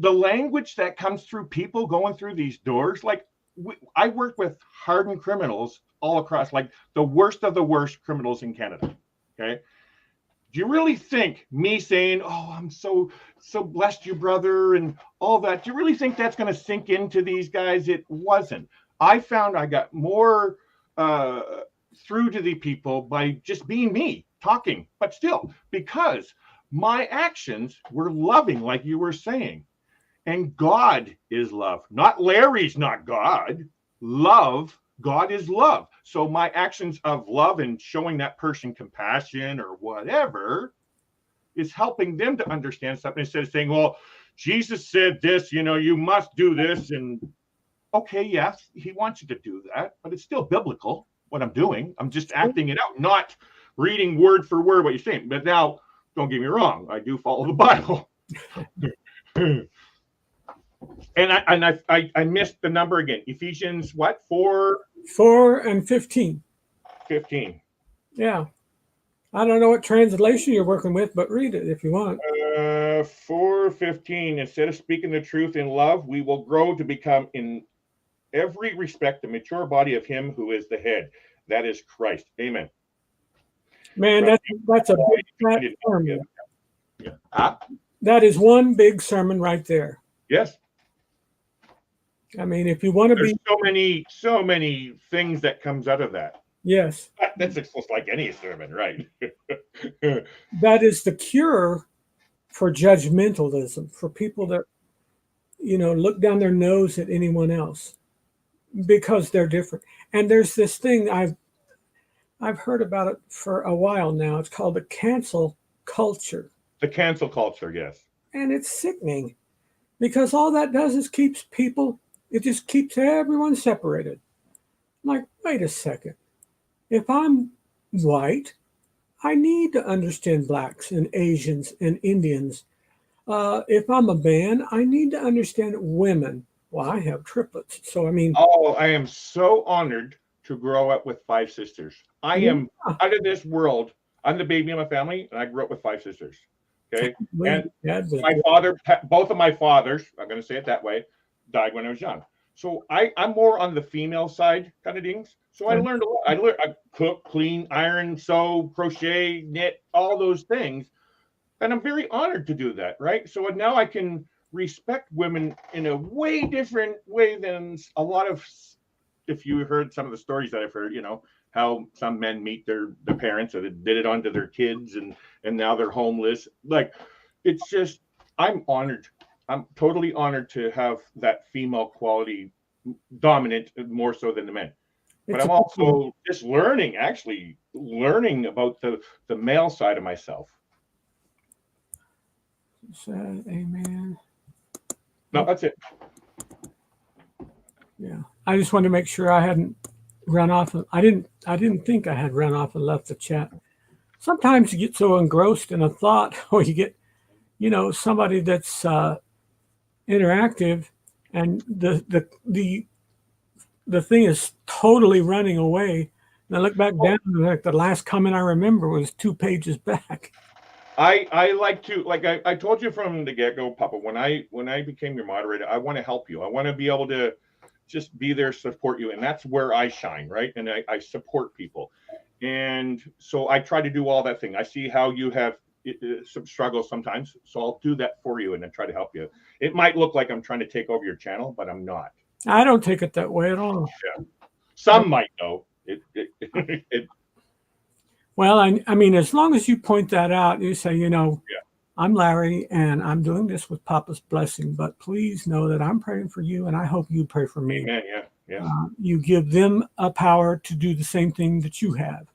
language that comes through people going through these doors, like I work with hardened criminals all across, like the worst of the worst criminals in Canada. Okay. Do you really think me saying, "Oh, I'm so blessed, you brother," and all that, do you really think that's going to sink into these guys? It wasn't. I found I got more through to the people by just being me, talking, but still, because my actions were loving, like you were saying. And God is love. Not Larry's not God. Love, God is love. So my actions of love and showing that person compassion or whatever is helping them to understand something instead of saying, well, Jesus said this, you must do this. And okay, yes, he wants you to do that, but it's still biblical what I'm doing. I'm just acting it out, not reading word for word what you're saying. But now, don't get me wrong, I do follow the Bible. And I missed the number again. Ephesians what? 4 and 15. 15. Yeah. I don't know what translation you're working with, but read it if you want. 4:15. Instead of speaking the truth in love, we will grow to become in every respect the mature body of him who is the head. That is Christ. Amen. Man, that's a big fat sermon. Yeah. Ah, That is one big sermon right there. yes. I mean, if you want to There's be so many things that comes out of that. yes, That's just like any sermon, right? that is the cure for judgmentalism, for people that look down their nose at anyone else because they're different. And there's this thing I've heard about it for a while now. It's called the cancel culture. The cancel culture, yes. And it's sickening because all that does is it just keeps everyone separated. I'm like, wait a second. If I'm white, I need to understand blacks and Asians and Indians. If I'm a man, I need to understand women. Well, I have triplets. So, I mean. Oh, I am so honored to grow up with 5 sisters. I am out of this world. I'm the baby in my family, and I grew up with 5 sisters. Okay. And both of my fathers, I'm going to say it that way, died when I was young. So I'm more on the female side kind of things. So I learned a lot. I cook, clean, iron, sew, crochet, knit, all those things. And I'm very honored to do that, right? So now I can respect women in a way different way than a lot of, if you heard some of the stories that I've heard, how some men meet their parents or they did it onto their kids and now they're homeless. Like, it's just, I'm honored. I'm totally honored to have that female quality dominant more so than the men. But I'm also just learning about the male side of myself. Amen. No, that's it. Yeah. I just wanted to make sure I hadn't run off. I didn't think I had run off and left the chat. Sometimes you get so engrossed in a thought or you get, somebody that's interactive and the thing is totally running away. And I look back down and like the last comment I remember was 2 pages back. I like to, like I told you from the get-go, Papa, when I became your moderator, I want to help you. I want to be able to just be there, support you. And that's where I shine, right? And I support people. And so I try to do all that thing. I see how you have some struggles sometimes, so I'll do that for you and then try to help you. It might look like I'm trying to take over your channel, but I'm not. I don't take it that way at all. Some might though. Well, I mean, as long as you point that out, you say, you know, Yeah. I'm Larry and I'm doing this with Papa's blessing, but please know that I'm praying for you and I hope you pray for me. Amen. Yeah. You give them a power to do the same thing that you have.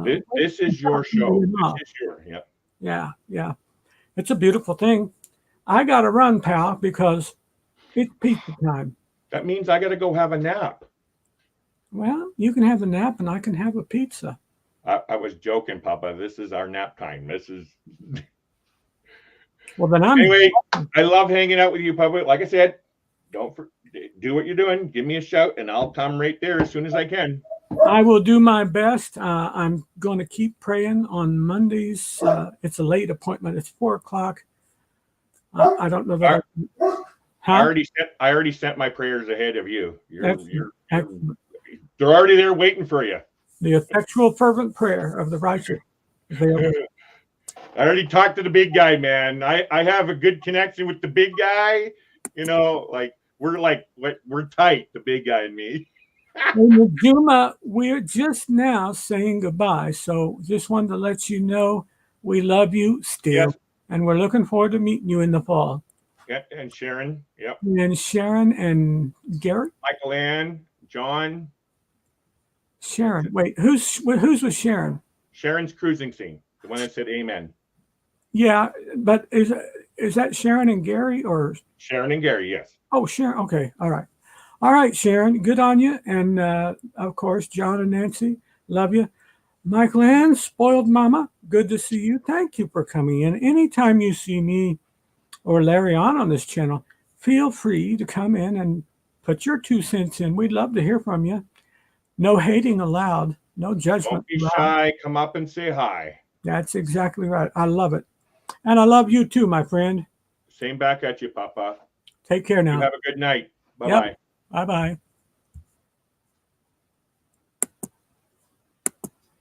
This is your show. This is your, Yeah. It's a beautiful thing. I got to run, pal, because it's pizza time. That means I got to go have a nap. Well, you can have a nap and I can have a pizza. I was joking, Papa. This is our nap time. This is. Well, then I'm. Anyway, I love hanging out with you, Papa. Like I said, do what you're doing. Give me a shout, and I'll come right there as soon as I can. I will do my best. I'm going to keep praying on Mondays. It's a late appointment. It's 4:00. I don't know that. I already sent my prayers ahead of you. Excellent. They're already there waiting for you. The effectual, fervent prayer of the righteous. I already talked to the big guy, man. I have a good connection with the big guy. You know, we're tight, the big guy and me. In Juma, we're just now saying goodbye. So just wanted to let you know we love you still. Yes. And we're looking forward to meeting you in the fall. Yeah, and Sharon. Yep. And Sharon and Garrett. Michael Ann, John. Sharon. Wait, who's with Sharon? Sharon's cruising scene. The one that said amen. Yeah, but is that Sharon and Gary or Sharon and Gary, yes. Oh, Sharon. Okay. All right, Sharon. Good on you. And of course, John and Nancy, love you. Michael Ann, spoiled mama, good to see you. Thank you for coming in. Anytime you see me or Larry on this channel, feel free to come in and put your 2 cents in. We'd love to hear from you. No hating allowed. No judgment. Don't be allowed. shy. Come up and say hi. That's exactly right. I love it. And I love you too, my friend. Same back at you, Papa. Take care now. You have a good night. Bye-bye. Bye-bye.